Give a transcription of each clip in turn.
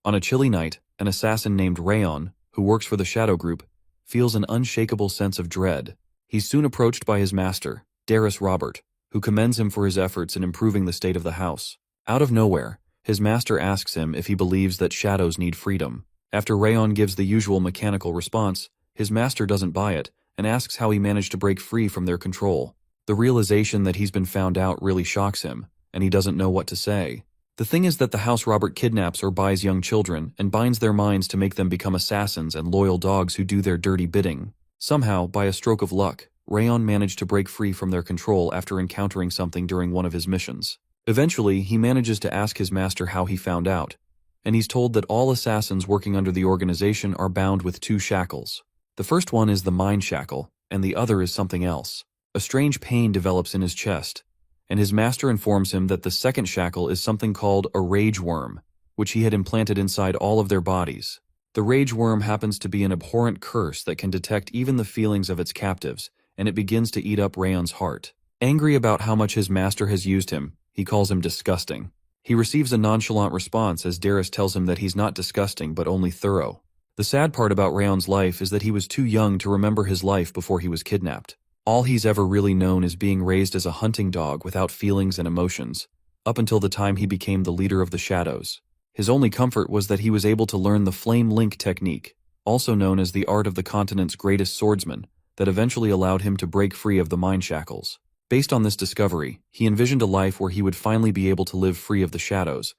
On a chilly night, an assassin named Rayon, who works for the Shadow Group, feels an unshakable sense of dread. He's soon approached by his master, Darius Robert, who commends him for his efforts in improving the state of the house. Out of nowhere, his master asks him if he believes that shadows need freedom. After Rayon gives the usual mechanical response, his master doesn't buy it and asks how he managed to break free from their control. The realization that he's been found out really shocks him, and he doesn't know what to say. The thing is that the house Robert kidnaps or buys young children and binds their minds to make them become assassins and loyal dogs who do their dirty bidding. Somehow, by a stroke of luck, Rayon managed to break free from their control after encountering something during one of his missions. Eventually, he manages to ask his master how he found out, and he's told that all assassins working under the organization are bound with two shackles. The first one is the mind shackle, and the other is something else. A strange pain develops in his chest, and his master informs him that the second shackle is something called a rage worm, which he had implanted inside all of their bodies. The rage worm happens to be an abhorrent curse that can detect even the feelings of its captives, and it begins to eat up Rayon's heart. Angry about how much his master has used him, he calls him disgusting. He receives a nonchalant response as Darius tells him that he's not disgusting but only thorough. The sad part about Rayon's life is that he was too young to remember his life before he was kidnapped. All he's ever really known is being raised as a hunting dog without feelings and emotions, up until the time he became the leader of the Shadows. His only comfort was that he was able to learn the flame link technique, also known as the art of the continent's greatest swordsman, that eventually allowed him to break free of the mind shackles. Based on this discovery, he envisioned a life where he would finally be able to live free of the shadows,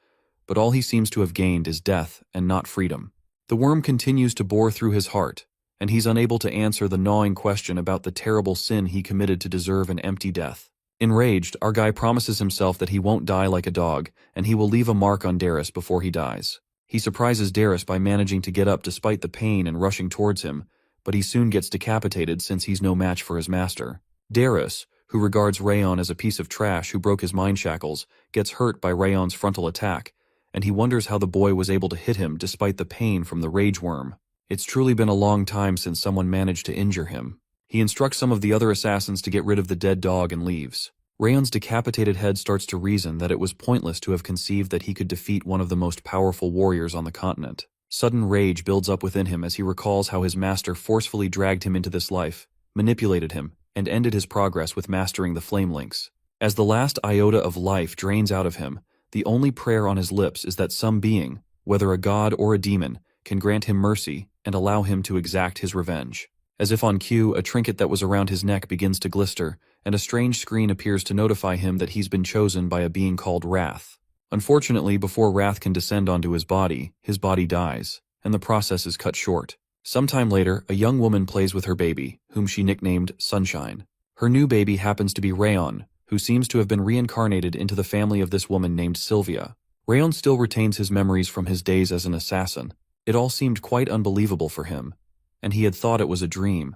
but all he seems to have gained is death and not freedom. The worm continues to bore through his heart, and he's unable to answer the gnawing question about the terrible sin he committed to deserve an empty death. Enraged, our guy promises himself that he won't die like a dog, and he will leave a mark on Darius before he dies. He surprises Darius by managing to get up despite the pain and rushing towards him, but he soon gets decapitated since he's no match for his master. Darius, who regards Rayon as a piece of trash who broke his mind shackles, gets hurt by Rayon's frontal attack, and he wonders how the boy was able to hit him despite the pain from the rage worm. It's truly been a long time since someone managed to injure him. He instructs some of the other assassins to get rid of the dead dog and leaves. Rayon's decapitated head starts to reason that it was pointless to have conceived that he could defeat one of the most powerful warriors on the continent. Sudden rage builds up within him as he recalls how his master forcefully dragged him into this life, manipulated him, and ended his progress with mastering the flame links. As the last iota of life drains out of him, the only prayer on his lips is that some being, whether a god or a demon, can grant him mercy and allow him to exact his revenge. As if on cue, a trinket that was around his neck begins to glister, and a strange screen appears to notify him that he's been chosen by a being called Wrath. Unfortunately, before Wrath can descend onto his body dies, and the process is cut short. Sometime later, a young woman plays with her baby, whom she nicknamed Sunshine. Her new baby happens to be Rayon, who seems to have been reincarnated into the family of this woman named Sylvia. Rayon still retains his memories from his days as an assassin. It all seemed quite unbelievable for him, and he had thought it was a dream,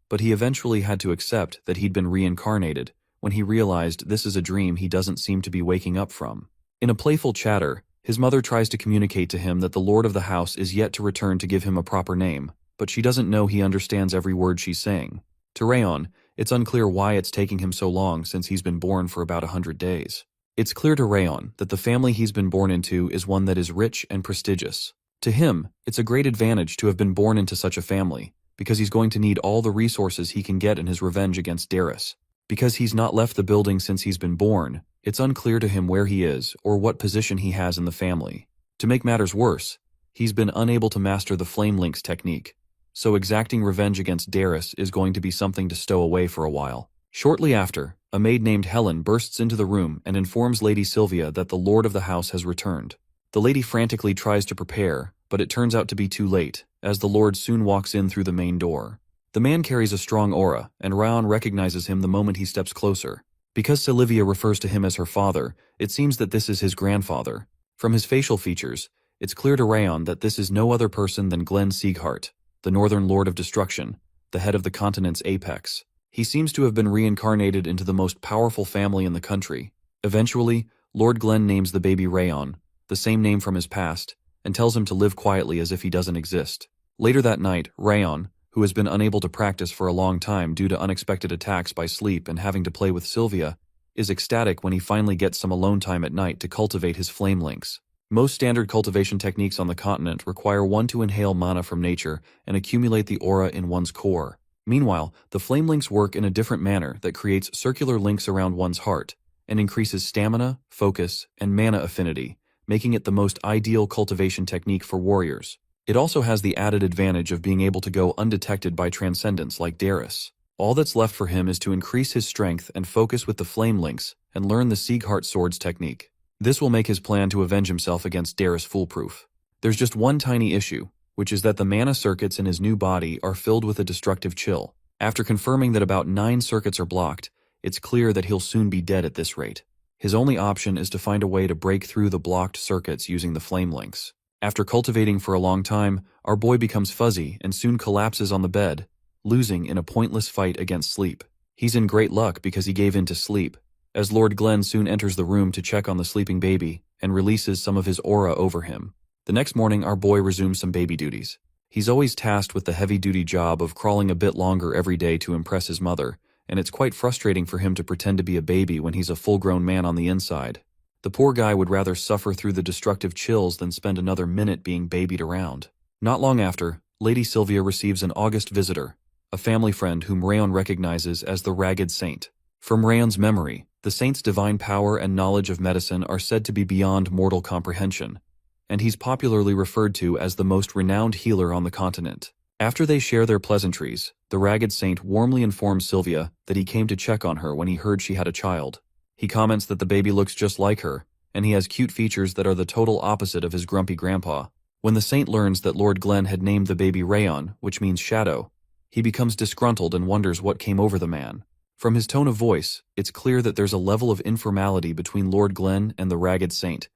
but he eventually had to accept that he'd been reincarnated when he realized this is a dream he doesn't seem to be waking up from. In a playful chatter, his mother tries to communicate to him that the lord of the house is yet to return to give him a proper name, but she doesn't know he understands every word she's saying. To Rayon, it's unclear why it's taking him so long since he's been born for about 100 days. It's clear to Rayon that the family he's been born into is one that is rich and prestigious. To him, it's a great advantage to have been born into such a family, because he's going to need all the resources he can get in his revenge against Darius. Because he's not left the building since he's been born, it's unclear to him where he is or what position he has in the family. To make matters worse, he's been unable to master the flame links technique, so exacting revenge against Darius is going to be something to stow away for a while. Shortly after, a maid named Helen bursts into the room and informs Lady Sylvia that the lord of the house has returned. The lady frantically tries to prepare, but it turns out to be too late, as the lord soon walks in through the main door. The man carries a strong aura, and Rayon recognizes him the moment he steps closer. Because Sylvia refers to him as her father, it seems that this is his grandfather. From his facial features, it's clear to Rayon that this is no other person than Glenn Sieghart, the Northern Lord of Destruction, the head of the continent's apex. He seems to have been reincarnated into the most powerful family in the country. Eventually, Lord Glenn names the baby Rayon, the same name from his past, and tells him to live quietly as if he doesn't exist. Later that night, Rayon, who has been unable to practice for a long time due to unexpected attacks by sleep and having to play with Sylvia, is ecstatic when he finally gets some alone time at night to cultivate his flame links. Most standard cultivation techniques on the continent require one to inhale mana from nature and accumulate the aura in one's core. Meanwhile, the flame links work in a different manner that creates circular links around one's heart and increases stamina, focus, and mana affinity, making it the most ideal cultivation technique for warriors. It also has the added advantage of being able to go undetected by transcendents like Darius. All that's left for him is to increase his strength and focus with the flame links and learn the Siegheart Swords technique. This will make his plan to avenge himself against Darius foolproof. There's just one tiny issue, which is that the mana circuits in his new body are filled with a destructive chill. After confirming that about 9 circuits are blocked, it's clear that he'll soon be dead at this rate. His only option is to find a way to break through the blocked circuits using the flame links. After cultivating for a long time, our boy becomes fuzzy and soon collapses on the bed, losing in a pointless fight against sleep. He's in great luck because he gave in to sleep, as Lord Glenn soon enters the room to check on the sleeping baby and releases some of his aura over him. The next morning, our boy resumes some baby duties. He's always tasked with the heavy-duty job of crawling a bit longer every day to impress his mother, and it's quite frustrating for him to pretend to be a baby when he's a full-grown man on the inside. The poor guy would rather suffer through the destructive chills than spend another minute being babied around. Not long after, Lady Sylvia receives an august visitor, a family friend whom Rayon recognizes as the Ragged Saint. From Rayon's memory, the saint's divine power and knowledge of medicine are said to be beyond mortal comprehension, and he's popularly referred to as the most renowned healer on the continent. After they share their pleasantries, the Ragged Saint warmly informs Sylvia that he came to check on her when he heard she had a child. He comments that the baby looks just like her, and he has cute features that are the total opposite of his grumpy grandpa. When the saint learns that Lord Glenn had named the baby Rayon, which means shadow, he becomes disgruntled and wonders what came over the man. From his tone of voice, it's clear that there's a level of informality between Lord Glenn and the Ragged Saint,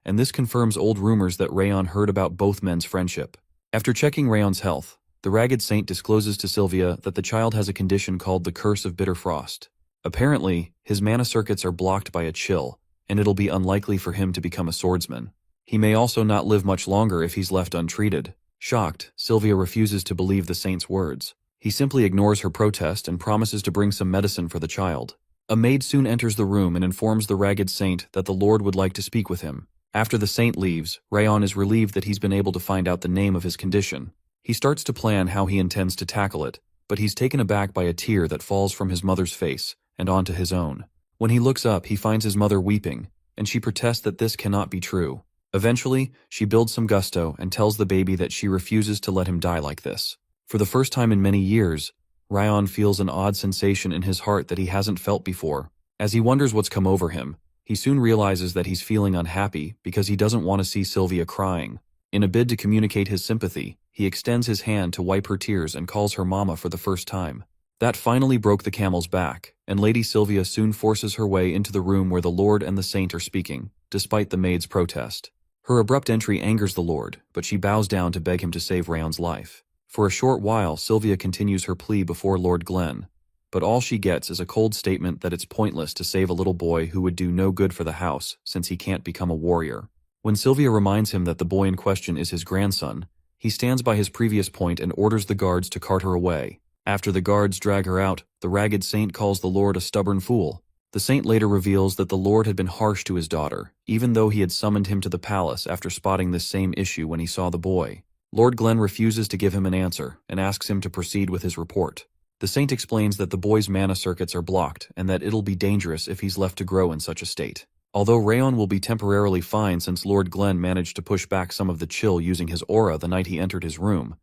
and this confirms old rumors that Rayon heard about both men's friendship. After checking Rayon's health, the Ragged Saint discloses to Sylvia that the child has a condition called the Curse of Bitter Frost. Apparently, his mana circuits are blocked by a chill, and it'll be unlikely for him to become a swordsman. He may also not live much longer if he's left untreated. Shocked, Sylvia refuses to believe the saint's words. He simply ignores her protest and promises to bring some medicine for the child. A maid soon enters the room and informs the Ragged Saint that the Lord would like to speak with him. After the saint leaves, Rayon is relieved that he's been able to find out the name of his condition. He starts to plan how he intends to tackle it, but he's taken aback by a tear that falls from his mother's face and onto his own. When he looks up, he finds his mother weeping, and she protests that this cannot be true. Eventually, she builds some gusto and tells the baby that she refuses to let him die like this. For the first time in many years, Rayon feels an odd sensation in his heart that he hasn't felt before. As he wonders what's come over him, he soon realizes that he's feeling unhappy because he doesn't want to see Sylvia crying. In a bid to communicate his sympathy, he extends his hand to wipe her tears and calls her mama for the first time. That finally broke the camel's back, and Lady Sylvia soon forces her way into the room where the Lord and the Saint are speaking, despite the maid's protest. Her abrupt entry angers the Lord, but she bows down to beg him to save Rayon's life. For a short while, Sylvia continues her plea before Lord Glenn, but all she gets is a cold statement that it's pointless to save a little boy who would do no good for the house since he can't become a warrior. When Sylvia reminds him that the boy in question is his grandson, he stands by his previous point and orders the guards to cart her away. After the guards drag her out, the Ragged Saint calls the Lord a stubborn fool. The saint later reveals that the Lord had been harsh to his daughter, even though he had summoned him to the palace after spotting this same issue when he saw the boy. Lord Glenn refuses to give him an answer and asks him to proceed with his report. The saint explains that the boy's mana circuits are blocked and that it'll be dangerous if he's left to grow in such a state. Although Rayon will be temporarily fine since Lord Glenn managed to push back some of the chill using his aura the night he entered his room,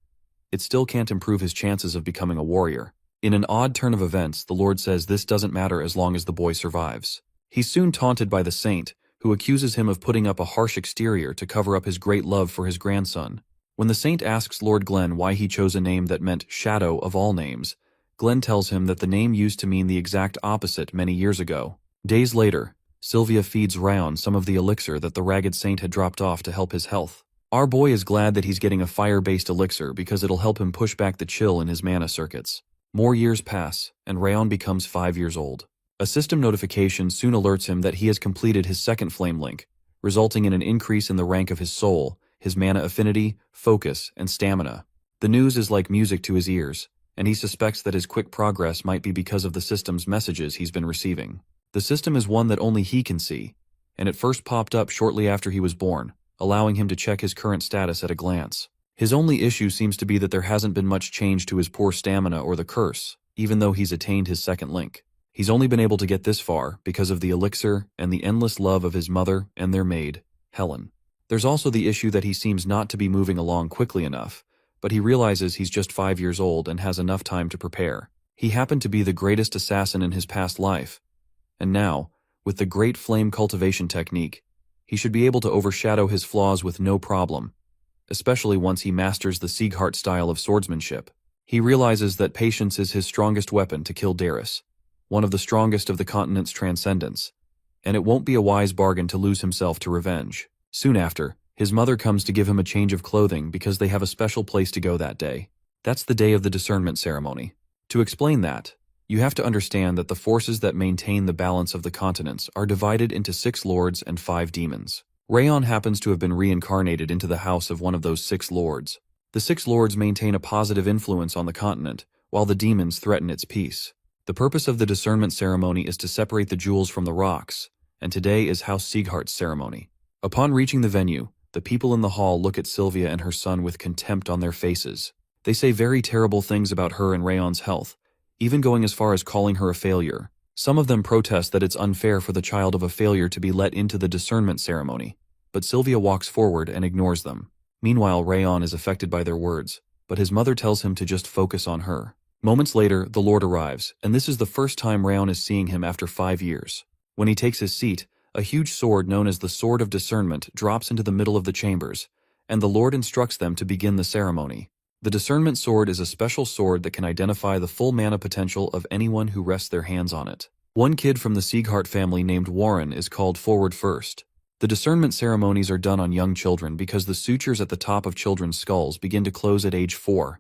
it still can't improve his chances of becoming a warrior. In an odd turn of events, the Lord says this doesn't matter as long as the boy survives. He's soon taunted by the saint, who accuses him of putting up a harsh exterior to cover up his great love for his grandson. When the saint asks Lord Glenn why he chose a name that meant shadow of all names, Glenn tells him that the name used to mean the exact opposite many years ago. Days later, Sylvia feeds Rayon some of the elixir that the Ragged Saint had dropped off to help his health. Our boy is glad that he's getting a fire-based elixir because it'll help him push back the chill in his mana circuits. More years pass, and Rayon becomes 5 years old. A system notification soon alerts him that he has completed his second flame link, resulting in an increase in the rank of his soul, his mana affinity, focus, and stamina. The news is like music to his ears, and he suspects that his quick progress might be because of the system's messages he's been receiving. The system is one that only he can see, and it first popped up shortly after he was born, allowing him to check his current status at a glance. His only issue seems to be that there hasn't been much change to his poor stamina or the curse, even though he's attained his second link. He's only been able to get this far because of the elixir and the endless love of his mother and their maid, Helen. There's also the issue that he seems not to be moving along quickly enough, but he realizes he's just 5 years old and has enough time to prepare. He happened to be the greatest assassin in his past life, and now, with the great flame cultivation technique, he should be able to overshadow his flaws with no problem, especially once he masters the Sieghart style of swordsmanship. He realizes that patience is his strongest weapon to kill Darius, one of the strongest of the continent's transcendents, and it won't be a wise bargain to lose himself to revenge. Soon after, his mother comes to give him a change of clothing because they have a special place to go that day. That's the day of the discernment ceremony. To explain that, you have to understand that the forces that maintain the balance of the continents are divided into 6 lords and 5 demons. Rayon happens to have been reincarnated into the house of one of those 6 lords. The 6 lords maintain a positive influence on the continent, while the demons threaten its peace. The purpose of the discernment ceremony is to separate the jewels from the rocks, and today is House Sieghart's ceremony. Upon reaching the venue, the people in the hall look at Sylvia and her son with contempt on their faces. They say very terrible things about her and Rayon's health, even going as far as calling her a failure. Some of them protest that it's unfair for the child of a failure to be let into the discernment ceremony, but Sylvia walks forward and ignores them. Meanwhile, Rayon is affected by their words, but his mother tells him to just focus on her. Moments later, the Lord arrives, and this is the first time Rayon is seeing him after 5 years. When he takes his seat, a huge sword known as the Sword of Discernment drops into the middle of the chambers, and the Lord instructs them to begin the ceremony. The discernment sword is a special sword that can identify the full mana potential of anyone who rests their hands on it. One kid from the Sieghart family named Warren is called forward first. The discernment ceremonies are done on young children because the sutures at the top of children's skulls begin to close at age 4,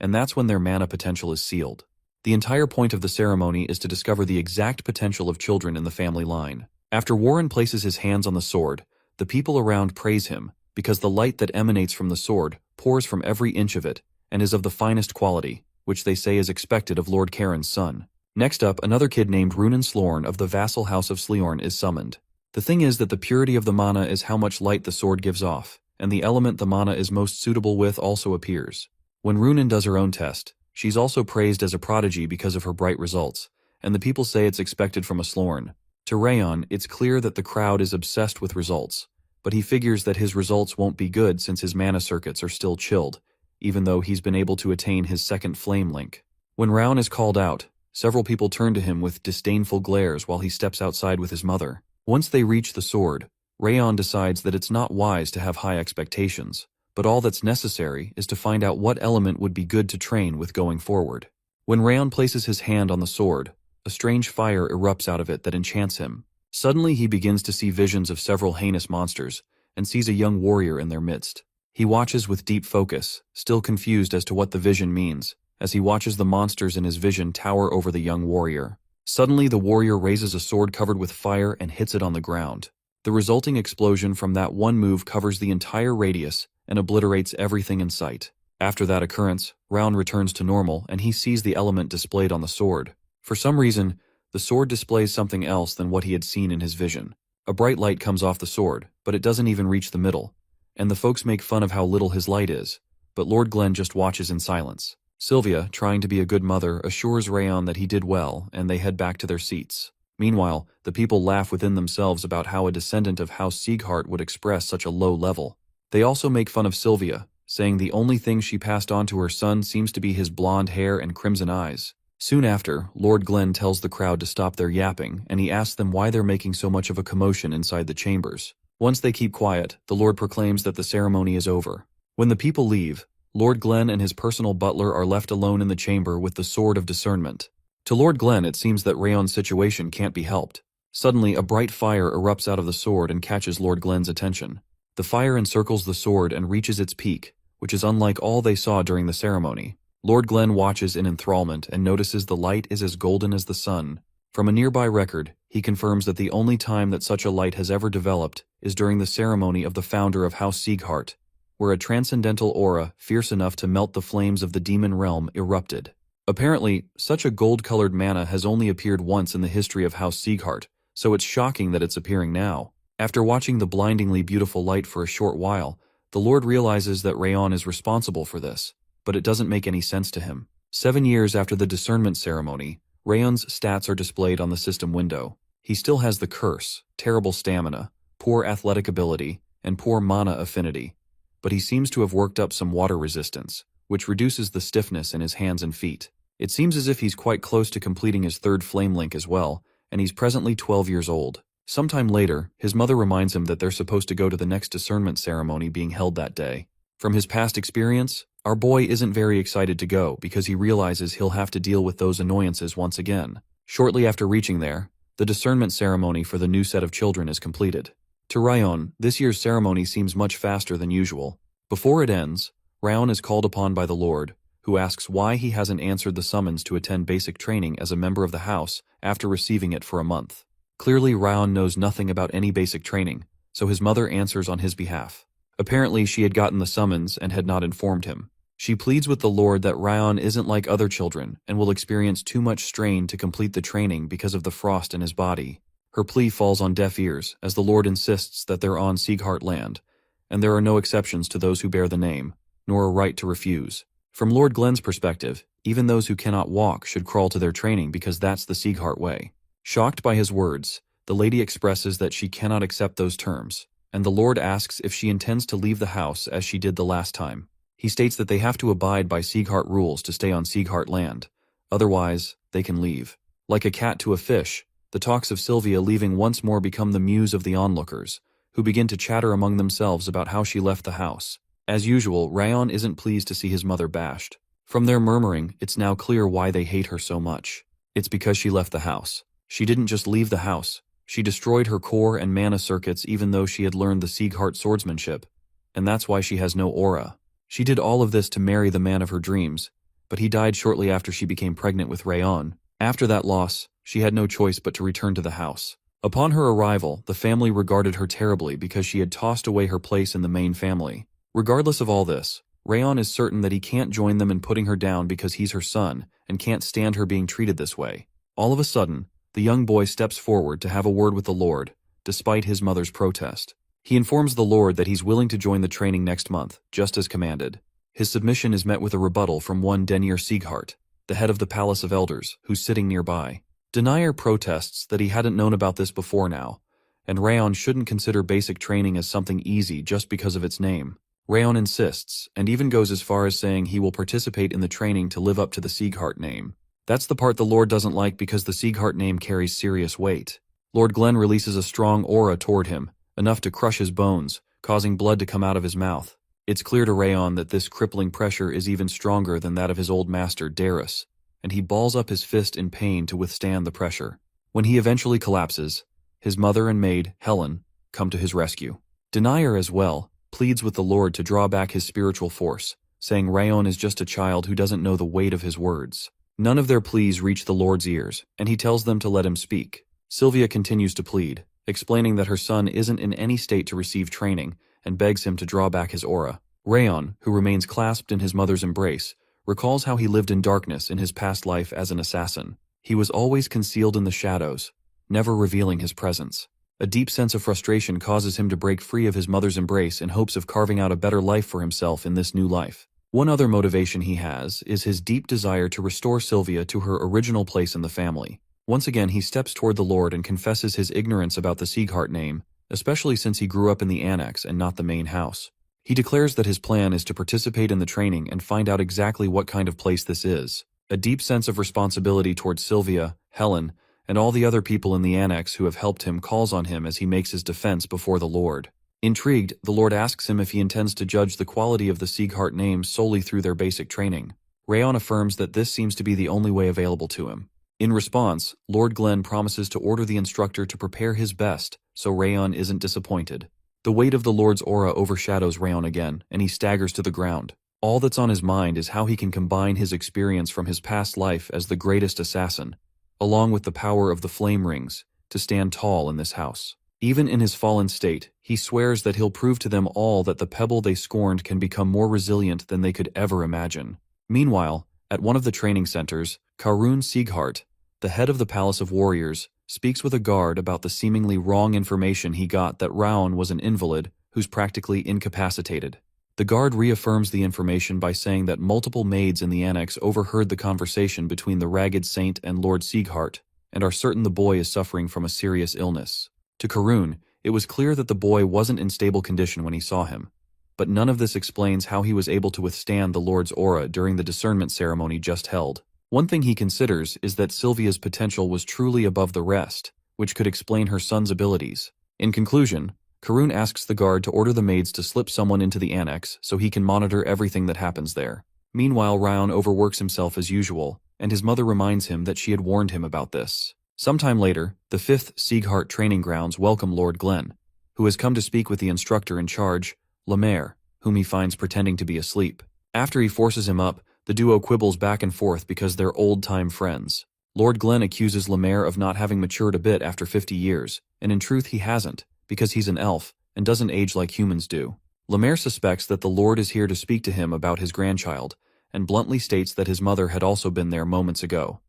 and that's when their mana potential is sealed. The entire point of the ceremony is to discover the exact potential of children in the family line. After Warren places his hands on the sword, the people around praise him, because the light that emanates from the sword pours from every inch of it and is of the finest quality, which they say is expected of Lord Karen's son. Next up, another kid named Runan Slorn of the vassal house of Sleorn is summoned. The thing is that the purity of the mana is how much light the sword gives off, and the element the mana is most suitable with also appears. When Runan does her own test, she's also praised as a prodigy because of her bright results, and the people say it's expected from a Slorn. To Rayon, it's clear that the crowd is obsessed with results, but he figures that his results won't be good since his mana circuits are still chilled, even though he's been able to attain his second flame link. When Raon is called out, several people turn to him with disdainful glares while he steps outside with his mother. Once they reach the sword, Rayon decides that it's not wise to have high expectations, but all that's necessary is to find out what element would be good to train with going forward. When Rayon places his hand on the sword, a strange fire erupts out of it that enchants him. Suddenly he begins to see visions of several heinous monsters, and sees a young warrior in their midst. He watches with deep focus, still confused as to what the vision means, as he watches the monsters in his vision tower over the young warrior. Suddenly the warrior raises a sword covered with fire and hits it on the ground. The resulting explosion from that one move covers the entire radius and obliterates everything in sight. After that occurrence, Raon returns to normal and he sees the element displayed on the sword. For some reason, the sword displays something else than what he had seen in his vision. A bright light comes off the sword, but it doesn't even reach the middle, and the folks make fun of how little his light is, but Lord Glenn just watches in silence. Sylvia, trying to be a good mother, assures Rayon that he did well, and they head back to their seats. Meanwhile, the people laugh within themselves about how a descendant of House Sieghart would express such a low level. They also make fun of Sylvia, saying the only thing she passed on to her son seems to be his blonde hair and crimson eyes. Soon after, Lord Glenn tells the crowd to stop their yapping, and he asks them why they're making so much of a commotion inside the chambers. Once they keep quiet, the Lord proclaims that the ceremony is over. When the people leave, Lord Glenn and his personal butler are left alone in the chamber with the Sword of Discernment. To Lord Glenn, it seems that Rayon's situation can't be helped. Suddenly, a bright fire erupts out of the sword and catches Lord Glenn's attention. The fire encircles the sword and reaches its peak, which is unlike all they saw during the ceremony. Lord Glenn watches in enthrallment and notices the light is as golden as the sun. From a nearby record, he confirms that the only time that such a light has ever developed is during the ceremony of the founder of House Sieghart, where a transcendental aura fierce enough to melt the flames of the demon realm erupted. Apparently, such a gold-colored mana has only appeared once in the history of House Sieghart, so it's shocking that it's appearing now. After watching the blindingly beautiful light for a short while, the Lord realizes that Rayon is responsible for this, but it doesn't make any sense to him. 7 years after the discernment ceremony, Rayon's stats are displayed on the system window. He still has the curse, terrible stamina, poor athletic ability, and poor mana affinity, but he seems to have worked up some water resistance, which reduces the stiffness in his hands and feet. It seems as if he's quite close to completing his third flame link as well, and he's presently 12 years old. Sometime later, his mother reminds him that they're supposed to go to the next discernment ceremony being held that day. From his past experience, our boy isn't very excited to go because he realizes he'll have to deal with those annoyances once again. Shortly after reaching there, the discernment ceremony for the new set of children is completed. To Rayon, this year's ceremony seems much faster than usual. Before it ends, Rayon is called upon by the Lord, who asks why he hasn't answered the summons to attend basic training as a member of the house after receiving it for a month. Clearly, Rayon knows nothing about any basic training, so his mother answers on his behalf. Apparently, she had gotten the summons and had not informed him. She pleads with the Lord that Rayon isn't like other children and will experience too much strain to complete the training because of the frost in his body. Her plea falls on deaf ears as the Lord insists that they're on Sieghart land, and there are no exceptions to those who bear the name, nor a right to refuse. From Lord Glenn's perspective, even those who cannot walk should crawl to their training because that's the Sieghart way. Shocked by his words, the lady expresses that she cannot accept those terms, and the Lord asks if she intends to leave the house as she did the last time. He states that they have to abide by Sieghart rules to stay on Sieghart land, otherwise, they can leave. Like a cat to a fish, the talks of Sylvia leaving once more become the muse of the onlookers, who begin to chatter among themselves about how she left the house. As usual, Rayon isn't pleased to see his mother bashed. From their murmuring, it's now clear why they hate her so much. It's because she left the house. She didn't just leave the house. She destroyed her core and mana circuits even though she had learned the Sieghart swordsmanship, and that's why she has no aura. She did all of this to marry the man of her dreams, but he died shortly after she became pregnant with Rayon. After that loss, she had no choice but to return to the house. Upon her arrival, the family regarded her terribly because she had tossed away her place in the main family. Regardless of all this, Rayon is certain that he can't join them in putting her down because he's her son and can't stand her being treated this way. All of a sudden, the young boy steps forward to have a word with the Lord, despite his mother's protest. He informs the Lord that he's willing to join the training next month, just as commanded. His submission is met with a rebuttal from one Denier Sieghart, the head of the Palace of Elders, who's sitting nearby. Denier protests that he hadn't known about this before now, and Rayon shouldn't consider basic training as something easy just because of its name. Rayon insists, and even goes as far as saying he will participate in the training to live up to the Sieghart name. That's the part the Lord doesn't like because the Sieghart name carries serious weight. Lord Glenn releases a strong aura toward him, enough to crush his bones, causing blood to come out of his mouth. It's clear to Rayon that this crippling pressure is even stronger than that of his old master, Darius, and he balls up his fist in pain to withstand the pressure. When he eventually collapses, his mother and maid, Helen, come to his rescue. Denier, as well, pleads with the Lord to draw back his spiritual force, saying Rayon is just a child who doesn't know the weight of his words. None of their pleas reach the Lord's ears, and he tells them to let him speak. Sylvia continues to plead, explaining that her son isn't in any state to receive training, and begs him to draw back his aura. Rayon, who remains clasped in his mother's embrace, recalls how he lived in darkness in his past life as an assassin. He was always concealed in the shadows, never revealing his presence. A deep sense of frustration causes him to break free of his mother's embrace in hopes of carving out a better life for himself in this new life. One other motivation he has is his deep desire to restore Sylvia to her original place in the family. Once again, he steps toward the Lord and confesses his ignorance about the Sieghart name, especially since he grew up in the annex and not the main house. He declares that his plan is to participate in the training and find out exactly what kind of place this is. A deep sense of responsibility towards Sylvia, Helen, and all the other people in the annex who have helped him calls on him as he makes his defense before the Lord. Intrigued, the Lord asks him if he intends to judge the quality of the Sieghart names solely through their basic training. Rayon affirms that this seems to be the only way available to him. In response, Lord Glenn promises to order the instructor to prepare his best so Rayon isn't disappointed. The weight of the Lord's aura overshadows Rayon again, and he staggers to the ground. All that's on his mind is how he can combine his experience from his past life as the greatest assassin, along with the power of the flame rings, to stand tall in this house. Even in his fallen state, he swears that he'll prove to them all that the pebble they scorned can become more resilient than they could ever imagine. Meanwhile, at one of the training centers, Karun Sieghart, the head of the Palace of Warriors, speaks with a guard about the seemingly wrong information he got that Raon was an invalid who's practically incapacitated. The guard reaffirms the information by saying that multiple maids in the annex overheard the conversation between the Ragged Saint and Lord Sieghart, and are certain the boy is suffering from a serious illness. To Karun, it was clear that the boy wasn't in stable condition when he saw him, but none of this explains how he was able to withstand the Lord's aura during the discernment ceremony just held. One thing he considers is that Sylvia's potential was truly above the rest, which could explain her son's abilities. In conclusion, Karun asks the guard to order the maids to slip someone into the annex so he can monitor everything that happens there. Meanwhile, Raon overworks himself as usual, and his mother reminds him that she had warned him about this. Sometime later, the 5th Sieghart training grounds welcome Lord Glenn, who has come to speak with the instructor in charge, Lemaire, whom he finds pretending to be asleep. After he forces him up, the duo quibbles back and forth because they're old-time friends. Lord Glenn accuses Lemaire of not having matured a bit after 50 years, and in truth he hasn't, because he's an elf and doesn't age like humans do. Lemaire suspects that the Lord is here to speak to him about his grandchild, and bluntly states that his mother had also been there moments ago.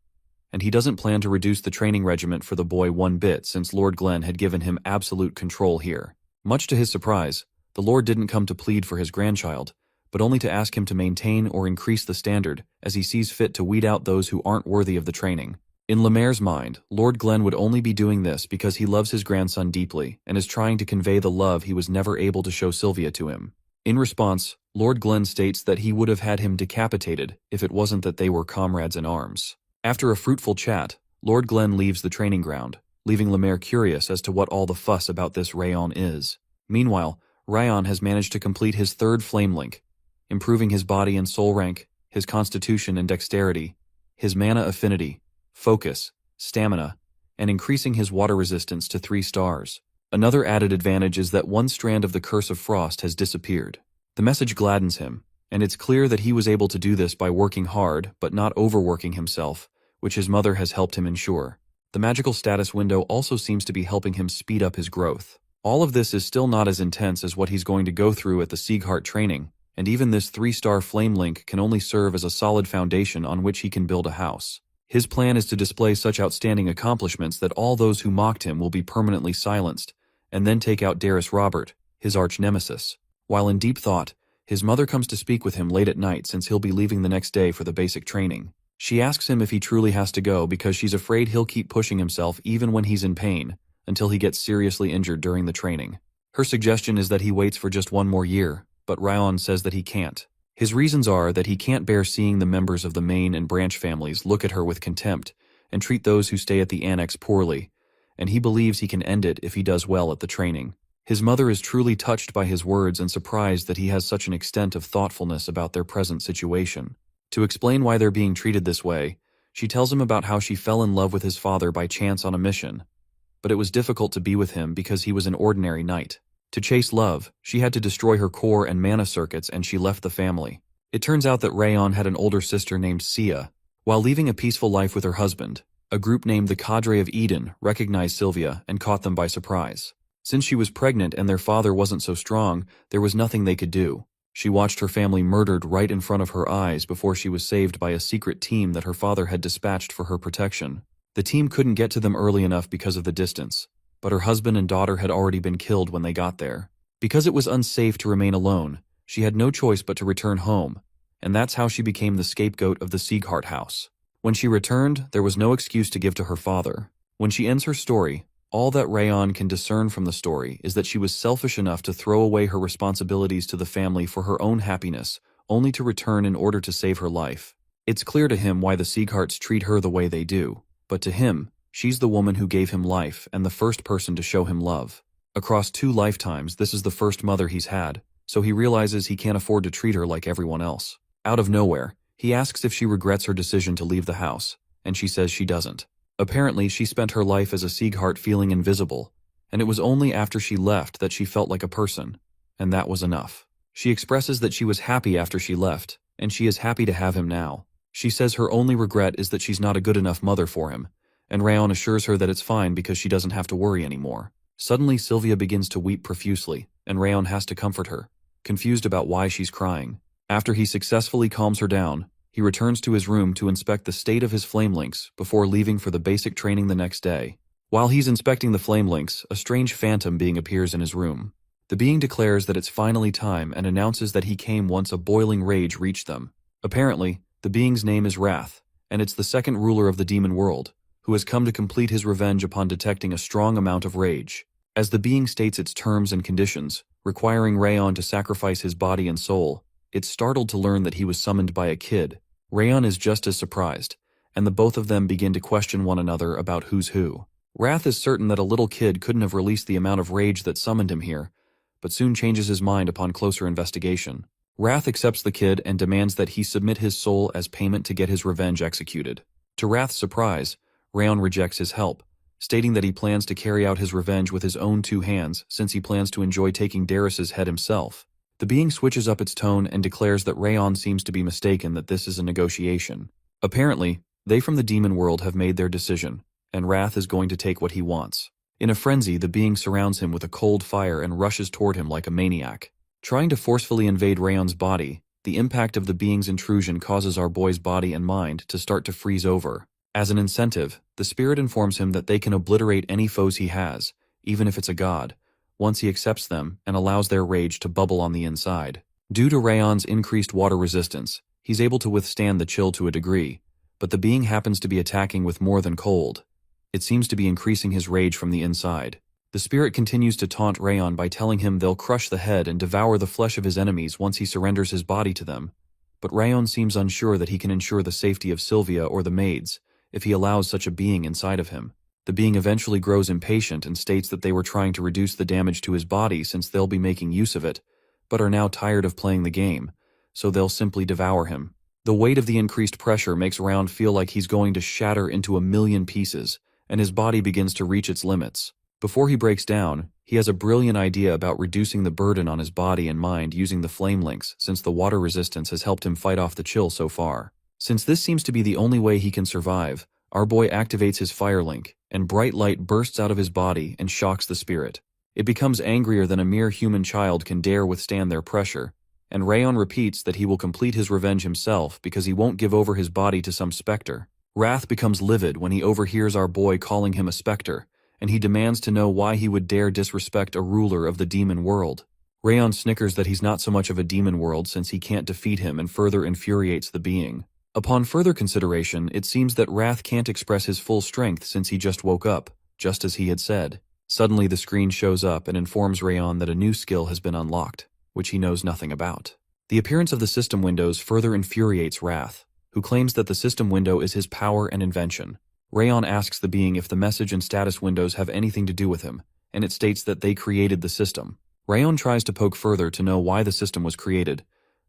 And he doesn't plan to reduce the training regiment for the boy one bit since Lord Glenn had given him absolute control here. Much to his surprise, the Lord didn't come to plead for his grandchild, but only to ask him to maintain or increase the standard as he sees fit to weed out those who aren't worthy of the training. In Lemaire's mind, Lord Glenn would only be doing this because he loves his grandson deeply and is trying to convey the love he was never able to show Sylvia to him. In response, Lord Glenn states that he would have had him decapitated if it wasn't that they were comrades in arms. After a fruitful chat, Lord Glenn leaves the training ground, leaving Lemaire curious as to what all the fuss about this Raon is. Meanwhile, Raon has managed to complete his 3rd flame link, improving his body and soul rank, his constitution and dexterity, his mana affinity, focus, stamina, and increasing his water resistance to 3 stars. Another added advantage is that one strand of the Curse of Frost has disappeared. The message gladdens him, and it's clear that he was able to do this by working hard but not overworking himself, which his mother has helped him ensure. The magical status window also seems to be helping him speed up his growth. All of this is still not as intense as what he's going to go through at the Sieghart training, and even this 3-star flame link can only serve as a solid foundation on which he can build a house. His plan is to display such outstanding accomplishments that all those who mocked him will be permanently silenced, and then take out Darius Robert, his arch-nemesis. While in deep thought, his mother comes to speak with him late at night since he'll be leaving the next day for the basic training. She asks him if he truly has to go because she's afraid he'll keep pushing himself even when he's in pain, until he gets seriously injured during the training. Her suggestion is that he waits for just 1 more year, but Raon says that he can't. His reasons are that he can't bear seeing the members of the main and branch families look at her with contempt and treat those who stay at the annex poorly, and he believes he can end it if he does well at the training. His mother is truly touched by his words and surprised that he has such an extent of thoughtfulness about their present situation. To explain why they're being treated this way, she tells him about how she fell in love with his father by chance on a mission, but it was difficult to be with him because he was an ordinary knight. To chase love, she had to destroy her core and mana circuits and she left the family. It turns out that Raon had an older sister named Sia. While leaving a peaceful life with her husband, a group named the Cadre of Eden recognized Sylvia and caught them by surprise. Since she was pregnant and their father wasn't so strong, there was nothing they could do. She watched her family murdered right in front of her eyes before she was saved by a secret team that her father had dispatched for her protection. The team couldn't get to them early enough because of the distance, but her husband and daughter had already been killed when they got there. Because it was unsafe to remain alone, she had no choice but to return home, and that's how she became the scapegoat of the Sieghart house. When she returned, there was no excuse to give to her father. When she ends her story, all that Raon can discern from the story is that she was selfish enough to throw away her responsibilities to the family for her own happiness, only to return in order to save her life. It's clear to him why the Siegharts treat her the way they do, but to him, she's the woman who gave him life and the first person to show him love. Across 2 lifetimes, this is the first mother he's had, so he realizes he can't afford to treat her like everyone else. Out of nowhere, he asks if she regrets her decision to leave the house, and she says she doesn't. Apparently, she spent her life as a Sieghart feeling invisible, and it was only after she left that she felt like a person, and that was enough. She expresses that she was happy after she left, and she is happy to have him now. She says her only regret is that she's not a good enough mother for him, and Raon assures her that it's fine because she doesn't have to worry anymore. Suddenly, Sylvia begins to weep profusely, and Raon has to comfort her, confused about why she's crying. After he successfully calms her down, he returns to his room to inspect the state of his flame links before leaving for the basic training the next day. While he's inspecting the flame links, a strange phantom being appears in his room. The being declares that it's finally time and announces that he came once a boiling rage reached them. Apparently, the being's name is Wrath, and it's the second ruler of the demon world, who has come to complete his revenge upon detecting a strong amount of rage. As the being states its terms and conditions, requiring Rayon to sacrifice his body and soul, it's startled to learn that he was summoned by a kid. Rayon is just as surprised, and the both of them begin to question one another about who's who. Wrath is certain that a little kid couldn't have released the amount of rage that summoned him here, but soon changes his mind upon closer investigation. Wrath accepts the kid and demands that he submit his soul as payment to get his revenge executed. To Wrath's surprise, Rayon rejects his help, stating that he plans to carry out his revenge with his own 2 hands since he plans to enjoy taking Darius's head himself. The being switches up its tone and declares that Rayon seems to be mistaken that this is a negotiation. Apparently, they from the demon world have made their decision, and Wrath is going to take what he wants. In a frenzy, the being surrounds him with a cold fire and rushes toward him like a maniac. Trying to forcefully invade Rayon's body, the impact of the being's intrusion causes our boy's body and mind to start to freeze over. As an incentive, the spirit informs him that they can obliterate any foes he has, even if it's a god, once he accepts them and allows their rage to bubble on the inside. Due to Rayon's increased water resistance, he's able to withstand the chill to a degree, but the being happens to be attacking with more than cold. It seems to be increasing his rage from the inside. The spirit continues to taunt Rayon by telling him they'll crush the head and devour the flesh of his enemies once he surrenders his body to them, but Rayon seems unsure that he can ensure the safety of Sylvia or the maids if he allows such a being inside of him. The being eventually grows impatient and states that they were trying to reduce the damage to his body since they'll be making use of it, but are now tired of playing the game, so they'll simply devour him. The weight of the increased pressure makes Rayon feel like he's going to shatter into a million pieces, and his body begins to reach its limits. Before he breaks down, he has a brilliant idea about reducing the burden on his body and mind using the flame links since the water resistance has helped him fight off the chill so far. Since this seems to be the only way he can survive, our boy activates his fire link, and bright light bursts out of his body and shocks the spirit. It becomes angrier than a mere human child can dare withstand their pressure, and Rayon repeats that he will complete his revenge himself because he won't give over his body to some specter. Wrath becomes livid when he overhears our boy calling him a specter, and he demands to know why he would dare disrespect a ruler of the demon world. Rayon snickers that he's not so much of a demon world since he can't defeat him and further infuriates the being. Upon further consideration, it seems that Wrath can't express his full strength since he just woke up, just as he had said. Suddenly the screen shows up and informs Rayon that a new skill has been unlocked, which he knows nothing about. The appearance of the system windows further infuriates Wrath, who claims that the system window is his power and invention. Rayon asks the being if the message and status windows have anything to do with him, and it states that they created the system. Rayon tries to poke further to know why the system was created,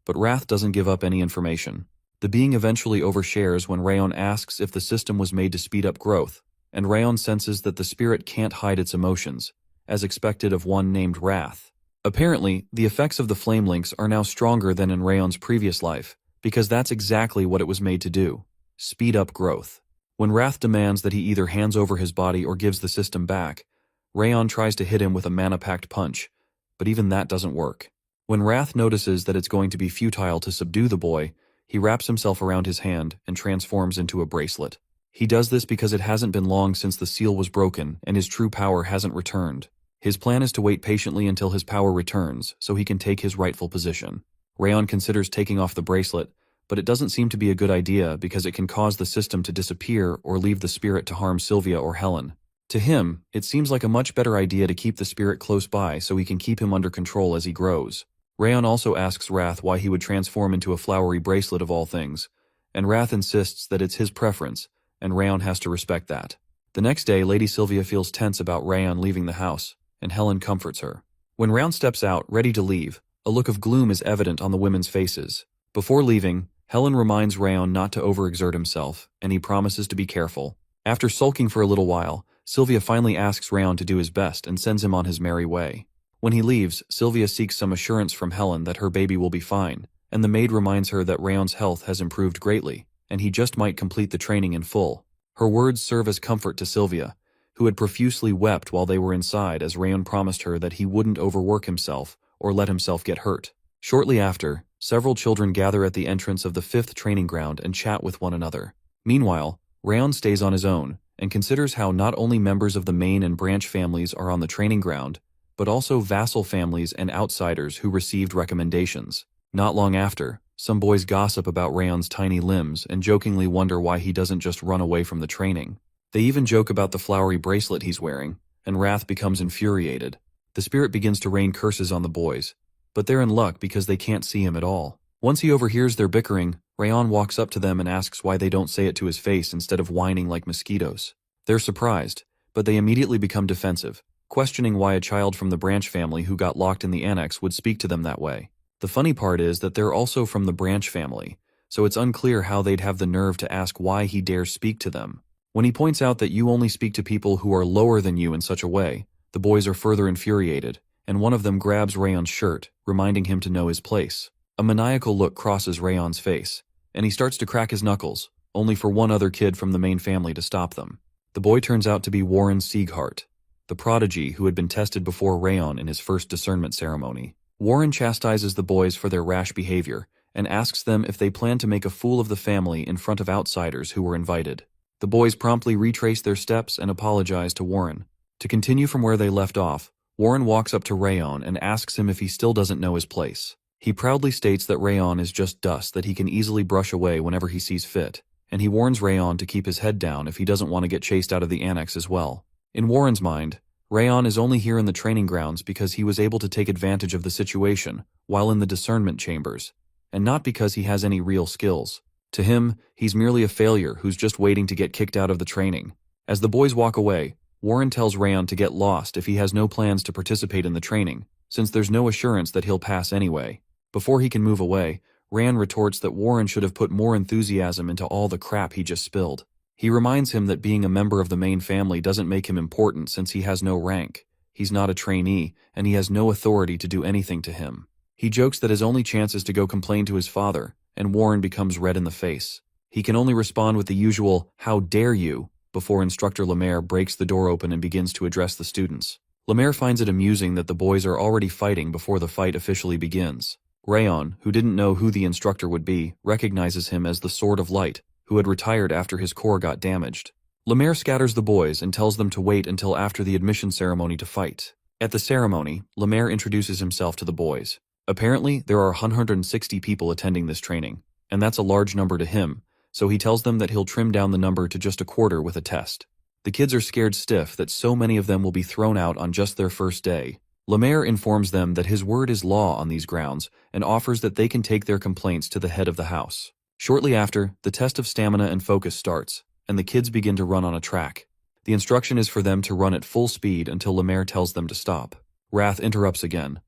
but Wrath doesn't give up any information. The being eventually overshares when Rayon asks if the system was made to speed up growth, and Rayon senses that the spirit can't hide its emotions, as expected of one named Wrath. Apparently, the effects of the flame links are now stronger than in Rayon's previous life, because that's exactly what it was made to do: speed up growth. When Wrath demands that he either hands over his body or gives the system back, Rayon tries to hit him with a mana-packed punch, but even that doesn't work. When Wrath notices that it's going to be futile to subdue the boy, he wraps himself around his hand and transforms into a bracelet. He does this because it hasn't been long since the seal was broken and his true power hasn't returned. His plan is to wait patiently until his power returns so he can take his rightful position. Rayon considers taking off the bracelet, but it doesn't seem to be a good idea because it can cause the system to disappear or leave the spirit to harm Sylvia or Helen. To him, it seems like a much better idea to keep the spirit close by so he can keep him under control as he grows. Rayon also asks Wrath why he would transform into a flowery bracelet of all things, and Wrath insists that it's his preference, and Rayon has to respect that. The next day, Lady Sylvia feels tense about Rayon leaving the house, and Helen comforts her. When Rayon steps out, ready to leave, a look of gloom is evident on the women's faces. Before leaving, Helen reminds Rayon not to overexert himself, and he promises to be careful. After sulking for a little while, Sylvia finally asks Rayon to do his best and sends him on his merry way. When he leaves, Sylvia seeks some assurance from Helen that her baby will be fine, and the maid reminds her that Rayon's health has improved greatly, and he just might complete the training in full. Her words serve as comfort to Sylvia, who had profusely wept while they were inside as Rayon promised her that he wouldn't overwork himself or let himself get hurt. Shortly after, several children gather at the entrance of the 5th training ground and chat with one another. Meanwhile, Rayon stays on his own, and considers how not only members of the main and branch families are on the training ground, but also vassal families and outsiders who received recommendations. Not long after, some boys gossip about Rayon's tiny limbs and jokingly wonder why he doesn't just run away from the training. They even joke about the flowery bracelet he's wearing, and Wrath becomes infuriated. The spirit begins to rain curses on the boys, but they're in luck because they can't see him at all. Once he overhears their bickering, Rayon walks up to them and asks why they don't say it to his face instead of whining like mosquitoes. They're surprised, but they immediately become defensive, questioning why a child from the branch family who got locked in the annex would speak to them that way. The funny part is that they're also from the branch family, so it's unclear how they'd have the nerve to ask why he dares speak to them. When he points out that you only speak to people who are lower than you in such a way, the boys are further infuriated, and one of them grabs Rayon's shirt, reminding him to know his place. A maniacal look crosses Rayon's face, and he starts to crack his knuckles, only for one other kid from the main family to stop them. The boy turns out to be Warren Sieghart, the prodigy who had been tested before Rayon in his first discernment ceremony. Warren chastises the boys for their rash behavior, and asks them if they plan to make a fool of the family in front of outsiders who were invited. The boys promptly retrace their steps and apologize to Warren. To continue from where they left off, Warren walks up to Rayon and asks him if he still doesn't know his place. He proudly states that Rayon is just dust that he can easily brush away whenever he sees fit, and he warns Rayon to keep his head down if he doesn't want to get chased out of the annex as well. In Warren's mind, Rayon is only here in the training grounds because he was able to take advantage of the situation while in the discernment chambers, and not because he has any real skills. To him, he's merely a failure who's just waiting to get kicked out of the training. As the boys walk away, Warren tells Rayon to get lost if he has no plans to participate in the training, since there's no assurance that he'll pass anyway. Before he can move away, Rayon retorts that Warren should have put more enthusiasm into all the crap he just spilled. He reminds him that being a member of the main family doesn't make him important since he has no rank, he's not a trainee, and he has no authority to do anything to him. He jokes that his only chance is to go complain to his father, and Warren becomes red in the face. He can only respond with the usual, "How dare you?" before Instructor Lemaire breaks the door open and begins to address the students. Lemaire finds it amusing that the boys are already fighting before the fight officially begins. Rayon, who didn't know who the instructor would be, recognizes him as the Sword of Light, who had retired after his core got damaged. Lemaire scatters the boys and tells them to wait until after the admission ceremony to fight. At the ceremony, Lemaire introduces himself to the boys. Apparently, there are 160 people attending this training, and that's a large number to him, so he tells them that he'll trim down the number to just a quarter with a test. The kids are scared stiff that so many of them will be thrown out on just their first day. Lemaire informs them that his word is law on these grounds and offers that they can take their complaints to the head of the house. Shortly after, the test of stamina and focus starts, and the kids begin to run on a track. The instruction is for them to run at full speed until Lemaire tells them to stop. Wrath interrupts again,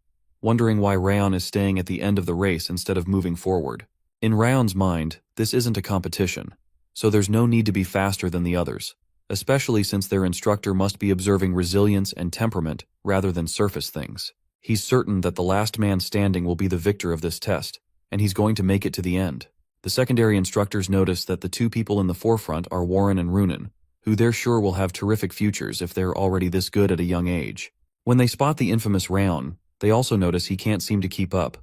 wondering why Rayon is staying at the end of the race instead of moving forward. In Rayon's mind, this isn't a competition, so there's no need to be faster than the others, especially since their instructor must be observing resilience and temperament rather than surface things. He's certain that the last man standing will be the victor of this test, and he's going to make it to the end. The secondary instructors notice that the two people in the forefront are Warren and Runan, who they're sure will have terrific futures if they're already this good at a young age. When they spot the infamous Rayon, they also notice he can't seem to keep up,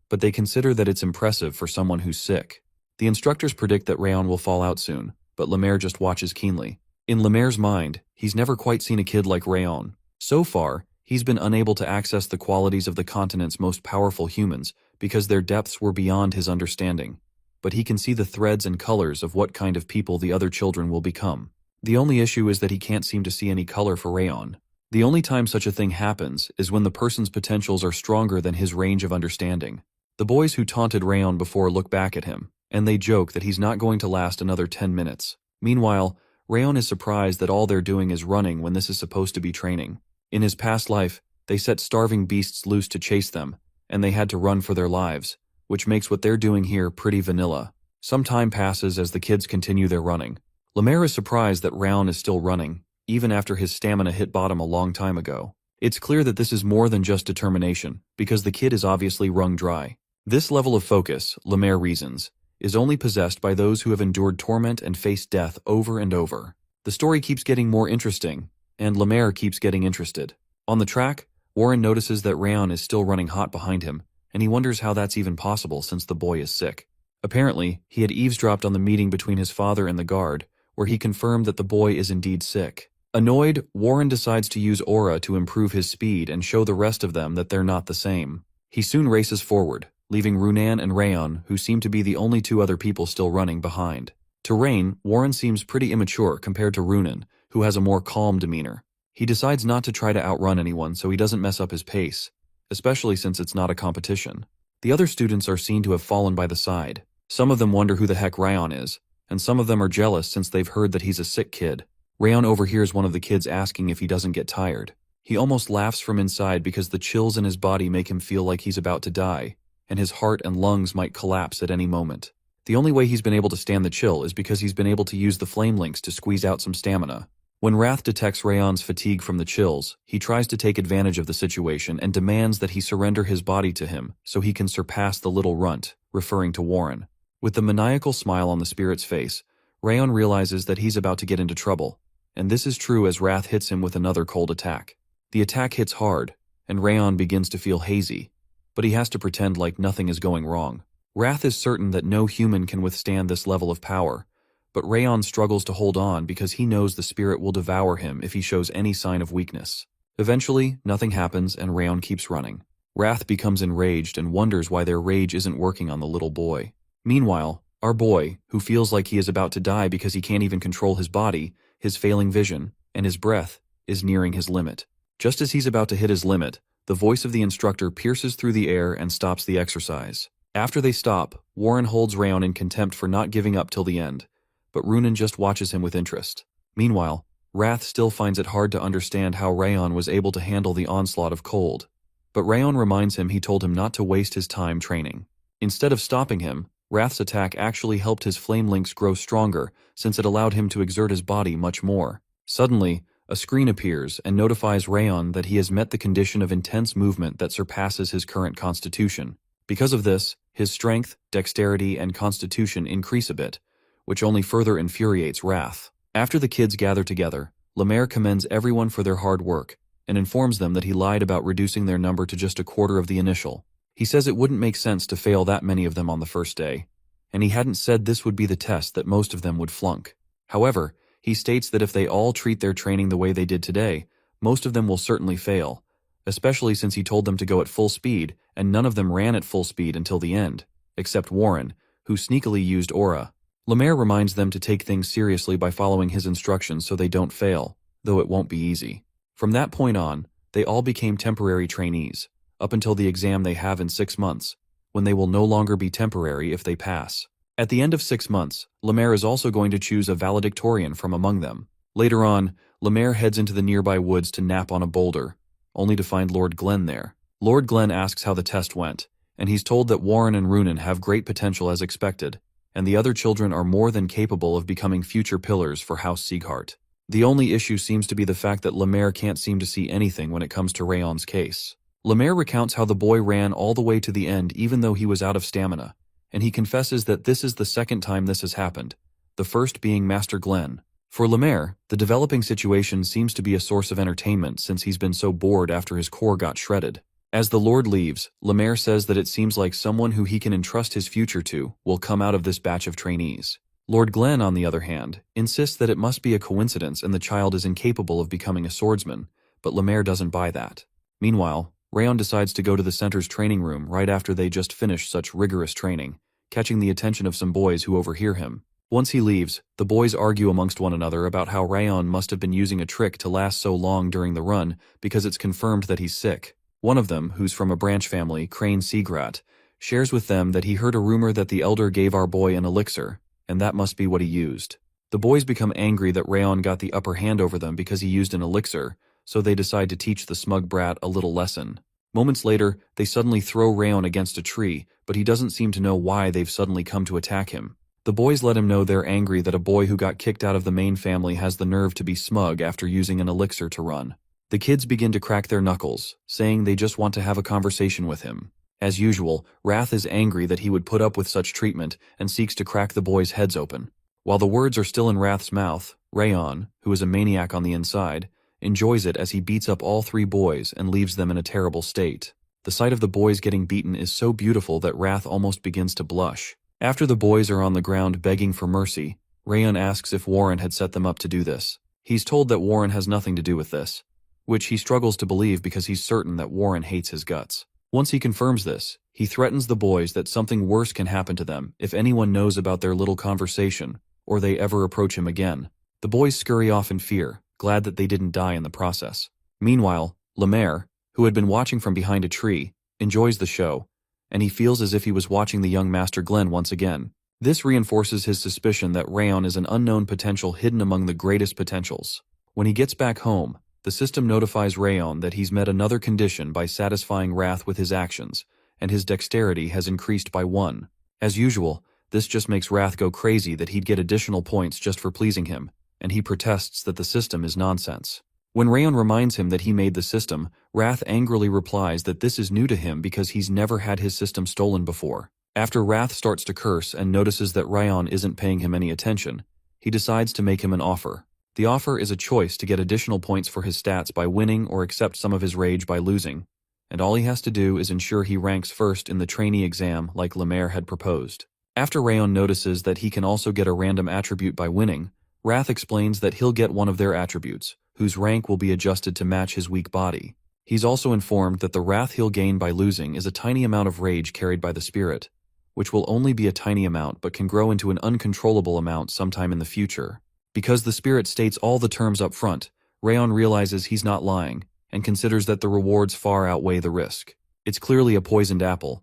but they consider that it's impressive for someone who's sick. The instructors predict that Rayon will fall out soon, but Lemaire just watches keenly. In Lemaire's mind, he's never quite seen a kid like Rayon. So far, he's been unable to access the qualities of the continent's most powerful humans because their depths were beyond his understanding. But he can see the threads and colors of what kind of people the other children will become. The only issue is that he can't seem to see any color for Rayon. The only time such a thing happens is when the person's potentials are stronger than his range of understanding. The boys who taunted Rayon before look back at him, and they joke that he's not going to last another 10 minutes. Meanwhile, Rayon is surprised that all they're doing is running when this is supposed to be training. In his past life, they set starving beasts loose to chase them, and they had to run for their lives, which makes what they're doing here pretty vanilla. Some time passes as the kids continue their running. Lemaire is surprised that Rayon is still running, even after his stamina hit bottom a long time ago. It's clear that this is more than just determination, because the kid is obviously wrung dry. This level of focus, Lemaire reasons, is only possessed by those who have endured torment and faced death over and over. The story keeps getting more interesting, and Lemaire keeps getting interested. On the track, Warren notices that Rayon is still running hot behind him, and he wonders how that's even possible since the boy is sick. Apparently, he had eavesdropped on the meeting between his father and the guard, where he confirmed that the boy is indeed sick. Annoyed, Warren decides to use aura to improve his speed and show the rest of them that they're not the same. He soon races forward, leaving Runan and Rayon, who seem to be the only two other people still running, behind. To Rain, Warren seems pretty immature compared to Runan, who has a more calm demeanor. He decides not to try to outrun anyone so he doesn't mess up his pace, especially since it's not a competition. The other students are seen to have fallen by the side. Some of them wonder who the heck Rayon is, and some of them are jealous since they've heard that he's a sick kid. Rayon overhears one of the kids asking if he doesn't get tired. He almost laughs from inside because the chills in his body make him feel like he's about to die, and his heart and lungs might collapse at any moment. The only way he's been able to stand the chill is because he's been able to use the flame links to squeeze out some stamina. When Wrath detects Rayon's fatigue from the chills, he tries to take advantage of the situation and demands that he surrender his body to him so he can surpass the little runt, referring to Warren. With the maniacal smile on the spirit's face, Rayon realizes that he's about to get into trouble, and this is true as Wrath hits him with another cold attack. The attack hits hard, and Rayon begins to feel hazy, but he has to pretend like nothing is going wrong. Wrath is certain that no human can withstand this level of power, but Rayon struggles to hold on because he knows the spirit will devour him if he shows any sign of weakness. Eventually, nothing happens and Rayon keeps running. Wrath becomes enraged and wonders why their rage isn't working on the little boy. Meanwhile, our boy, who feels like he is about to die because he can't even control his body, his failing vision, and his breath, is nearing his limit. Just as he's about to hit his limit, the voice of the instructor pierces through the air and stops the exercise. After they stop, Warren holds Rayon in contempt for not giving up till the end, but Runan just watches him with interest. Meanwhile, Wrath still finds it hard to understand how Rayon was able to handle the onslaught of cold, but Rayon reminds him he told him not to waste his time training. Instead of stopping him, Wrath's attack actually helped his flame links grow stronger since it allowed him to exert his body much more. Suddenly, a screen appears and notifies Rayon that he has met the condition of intense movement that surpasses his current constitution. Because of this, his strength, dexterity, and constitution increase a bit, which only further infuriates Wrath. After the kids gather together, Lemaire commends everyone for their hard work and informs them that he lied about reducing their number to just a quarter of the initial. He says it wouldn't make sense to fail that many of them on the first day, and he hadn't said this would be the test that most of them would flunk. However, he states that if they all treat their training the way they did today, most of them will certainly fail, especially since he told them to go at full speed and none of them ran at full speed until the end, except Warren, who sneakily used aura. Lemaire reminds them to take things seriously by following his instructions so they don't fail, though it won't be easy. From that point on, they all became temporary trainees, up until the exam they have in 6 months, when they will no longer be temporary if they pass. At the end of 6 months, Lemaire is also going to choose a valedictorian from among them. Later on, Lemaire heads into the nearby woods to nap on a boulder, only to find Lord Glenn there. Lord Glenn asks how the test went, and he's told that Warren and Runan have great potential as expected, and the other children are more than capable of becoming future pillars for House Sieghart. The only issue seems to be the fact that Lemaire can't seem to see anything when it comes to Rayon's case. Lemaire recounts how the boy ran all the way to the end even though he was out of stamina, and he confesses that this is the second time this has happened, the first being Master Glenn. For Lemaire, the developing situation seems to be a source of entertainment since he's been so bored after his core got shredded. As the Lord leaves, Lemaire says that it seems like someone who he can entrust his future to will come out of this batch of trainees. Lord Glenn, on the other hand, insists that it must be a coincidence and the child is incapable of becoming a swordsman, but Lemaire doesn't buy that. Meanwhile, Rayon decides to go to the center's training room right after they just finished such rigorous training, catching the attention of some boys who overhear him. Once he leaves, the boys argue amongst one another about how Rayon must have been using a trick to last so long during the run because it's confirmed that he's sick. One of them, who's from a branch family, Crane Seagrat, shares with them that he heard a rumor that the elder gave our boy an elixir, and that must be what he used. The boys become angry that Rayon got the upper hand over them because he used an elixir, so they decide to teach the smug brat a little lesson. Moments later, they suddenly throw Rayon against a tree, but he doesn't seem to know why they've suddenly come to attack him. The boys let him know they're angry that a boy who got kicked out of the main family has the nerve to be smug after using an elixir to run. The kids begin to crack their knuckles, saying they just want to have a conversation with him. As usual, Wrath is angry that he would put up with such treatment and seeks to crack the boys' heads open. While the words are still in Wrath's mouth, Rayon, who is a maniac on the inside, enjoys it as he beats up all 3 boys and leaves them in a terrible state. The sight of the boys getting beaten is so beautiful that Wrath almost begins to blush. After the boys are on the ground begging for mercy, Rayon asks if Warren had set them up to do this. He's told that Warren has nothing to do with this, which he struggles to believe because he's certain that Warren hates his guts. Once he confirms this, he threatens the boys that something worse can happen to them if anyone knows about their little conversation or they ever approach him again. The boys scurry off in fear, glad that they didn't die in the process. Meanwhile, Lemaire, who had been watching from behind a tree, enjoys the show, and he feels as if he was watching the young Master Glenn once again. This reinforces his suspicion that Rayon is an unknown potential hidden among the greatest potentials. When he gets back home, the system notifies Rayon that he's met another condition by satisfying Wrath with his actions, and his dexterity has increased by 1. As usual, this just makes Wrath go crazy that he'd get additional points just for pleasing him, and he protests that the system is nonsense. When Rayon reminds him that he made the system, Wrath angrily replies that this is new to him because he's never had his system stolen before. After Wrath starts to curse and notices that Rayon isn't paying him any attention, he decides to make him an offer. The offer is a choice to get additional points for his stats by winning or accept some of his rage by losing, and all he has to do is ensure he ranks first in the trainee exam like Lemaire had proposed. After Rayon notices that he can also get a random attribute by winning, Wrath explains that he'll get one of their attributes, whose rank will be adjusted to match his weak body. He's also informed that the wrath he'll gain by losing is a tiny amount of rage carried by the spirit, which will only be a tiny amount but can grow into an uncontrollable amount sometime in the future. Because the spirit states all the terms up front, Rayon realizes he's not lying, and considers that the rewards far outweigh the risk. It's clearly a poisoned apple,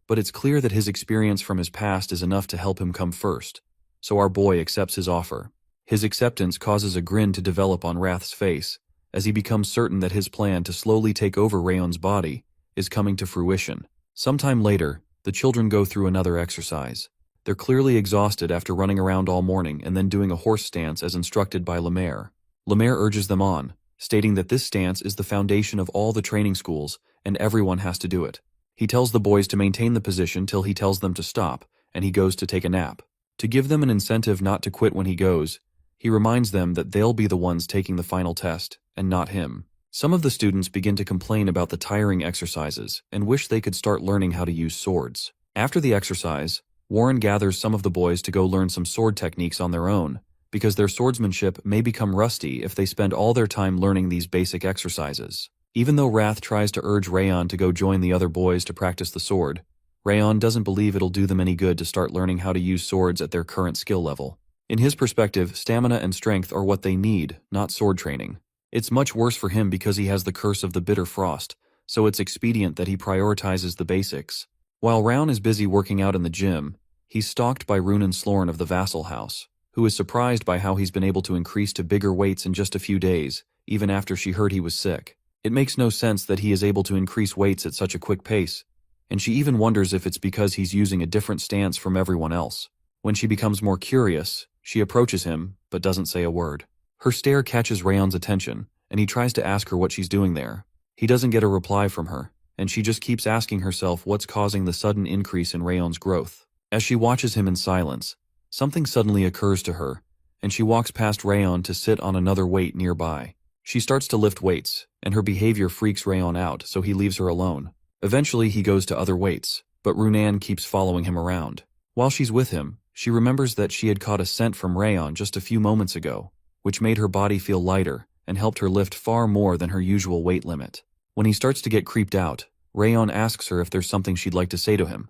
but it's clear that his experience from his past is enough to help him come first, so our boy accepts his offer. His acceptance causes a grin to develop on Wrath's face, as he becomes certain that his plan to slowly take over Rayon's body is coming to fruition. Sometime later, the children go through another exercise. They're clearly exhausted after running around all morning and then doing a horse stance as instructed by Lemaire. Lemaire urges them on, stating that this stance is the foundation of all the training schools and everyone has to do it. He tells the boys to maintain the position till he tells them to stop, and he goes to take a nap. To give them an incentive not to quit when he goes, he reminds them that they'll be the ones taking the final test, and not him. Some of the students begin to complain about the tiring exercises and wish they could start learning how to use swords. After the exercise, Warren gathers some of the boys to go learn some sword techniques on their own, because their swordsmanship may become rusty if they spend all their time learning these basic exercises. Even though Wrath tries to urge Rayon to go join the other boys to practice the sword, Rayon doesn't believe it'll do them any good to start learning how to use swords at their current skill level. In his perspective, stamina and strength are what they need, not sword training. It's much worse for him because he has the curse of the bitter frost, so it's expedient that he prioritizes the basics. While Rayon is busy working out in the gym, he's stalked by Runan Slorn of the Vassal House, who is surprised by how he's been able to increase to bigger weights in just a few days, even after she heard he was sick. It makes no sense that he is able to increase weights at such a quick pace, and she even wonders if it's because he's using a different stance from everyone else. When she becomes more curious, she approaches him, but doesn't say a word. Her stare catches Rayon's attention, and he tries to ask her what she's doing there. He doesn't get a reply from her, and she just keeps asking herself what's causing the sudden increase in Rayon's growth. As she watches him in silence, something suddenly occurs to her, and she walks past Rayon to sit on another weight nearby. She starts to lift weights, and her behavior freaks Rayon out, so he leaves her alone. Eventually he goes to other weights, but Runan keeps following him around. While she's with him, she remembers that she had caught a scent from Rayon just a few moments ago, which made her body feel lighter and helped her lift far more than her usual weight limit. When he starts to get creeped out, Rayon asks her if there's something she'd like to say to him,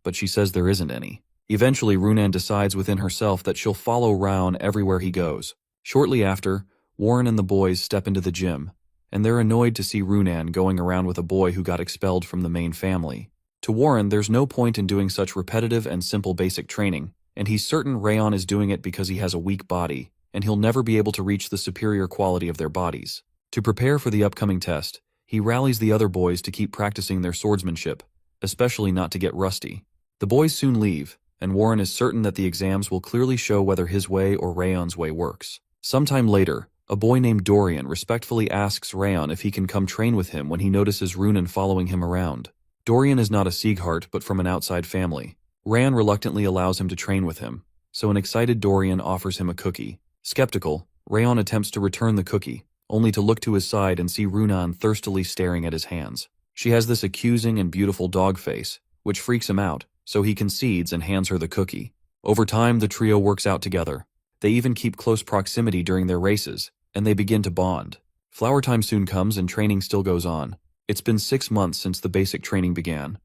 but she says there isn't any. Eventually, Runan decides within herself that she'll follow Rayon everywhere he goes. Shortly after, Warren and the boys step into the gym, and they're annoyed to see Runan going around with a boy who got expelled from the main family. To Warren, there's no point in doing such repetitive and simple basic training, and he's certain Rayon is doing it because he has a weak body, and he'll never be able to reach the superior quality of their bodies. To prepare for the upcoming test, he rallies the other boys to keep practicing their swordsmanship, especially not to get rusty. The boys soon leave, and Warren is certain that the exams will clearly show whether his way or Rayon's way works. Sometime later, a boy named Dorian respectfully asks Rayon if he can come train with him when he notices Runan following him around. Dorian is not a Sieghart but from an outside family. Rayon reluctantly allows him to train with him, so an excited Dorian offers him a cookie. Skeptical, Rayon attempts to return the cookie, only to look to his side and see Runan thirstily staring at his hands. She has this accusing and beautiful dog face, which freaks him out, so he concedes and hands her the cookie. Over time, the trio works out together, They even keep close proximity during their races, and they begin to bond. Flower time soon comes and training still goes on. It's been 6 months since the basic training began,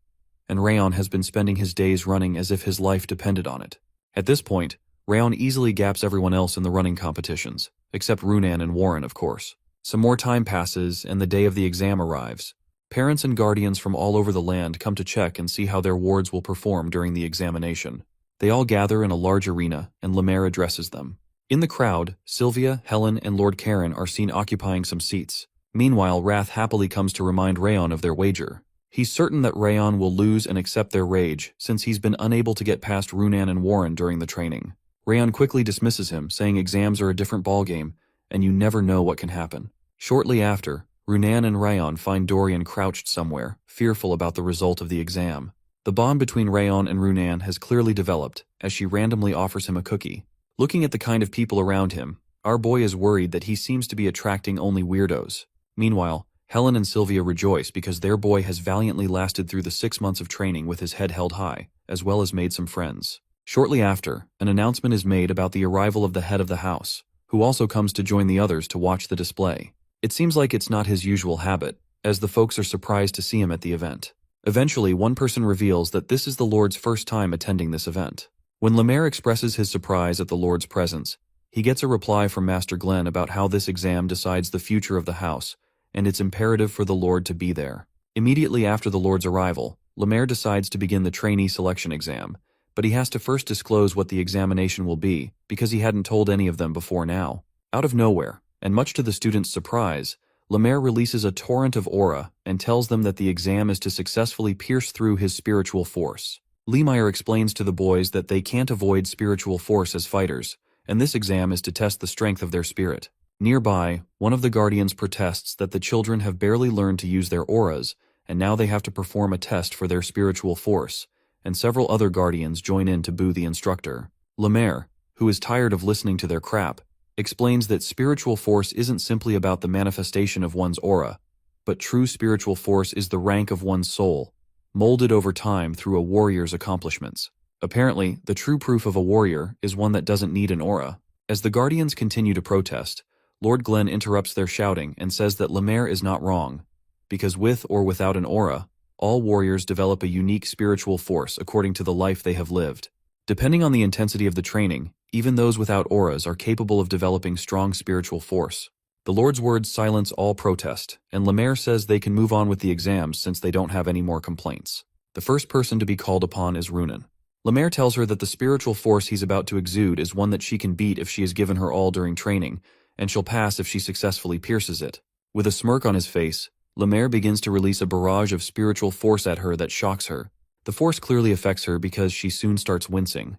and Rayon has been spending his days running as if his life depended on it. At this point, Rayon easily gaps everyone else in the running competitions, except Runan and Warren, of course. Some more time passes, and the day of the exam arrives. Parents and guardians from all over the land come to check and see how their wards will perform during the examination. They all gather in a large arena, and Lemaire addresses them. In the crowd, Sylvia, Helen, and Lord Karen are seen occupying some seats. Meanwhile, Wrath happily comes to remind Rayon of their wager. He's certain that Rayon will lose and accept their rage, since he's been unable to get past Runan and Warren during the training. Rayon quickly dismisses him, saying exams are a different ballgame, and you never know what can happen. Shortly after, Runan and Rayon find Dorian crouched somewhere, fearful about the result of the exam. The bond between Rayon and Runan has clearly developed, as she randomly offers him a cookie. Looking at the kind of people around him, our boy is worried that he seems to be attracting only weirdos. Meanwhile, Helen and Sylvia rejoice because their boy has valiantly lasted through the 6 months of training with his head held high, as well as made some friends. Shortly after, an announcement is made about the arrival of the head of the house, who also comes to join the others to watch the display. It seems like it's not his usual habit, as the folks are surprised to see him at the event. Eventually, one person reveals that this is the Lord's first time attending this event. When Lemaire expresses his surprise at the Lord's presence, he gets a reply from Master Glenn about how this exam decides the future of the house, and it's imperative for the Lord to be there. Immediately after the Lord's arrival, Lemaire decides to begin the trainee selection exam, but he has to first disclose what the examination will be, because he hadn't told any of them before now. Out of nowhere, and much to the students' surprise, Lemaire releases a torrent of aura and tells them that the exam is to successfully pierce through his spiritual force. Lemire explains to the boys that they can't avoid spiritual force as fighters, and this exam is to test the strength of their spirit. Nearby, one of the guardians protests that the children have barely learned to use their auras, and now they have to perform a test for their spiritual force, and several other guardians join in to boo the instructor. Lemaire, who is tired of listening to their crap, explains that spiritual force isn't simply about the manifestation of one's aura, but true spiritual force is the rank of one's soul, molded over time through a warrior's accomplishments. Apparently, the true proof of a warrior is one that doesn't need an aura. As the guardians continue to protest, Lord Glenn interrupts their shouting and says that Lemaire is not wrong, because with or without an aura, all warriors develop a unique spiritual force according to the life they have lived. Depending on the intensity of the training, even those without auras are capable of developing strong spiritual force. The Lord's words silence all protest, and Lemaire says they can move on with the exams since they don't have any more complaints. The first person to be called upon is Runan. Lemaire tells her that the spiritual force he's about to exude is one that she can beat if she has given her all during training, and she'll pass if she successfully pierces it. With a smirk on his face, Lemaire begins to release a barrage of spiritual force at her that shocks her. The force clearly affects her because she soon starts wincing,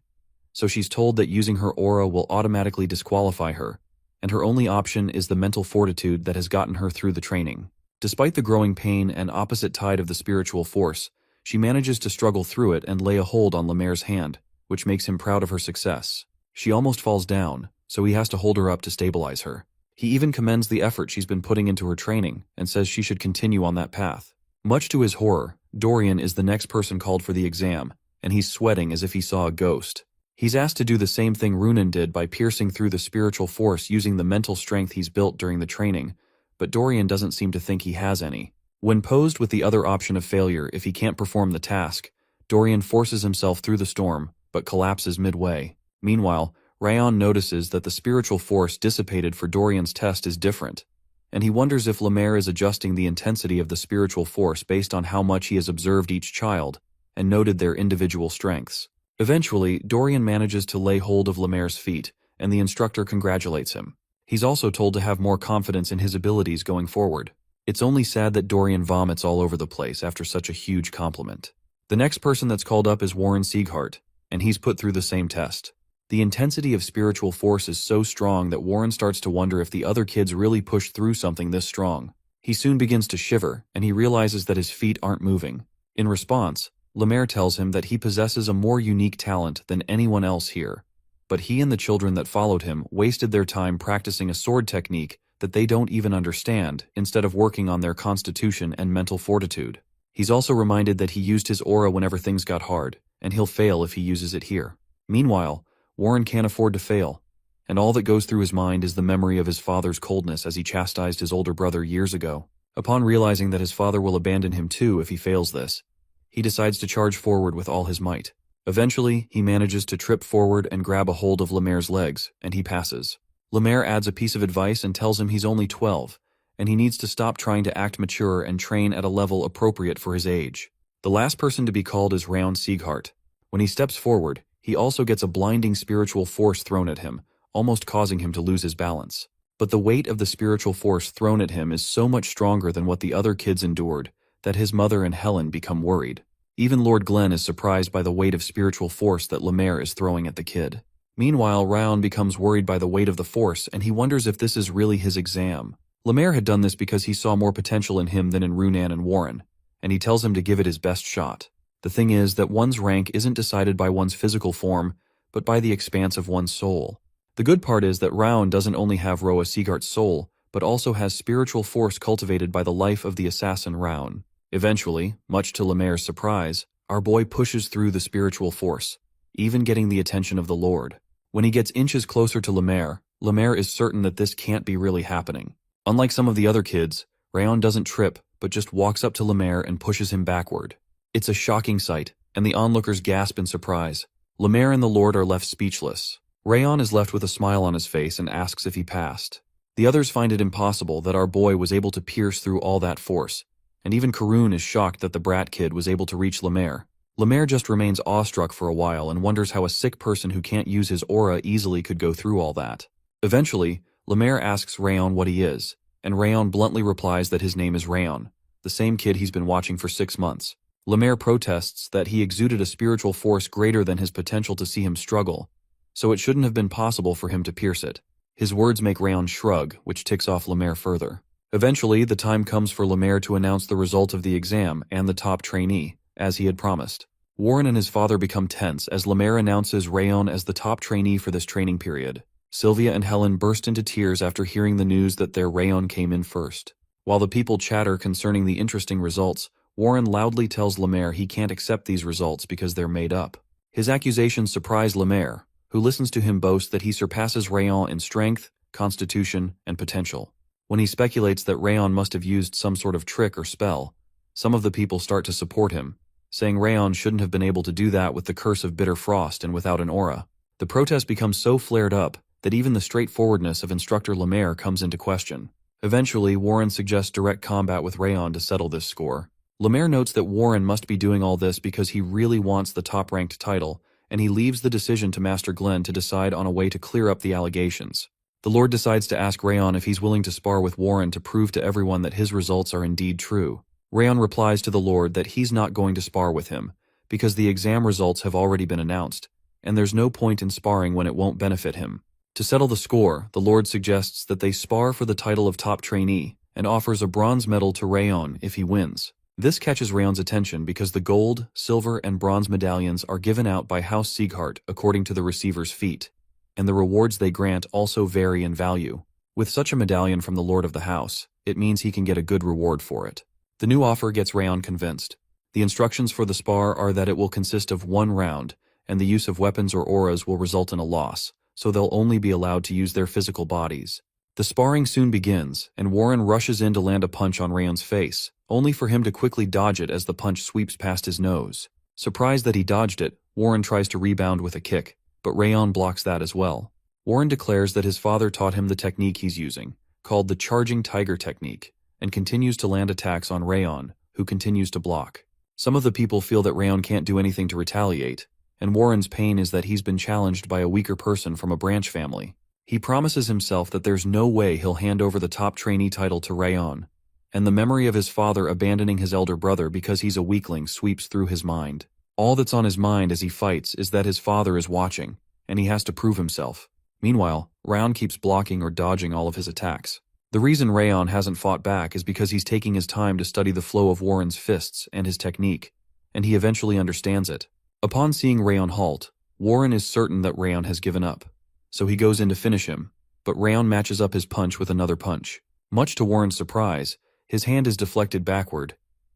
so she's told that using her aura will automatically disqualify her, and her only option is the mental fortitude that has gotten her through the training. Despite the growing pain and opposite tide of the spiritual force, she manages to struggle through it and lay a hold on Lemaire's hand, which makes him proud of her success. She almost falls down, so he has to hold her up to stabilize her. He even commends the effort she's been putting into her training and says she should continue on that path. Much to his horror, Dorian is the next person called for the exam, and he's sweating as if he saw a ghost. He's asked to do the same thing Runan did by piercing through the spiritual force using the mental strength he's built during the training, but Dorian doesn't seem to think he has any. When posed with the other option of failure if he can't perform the task, Dorian forces himself through the storm, but collapses midway. Meanwhile, Rayon notices that the spiritual force dissipated for Dorian's test is different, and he wonders if Lemaire is adjusting the intensity of the spiritual force based on how much he has observed each child and noted their individual strengths. Eventually, Dorian manages to lay hold of Lemaire's feet, and the instructor congratulates him. He's also told to have more confidence in his abilities going forward. It's only sad that Dorian vomits all over the place after such a huge compliment. The next person that's called up is Warren Sieghart, and he's put through the same test. The intensity of spiritual force is so strong that Warren starts to wonder if the other kids really pushed through something this strong. He soon begins to shiver, and he realizes that his feet aren't moving. In response, Lemaire tells him that he possesses a more unique talent than anyone else here, but he and the children that followed him wasted their time practicing a sword technique that they don't even understand instead of working on their constitution and mental fortitude. He's also reminded that he used his aura whenever things got hard, and he'll fail if he uses it here. Meanwhile, Warren can't afford to fail, and all that goes through his mind is the memory of his father's coldness as he chastised his older brother years ago. Upon realizing that his father will abandon him too if he fails this, he decides to charge forward with all his might. Eventually, he manages to trip forward and grab a hold of Lemaire's legs, and he passes. Lemaire adds a piece of advice and tells him he's only 12, and he needs to stop trying to act mature and train at a level appropriate for his age. The last person to be called is Raon Sieghart. When he steps forward, he also gets a blinding spiritual force thrown at him, almost causing him to lose his balance. But the weight of the spiritual force thrown at him is so much stronger than what the other kids endured that his mother and Helen become worried. Even Lord Glenn is surprised by the weight of spiritual force that Lemaire is throwing at the kid. Meanwhile, Raon becomes worried by the weight of the force, and he wonders if this is really his exam. Lemaire had done this because he saw more potential in him than in Runan and Warren, and he tells him to give it his best shot. The thing is that one's rank isn't decided by one's physical form, but by the expanse of one's soul. The good part is that Raon doesn't only have Roa Sieghart's soul, but also has spiritual force cultivated by the life of the assassin Raon. Eventually, much to Lemaire's surprise, our boy pushes through the spiritual force, even getting the attention of the Lord. When he gets inches closer to Lemaire, Lemaire is certain that this can't be really happening. Unlike some of the other kids, Raon doesn't trip, but just walks up to Lemaire and pushes him backward. It's a shocking sight, and the onlookers gasp in surprise. Lemaire and the Lord are left speechless. Raon is left with a smile on his face and asks if he passed. The others find it impossible that our boy was able to pierce through all that force, and even Karun is shocked that the brat kid was able to reach Lemaire. Lemaire just remains awestruck for a while and wonders how a sick person who can't use his aura easily could go through all that. Eventually, Lemaire asks Raon what he is, and Raon bluntly replies that his name is Raon, the same kid he's been watching for 6 months. Lemaire protests that he exuded a spiritual force greater than his potential to see him struggle, so it shouldn't have been possible for him to pierce it. His words make Raon shrug, which ticks off Lemaire further. Eventually, the time comes for Lemaire to announce the result of the exam and the top trainee, as he had promised. Warren and his father become tense as Lemaire announces Raon as the top trainee for this training period. Sylvia and Helen burst into tears after hearing the news that their Raon came in first. While the people chatter concerning the interesting results, Warren loudly tells Lemaire he can't accept these results because they're made up. His accusations surprise Lemaire, who listens to him boast that he surpasses Raon in strength, constitution, and potential. When he speculates that Raon must have used some sort of trick or spell, some of the people start to support him, saying Raon shouldn't have been able to do that with the curse of bitter frost and without an aura. The protest becomes so flared up that even the straightforwardness of instructor Lemaire comes into question. Eventually, Warren suggests direct combat with Raon to settle this score. Lemaire notes that Warren must be doing all this because he really wants the top-ranked title, and he leaves the decision to Master Glenn to decide on a way to clear up the allegations. The Lord decides to ask Raon if he's willing to spar with Warren to prove to everyone that his results are indeed true. Raon replies to the Lord that he's not going to spar with him, because the exam results have already been announced, and there's no point in sparring when it won't benefit him. To settle the score, the Lord suggests that they spar for the title of top trainee, and offers a bronze medal to Raon if he wins. This catches Raon's attention because the gold, silver, and bronze medallions are given out by House Sieghart according to the receiver's feat, and the rewards they grant also vary in value. With such a medallion from the Lord of the House, it means he can get a good reward for it. The new offer gets Raon convinced. The instructions for the spar are that it will consist of 1 round, and the use of weapons or auras will result in a loss, so they'll only be allowed to use their physical bodies. The sparring soon begins, and Warren rushes in to land a punch on Raon's face, only for him to quickly dodge it as the punch sweeps past his nose. Surprised that he dodged it, Warren tries to rebound with a kick, but Raon blocks that as well. Warren declares that his father taught him the technique he's using, called the Charging Tiger Technique, and continues to land attacks on Raon, who continues to block. Some of the people feel that Raon can't do anything to retaliate, and Warren's pain is that he's been challenged by a weaker person from a branch family. He promises himself that there's no way he'll hand over the top trainee title to Raon, and the memory of his father abandoning his elder brother because he's a weakling sweeps through his mind. All that's on his mind as he fights is that his father is watching, and he has to prove himself. Meanwhile, Raon keeps blocking or dodging all of his attacks. The reason Raon hasn't fought back is because he's taking his time to study the flow of Warren's fists and his technique, and he eventually understands it. Upon seeing Raon halt, Warren is certain that Raon has given up, so he goes in to finish him, but Raon matches up his punch with another punch. Much to Warren's surprise, his hand is deflected backward,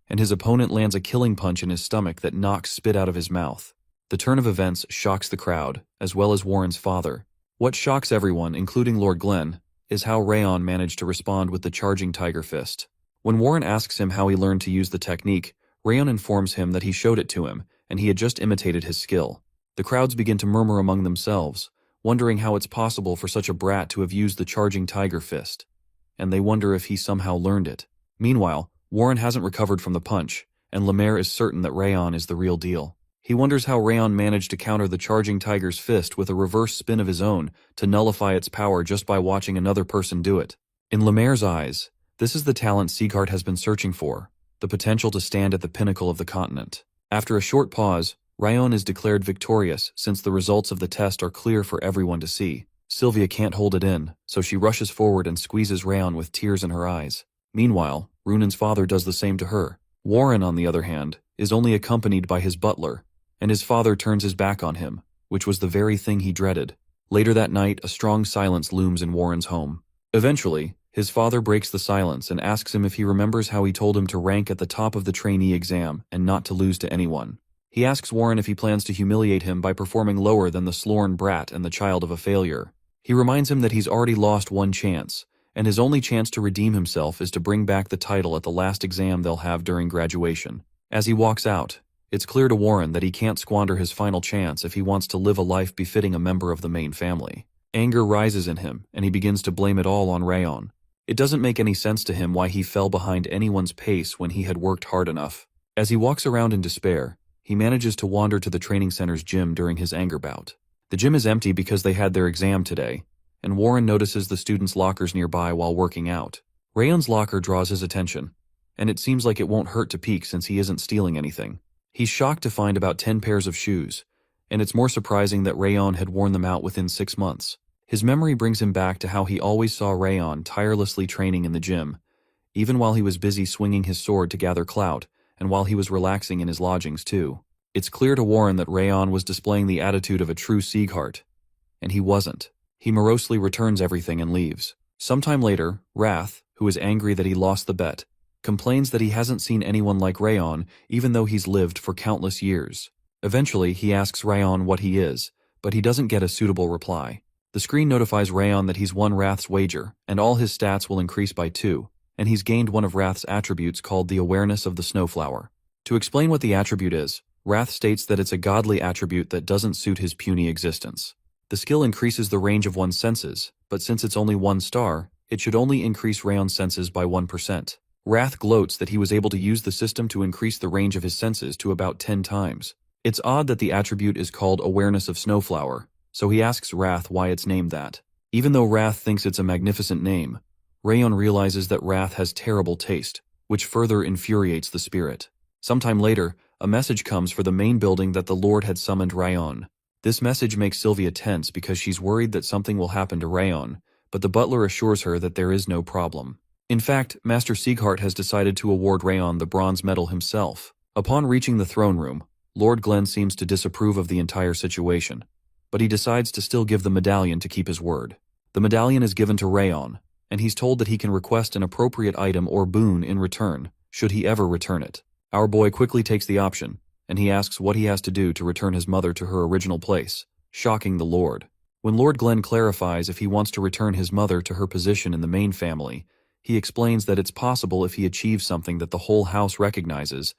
and his opponent lands a killing punch in his stomach that knocks spit out of his mouth. The turn of events shocks the crowd, as well as Warren's father, What shocks everyone, including Lord Glen, is how Rayon managed to respond with the charging tiger fist. When Warren asks him how he learned to use the technique, Rayon informs him that he showed it to him, and he had just imitated his skill. The crowds begin to murmur among themselves, wondering how it's possible for such a brat to have used the charging tiger fist. And they wonder if he somehow learned it. Meanwhile, Warren hasn't recovered from the punch, and Lemaire is certain that Rayon is the real deal. He wonders how Rayon managed to counter the charging tiger's fist with a reverse spin of his own to nullify its power just by watching another person do it. In Lemaire's eyes, this is the talent Sieghart has been searching for, the potential to stand at the pinnacle of the continent. After a short pause, Rayon is declared victorious since the results of the test are clear for everyone to see. Sylvia can't hold it in, so she rushes forward and squeezes Rayon with tears in her eyes. Meanwhile, Runan's father does the same to her. Warren, on the other hand, is only accompanied by his butler, and his father turns his back on him, which was the very thing he dreaded. Later that night, a strong silence looms in Warren's home. Eventually, his father breaks the silence and asks him if he remembers how he told him to rank at the top of the trainee exam and not to lose to anyone. He asks Warren if he plans to humiliate him by performing lower than the Slorn brat and the child of a failure. He reminds him that he's already lost one chance, and his only chance to redeem himself is to bring back the title at the last exam they'll have during graduation. As he walks out, it's clear to Warren that he can't squander his final chance if he wants to live a life befitting a member of the main family. Anger rises in him, and he begins to blame it all on Rayon. It doesn't make any sense to him why he fell behind anyone's pace when he had worked hard enough. As he walks around in despair, he manages to wander to the training center's gym during his anger bout. The gym is empty because they had their exam today, and Warren notices the students' lockers nearby while working out. Rayon's locker draws his attention, and it seems like it won't hurt to peek since he isn't stealing anything. He's shocked to find about 10 pairs of shoes, and it's more surprising that Rayon had worn them out within 6 months. His memory brings him back to how he always saw Rayon tirelessly training in the gym, even while he was busy swinging his sword to gather clout, and while he was relaxing in his lodgings too. It's clear to Warren that Rayon was displaying the attitude of a true Sieghart, and he wasn't. He morosely returns everything and leaves. Sometime later, Wrath, who is angry that he lost the bet, complains that he hasn't seen anyone like Rayon even though he's lived for countless years. Eventually, he asks Rayon what he is, but he doesn't get a suitable reply. The screen notifies Rayon that he's won Wrath's wager, and all his stats will increase by 2, and he's gained one of Wrath's attributes called the Awareness of the Snowflower. To explain what the attribute is, Wrath states that it's a godly attribute that doesn't suit his puny existence. The skill increases the range of one's senses, but since it's only 1 star, it should only increase Rayon's senses by 1%. Wrath gloats that he was able to use the system to increase the range of his senses to about 10 times. It's odd that the attribute is called Awareness of Snowflower, so he asks Wrath why it's named that. Even though Wrath thinks it's a magnificent name, Rayon realizes that Wrath has terrible taste, which further infuriates the spirit. Sometime later, a message comes for the main building that the Lord had summoned Rayon. This message makes Sylvia tense because she's worried that something will happen to Rayon, but the butler assures her that there is no problem. In fact, Master Sieghart has decided to award Rayon the bronze medal himself. Upon reaching the throne room, Lord Glen seems to disapprove of the entire situation, but he decides to still give the medallion to keep his word. The medallion is given to Rayon, and he's told that he can request an appropriate item or boon in return, should he ever return it. Our boy quickly takes the option, and he asks what he has to do to return his mother to her original place, shocking the Lord. When Lord Glen clarifies if he wants to return his mother to her position in the main family, he explains that it's possible if he achieves something that the whole house recognizes,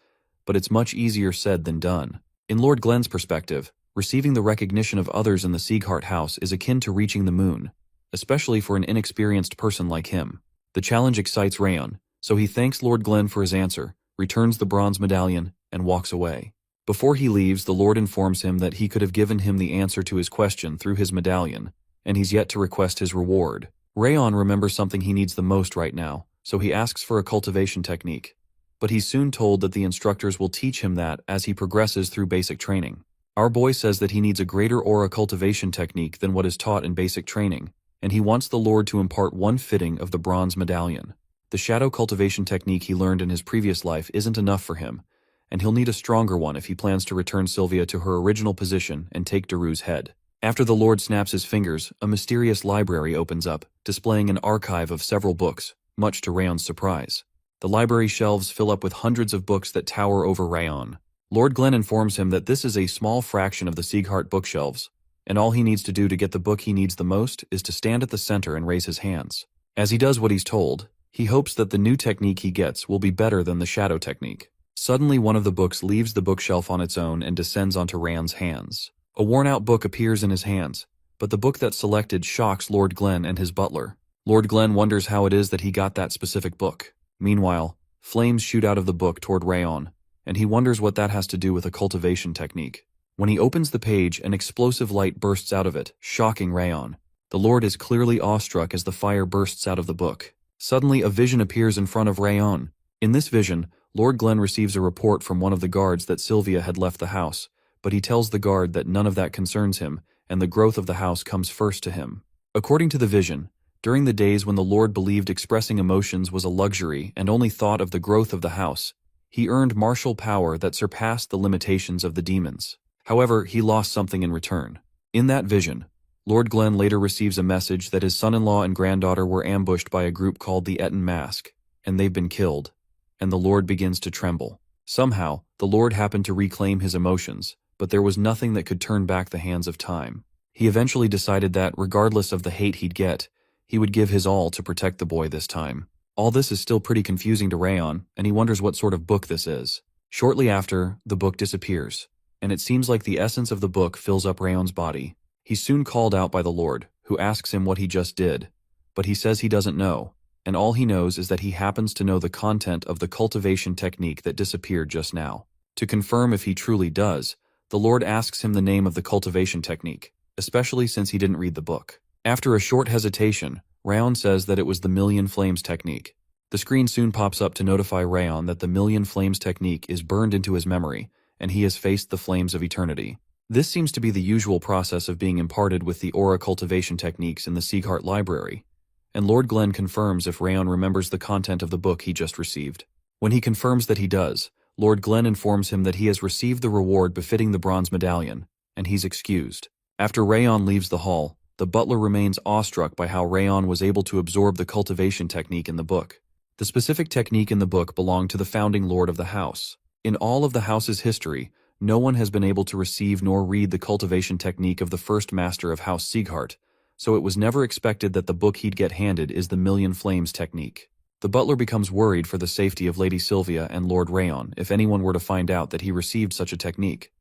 but it's much easier said than done. In Lord Glen's perspective, receiving the recognition of others in the Sieghart house is akin to reaching the moon, especially for an inexperienced person like him. The challenge excites Rayon, so he thanks Lord Glen for his answer, returns the bronze medallion, and walks away. Before he leaves, the Lord informs him that he could have given him the answer to his question through his medallion, and he's yet to request his reward. Rayon remembers something he needs the most right now, so he asks for a cultivation technique. But he's soon told that the instructors will teach him that as he progresses through basic training. Our boy says that he needs a greater aura cultivation technique than what is taught in basic training, and he wants the Lord to impart one fitting of the bronze medallion. The shadow cultivation technique he learned in his previous life isn't enough for him, and he'll need a stronger one if he plans to return Sylvia to her original position and take Daru's head. After the Lord snaps his fingers, a mysterious library opens up, displaying an archive of several books, much to Rayon's surprise. The library shelves fill up with hundreds of books that tower over Rayon. Lord Glen informs him that this is a small fraction of the Sieghart bookshelves, and all he needs to do to get the book he needs the most is to stand at the center and raise his hands. As he does what he's told, he hopes that the new technique he gets will be better than the shadow technique. Suddenly one of the books leaves the bookshelf on its own and descends onto Raon's hands. A worn-out book appears in his hands, but the book that's selected shocks Lord Glen and his butler. Lord Glen wonders how it is that he got that specific book. Meanwhile, flames shoot out of the book toward Raon, and he wonders what that has to do with a cultivation technique. When he opens the page, an explosive light bursts out of it, shocking Raon. The Lord is clearly awestruck as the fire bursts out of the book. Suddenly, a vision appears in front of Raon. In this vision, Lord Glen receives a report from one of the guards that Sylvia had left the house, but he tells the guard that none of that concerns him, and the growth of the house comes first to him. According to the vision, during the days when the Lord believed expressing emotions was a luxury and only thought of the growth of the house, he earned martial power that surpassed the limitations of the demons. However, he lost something in return. In that vision, Lord Glen later receives a message that his son-in-law and granddaughter were ambushed by a group called the Eton Mask, and they've been killed, and the Lord begins to tremble. Somehow, the Lord happened to reclaim his emotions, but there was nothing that could turn back the hands of time. He eventually decided that, regardless of the hate he'd get, he would give his all to protect the boy this time. All this is still pretty confusing to Raon, and he wonders what sort of book this is. Shortly after, the book disappears, and it seems like the essence of the book fills up Raon's body. He's soon called out by the Lord, who asks him what he just did, but he says he doesn't know, and all he knows is that he happens to know the content of the cultivation technique that disappeared just now. To confirm if he truly does, the Lord asks him the name of the cultivation technique, especially since he didn't read the book. After a short hesitation, Raon says that it was the Million Flames technique. The screen soon pops up to notify Raon that the Million Flames technique is burned into his memory, and he has faced the flames of eternity. This seems to be the usual process of being imparted with the aura cultivation techniques in the Sieghart Library, and Lord Glen confirms if Raon remembers the content of the book he just received. When he confirms that he does, Lord Glen informs him that he has received the reward befitting the bronze medallion, and he's excused. After Raon leaves the hall, the butler remains awestruck by how Raon was able to absorb the cultivation technique in the book. The specific technique in the book belonged to the founding lord of the house. In all of the house's history, no one has been able to receive nor read the cultivation technique of the first master of House Sieghart, so it was never expected that the book he'd get handed is the Million Flames technique. The butler becomes worried for the safety of Lady Sylvia and Lord Raon if anyone were to find out that he received such a technique.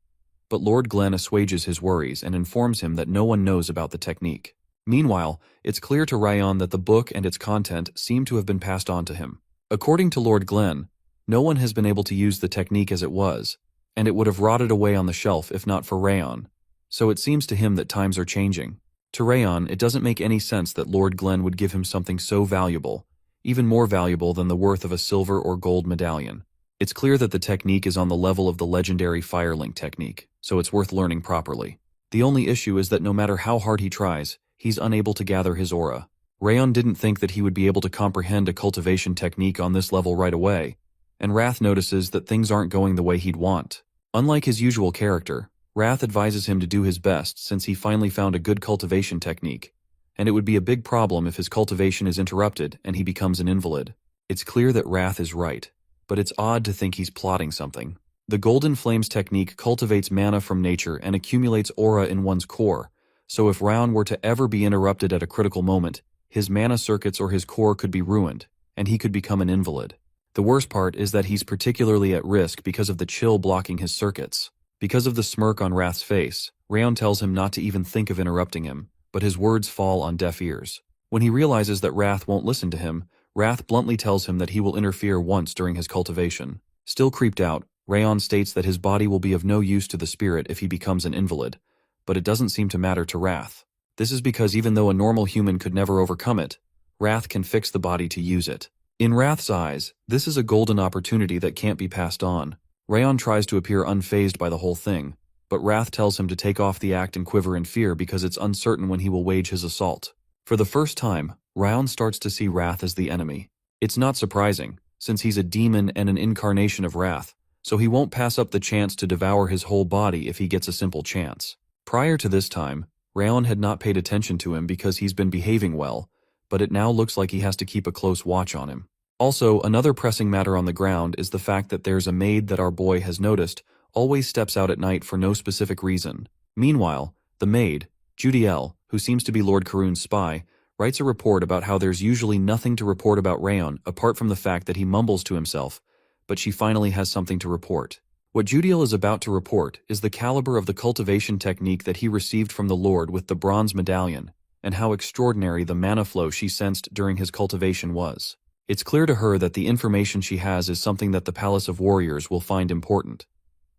But Lord Glen assuages his worries and informs him that no one knows about the technique. Meanwhile, it's clear to Raon that the book and its content seem to have been passed on to him. According to Lord Glen, no one has been able to use the technique as it was, and it would have rotted away on the shelf if not for Raon, so it seems to him that times are changing. To Raon, it doesn't make any sense that Lord Glen would give him something so valuable, even more valuable than the worth of a silver or gold medallion. It's clear that the technique is on the level of the legendary Firelink technique, so it's worth learning properly. The only issue is that no matter how hard he tries, he's unable to gather his aura. Raon didn't think that he would be able to comprehend a cultivation technique on this level right away, and Wrath notices that things aren't going the way he'd want. Unlike his usual character, Wrath advises him to do his best since he finally found a good cultivation technique, and it would be a big problem if his cultivation is interrupted and he becomes an invalid. It's clear that Wrath is right, but it's odd to think he's plotting something. The Golden Flames technique cultivates mana from nature and accumulates aura in one's core, so if Raon were to ever be interrupted at a critical moment, his mana circuits or his core could be ruined, and he could become an invalid. The worst part is that he's particularly at risk because of the chill blocking his circuits. Because of the smirk on Wrath's face, Raon tells him not to even think of interrupting him, but his words fall on deaf ears. When he realizes that Wrath won't listen to him, Wrath bluntly tells him that he will interfere once during his cultivation. Still creeped out, Raon states that his body will be of no use to the spirit if he becomes an invalid, but it doesn't seem to matter to Wrath. This is because even though a normal human could never overcome it, Wrath can fix the body to use it. In Wrath's eyes, this is a golden opportunity that can't be passed on. Raon tries to appear unfazed by the whole thing, but Wrath tells him to take off the act and quiver in fear because it's uncertain when he will wage his assault. For the first time, Raon starts to see Wrath as the enemy. It's not surprising, since he's a demon and an incarnation of Wrath, so he won't pass up the chance to devour his whole body if he gets a simple chance. Prior to this time, Raon had not paid attention to him because he's been behaving well, but it now looks like he has to keep a close watch on him. Also, another pressing matter on the ground is the fact that there's a maid that our boy has noticed always steps out at night for no specific reason. Meanwhile, the maid, Judiel, who seems to be Lord Karun's spy, writes a report about how there's usually nothing to report about Rayon apart from the fact that he mumbles to himself, but she finally has something to report. What Judiel is about to report is the caliber of the cultivation technique that he received from the Lord with the bronze medallion, and how extraordinary the mana flow she sensed during his cultivation was. It's clear to her that the information she has is something that the Palace of Warriors will find important.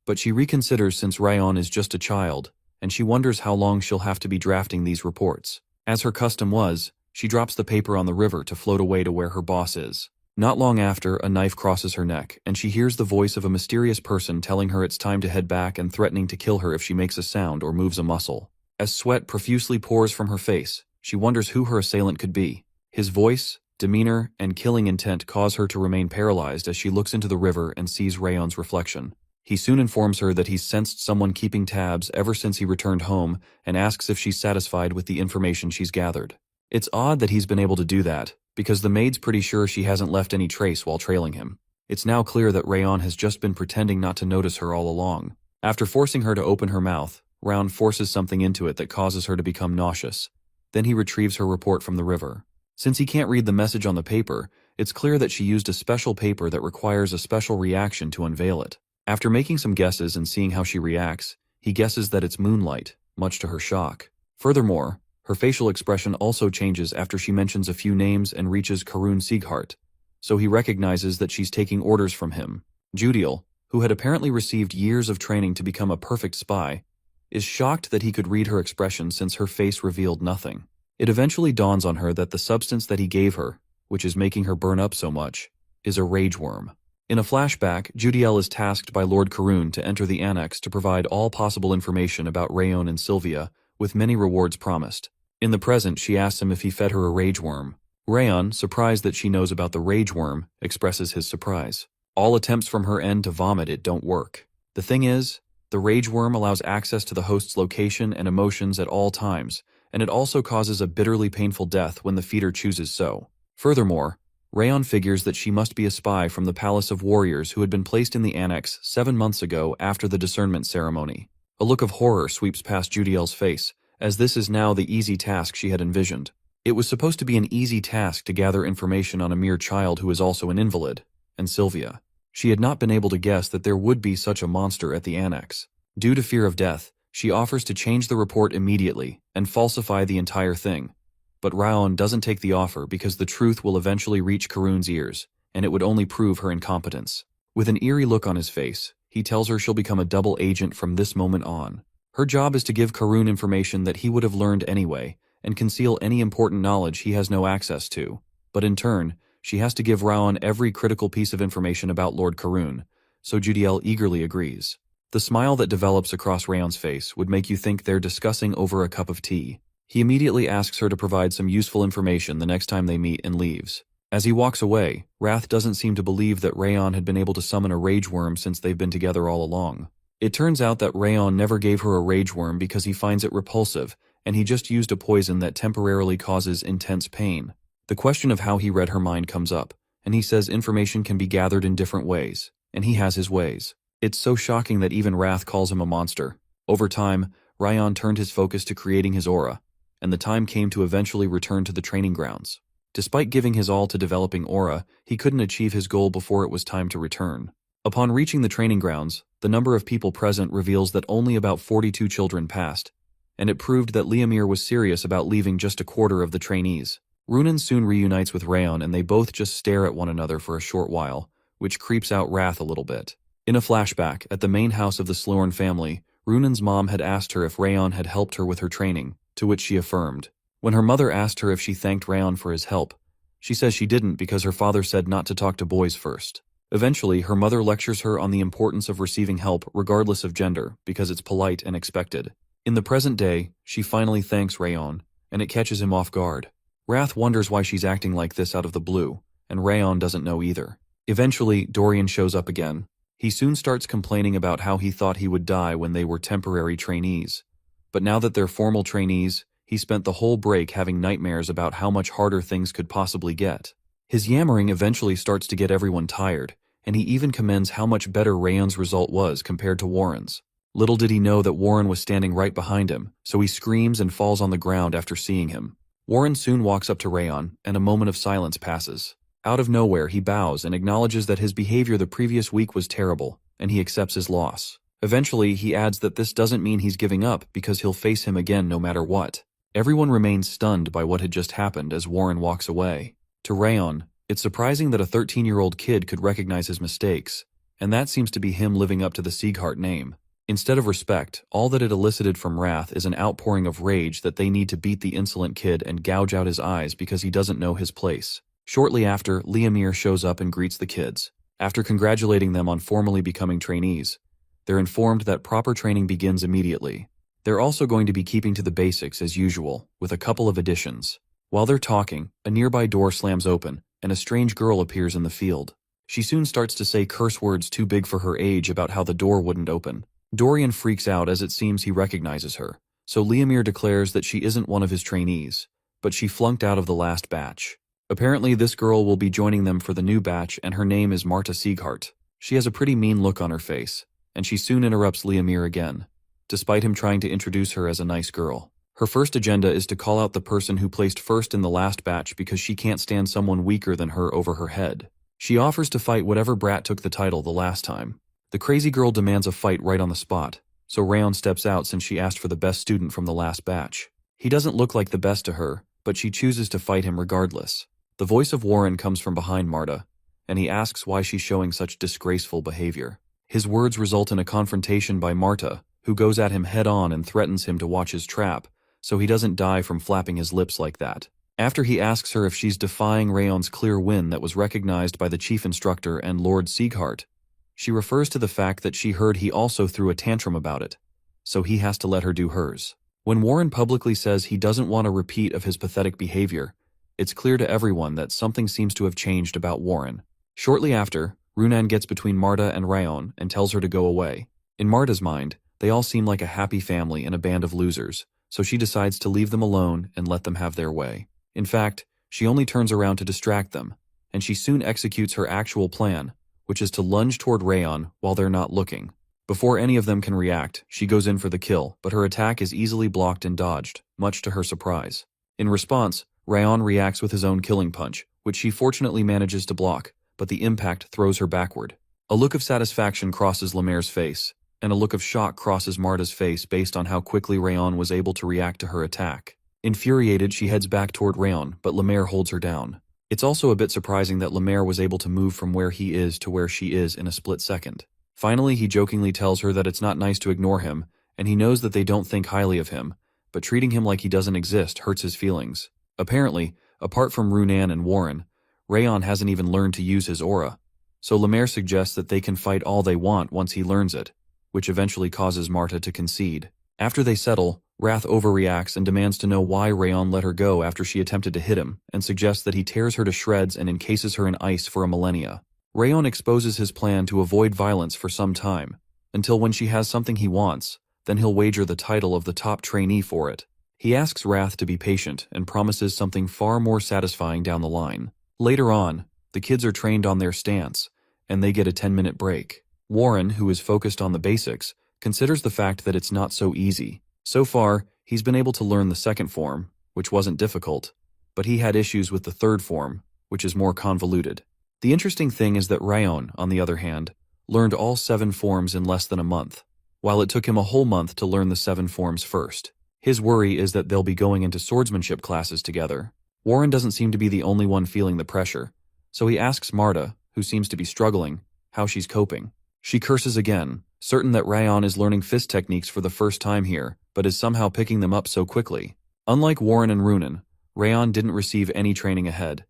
But she reconsiders since Rayon is just a child, and she wonders how long she'll have to be drafting these reports. As her custom was, she drops the paper on the river to float away to where her boss is. Not long after, a knife crosses her neck, and she hears the voice of a mysterious person telling her it's time to head back and threatening to kill her if she makes a sound or moves a muscle. As sweat profusely pours from her face, she wonders who her assailant could be. His voice, demeanor, and killing intent cause her to remain paralyzed as she looks into the river and sees Rayon's reflection. He soon informs her that he's sensed someone keeping tabs ever since he returned home and asks if she's satisfied with the information she's gathered. It's odd that he's been able to do that, because the maid's pretty sure she hasn't left any trace while trailing him. It's now clear that Rayon has just been pretending not to notice her all along. After forcing her to open her mouth, Rayon forces something into it that causes her to become nauseous. Then he retrieves her report from the river. Since he can't read the message on the paper, it's clear that she used a special paper that requires a special reaction to unveil it. After making some guesses and seeing how she reacts, he guesses that it's moonlight, much to her shock. Furthermore, her facial expression also changes after she mentions a few names and reaches Karun Sieghart, so he recognizes that she's taking orders from him. Judiel, who had apparently received years of training to become a perfect spy, is shocked that he could read her expression since her face revealed nothing. It eventually dawns on her that the substance that he gave her, which is making her burn up so much, is a rage worm. In a flashback, Judiel is tasked by Lord Karun to enter the annex to provide all possible information about Rayon and Sylvia, with many rewards promised. In the present, she asks him if he fed her a rage worm. Rayon, surprised that she knows about the rage worm, expresses his surprise. All attempts from her end to vomit it don't work. The thing is, the rage worm allows access to the host's location and emotions at all times, and it also causes a bitterly painful death when the feeder chooses so. Furthermore, Rayon figures that she must be a spy from the Palace of Warriors who had been placed in the annex 7 months ago after the discernment ceremony. A look of horror sweeps past Judiel's face, as this is now the easy task she had envisioned. It was supposed to be an easy task to gather information on a mere child who is also an invalid, and Sylvia. She had not been able to guess that there would be such a monster at the annex. Due to fear of death, she offers to change the report immediately and falsify the entire thing. But Rayon doesn't take the offer because the truth will eventually reach Karun's ears, and it would only prove her incompetence. With an eerie look on his face, he tells her she'll become a double agent from this moment on. Her job is to give Karun information that he would have learned anyway, and conceal any important knowledge he has no access to. But in turn, she has to give Rayon every critical piece of information about Lord Karun, so Judiel eagerly agrees. The smile that develops across Rayon's face would make you think they're discussing over a cup of tea. He immediately asks her to provide some useful information the next time they meet and leaves. As he walks away, Wrath doesn't seem to believe that Rayon had been able to summon a rage worm since they've been together all along. It turns out that Rayon never gave her a rage worm because he finds it repulsive, and he just used a poison that temporarily causes intense pain. The question of how he read her mind comes up, and he says information can be gathered in different ways, and he has his ways. It's so shocking that even Wrath calls him a monster. Over time, Rayon turned his focus to creating his aura, and the time came to eventually return to the training grounds. Despite giving his all to developing aura, he couldn't achieve his goal before it was time to return. Upon reaching the training grounds, the number of people present reveals that only about 42 children passed, and it proved that Liamir was serious about leaving just a quarter of the trainees. Runan soon reunites with Rayon and they both just stare at one another for a short while, which creeps out Wrath a little bit. In a flashback, at the main house of the Slorn family, Runan's mom had asked her if Rayon had helped her with her training, to which she affirmed. When her mother asked her if she thanked Rayon for his help, she says she didn't because her father said not to talk to boys first. Eventually, her mother lectures her on the importance of receiving help regardless of gender because it's polite and expected. In the present day, she finally thanks Rayon, and it catches him off guard. Wrath wonders why she's acting like this out of the blue, and Rayon doesn't know either. Eventually, Dorian shows up again. He soon starts complaining about how he thought he would die when they were temporary trainees. But now that they're formal trainees, he spent the whole break having nightmares about how much harder things could possibly get. His yammering eventually starts to get everyone tired, and he even commends how much better Rayon's result was compared to Warren's. Little did he know that Warren was standing right behind him, so he screams and falls on the ground after seeing him. Warren soon walks up to Rayon, and a moment of silence passes. Out of nowhere, he bows and acknowledges that his behavior the previous week was terrible, and he accepts his loss. Eventually, he adds that this doesn't mean he's giving up because he'll face him again no matter what. Everyone remains stunned by what had just happened as Warren walks away. To Rayon, it's surprising that a 13-year-old kid could recognize his mistakes, and that seems to be him living up to the Sieghart name. Instead of respect, all that it elicited from Wrath is an outpouring of rage that they need to beat the insolent kid and gouge out his eyes because he doesn't know his place. Shortly after, Liamir shows up and greets the kids. After congratulating them on formally becoming trainees, they're informed that proper training begins immediately. They're also going to be keeping to the basics as usual, with a couple of additions. While they're talking, a nearby door slams open, and a strange girl appears in the field. She soon starts to say curse words too big for her age about how the door wouldn't open. Dorian freaks out as it seems he recognizes her, so Liamir declares that she isn't one of his trainees, but she flunked out of the last batch. Apparently this girl will be joining them for the new batch, and her name is Marta Sieghart. She has a pretty mean look on her face, and she soon interrupts Liamir again, despite him trying to introduce her as a nice girl. Her first agenda is to call out the person who placed first in the last batch because she can't stand someone weaker than her over her head. She offers to fight whatever brat took the title the last time. The crazy girl demands a fight right on the spot, so Rayon steps out since she asked for the best student from the last batch. He doesn't look like the best to her, but she chooses to fight him regardless. The voice of Warren comes from behind Marta, and he asks why she's showing such disgraceful behavior. His words result in a confrontation by Marta, who goes at him head-on and threatens him to watch his trap, so he doesn't die from flapping his lips like that. After he asks her if she's defying Rayon's clear win that was recognized by the chief instructor and Lord Sieghart, she refers to the fact that she heard he also threw a tantrum about it, so he has to let her do hers. When Warren publicly says he doesn't want a repeat of his pathetic behavior, it's clear to everyone that something seems to have changed about Warren. Shortly after, Runan gets between Marta and Rayon and tells her to go away. In Marta's mind, they all seem like a happy family and a band of losers, so she decides to leave them alone and let them have their way. In fact, she only turns around to distract them, and she soon executes her actual plan, which is to lunge toward Rayon while they're not looking. Before any of them can react, she goes in for the kill, but her attack is easily blocked and dodged, much to her surprise. In response, Rayon reacts with his own killing punch, which she fortunately manages to block, but the impact throws her backward. A look of satisfaction crosses Lemaire's face, and a look of shock crosses Marta's face based on how quickly Rayon was able to react to her attack. Infuriated, she heads back toward Rayon, but Lemaire holds her down. It's also a bit surprising that Lemaire was able to move from where he is to where she is in a split second. Finally, he jokingly tells her that it's not nice to ignore him, and he knows that they don't think highly of him, but treating him like he doesn't exist hurts his feelings. Apparently, apart from Runan and Warren, Rayon hasn't even learned to use his aura, so Lemaire suggests that they can fight all they want once he learns it, which eventually causes Marta to concede. After they settle, Wrath overreacts and demands to know why Rayon let her go after she attempted to hit him, and suggests that he tears her to shreds and encases her in ice for a millennia. Rayon exposes his plan to avoid violence for some time, until when she has something he wants, then he'll wager the title of the top trainee for it. He asks Wrath to be patient and promises something far more satisfying down the line. Later on, the kids are trained on their stance, and they get a 10-minute break. Warren, who is focused on the basics, considers the fact that it's not so easy. So far, he's been able to learn the second form, which wasn't difficult, but he had issues with the third form, which is more convoluted. The interesting thing is that Rayon, on the other hand, learned all 7 forms in less than a month, while it took him a whole month to learn the 7 forms first. His worry is that they'll be going into swordsmanship classes together. Warren doesn't seem to be the only one feeling the pressure, so he asks Marta, who seems to be struggling, how she's coping. She curses again, certain that Rayon is learning fist techniques for the first time here, but is somehow picking them up so quickly. Unlike Warren and Runan, Rayon didn't receive any training ahead,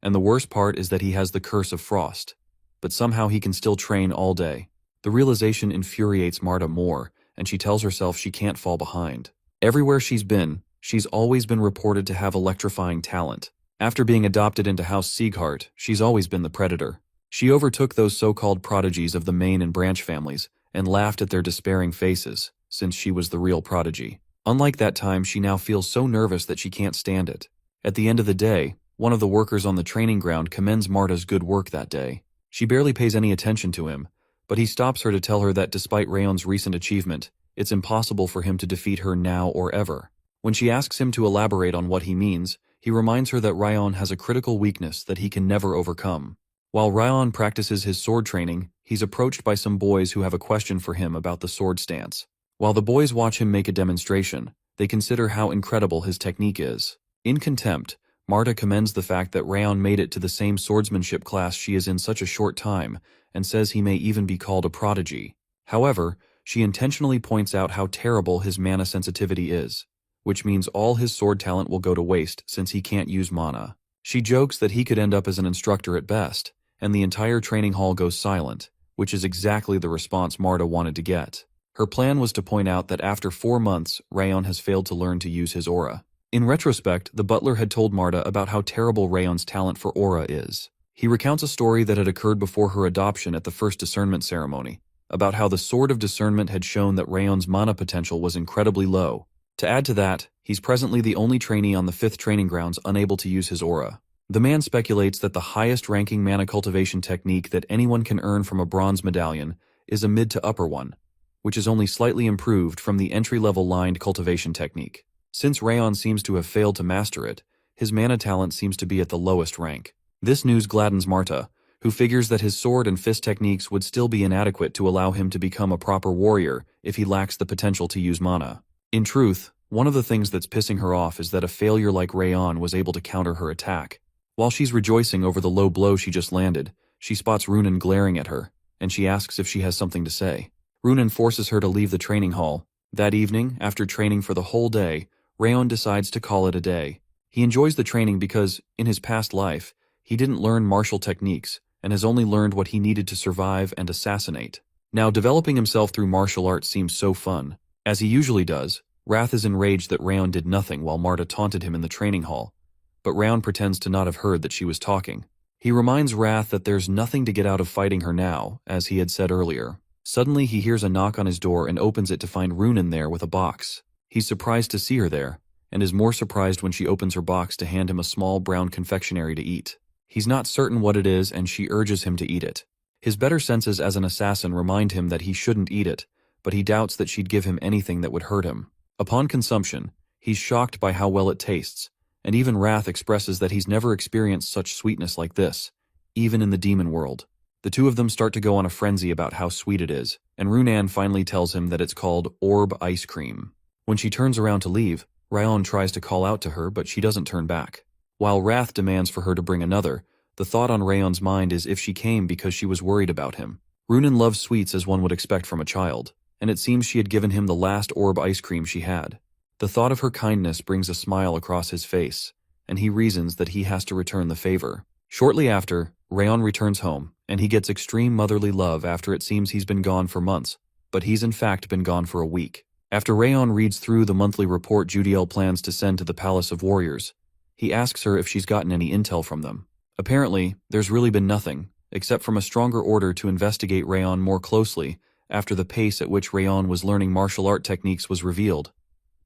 and the worst part is that he has the curse of frost, but somehow he can still train all day. The realization infuriates Marta more, and she tells herself she can't fall behind. Everywhere she's been, she's always been reported to have electrifying talent. After being adopted into House Sieghart, she's always been the predator. She overtook those so-called prodigies of the main and branch families, and laughed at their despairing faces, since she was the real prodigy. Unlike that time, she now feels so nervous that she can't stand it. At the end of the day, one of the workers on the training ground commends Marta's good work that day. She barely pays any attention to him, but he stops her to tell her that despite Rayon's recent achievement, it's impossible for him to defeat her now or ever. When she asks him to elaborate on what he means, he reminds her that Rayon has a critical weakness that he can never overcome. While Rayon practices his sword training, he's approached by some boys who have a question for him about the sword stance. While the boys watch him make a demonstration, they consider how incredible his technique is. In contempt, Marta commends the fact that Rayon made it to the same swordsmanship class she is in such a short time, and says he may even be called a prodigy. However, she intentionally points out how terrible his mana sensitivity is, which means all his sword talent will go to waste since he can't use mana. She jokes that he could end up as an instructor at best, and the entire training hall goes silent, which is exactly the response Marta wanted to get. Her plan was to point out that after 4 months, Rayon has failed to learn to use his aura. In retrospect, the butler had told Marta about how terrible Rayon's talent for aura is. He recounts a story that had occurred before her adoption at the first discernment ceremony, about how the Sword of Discernment had shown that Rayon's mana potential was incredibly low. To add to that, he's presently the only trainee on the 5th training grounds unable to use his aura. The man speculates that the highest-ranking mana cultivation technique that anyone can earn from a bronze medallion is a mid to upper one, which is only slightly improved from the entry-level lined cultivation technique. Since Rayon seems to have failed to master it, his mana talent seems to be at the lowest rank. This news gladdens Marta, who figures that his sword and fist techniques would still be inadequate to allow him to become a proper warrior if he lacks the potential to use mana. In truth, one of the things that's pissing her off is that a failure like Rayon was able to counter her attack. While she's rejoicing over the low blow she just landed, she spots Runan glaring at her, and she asks if she has something to say. Runan forces her to leave the training hall. That evening, after training for the whole day, Rayon decides to call it a day. He enjoys the training because, in his past life, he didn't learn martial techniques and has only learned what he needed to survive and assassinate. Now, developing himself through martial arts seems so fun. As he usually does, Wrath is enraged that Rayon did nothing while Marta taunted him in the training hall, but Rayon pretends to not have heard that she was talking. He reminds Wrath that there's nothing to get out of fighting her now, as he had said earlier. Suddenly he hears a knock on his door and opens it to find Runan there with a box. He's surprised to see her there, and is more surprised when she opens her box to hand him a small brown confectionery to eat. He's not certain what it is and she urges him to eat it. His better senses as an assassin remind him that he shouldn't eat it, but he doubts that she'd give him anything that would hurt him. Upon consumption, he's shocked by how well it tastes, and even Wrath expresses that he's never experienced such sweetness like this, even in the demon world. The two of them start to go on a frenzy about how sweet it is, and Runan finally tells him that it's called Orb Ice Cream. When she turns around to leave, Rayon tries to call out to her, but she doesn't turn back. While Wrath demands for her to bring another, the thought on Rayon's mind is if she came because she was worried about him. Runan loves sweets as one would expect from a child, and it seems she had given him the last orb ice cream she had. The thought of her kindness brings a smile across his face, and he reasons that he has to return the favor. Shortly after, Rayon returns home, and he gets extreme motherly love after it seems he's been gone for months, but he's in fact been gone for a week. After Rayon reads through the monthly report Judiel plans to send to the Palace of Warriors, he asks her if she's gotten any intel from them. Apparently, there's really been nothing, except from a stronger order to investigate Rayon more closely after the pace at which Rayon was learning martial art techniques was revealed,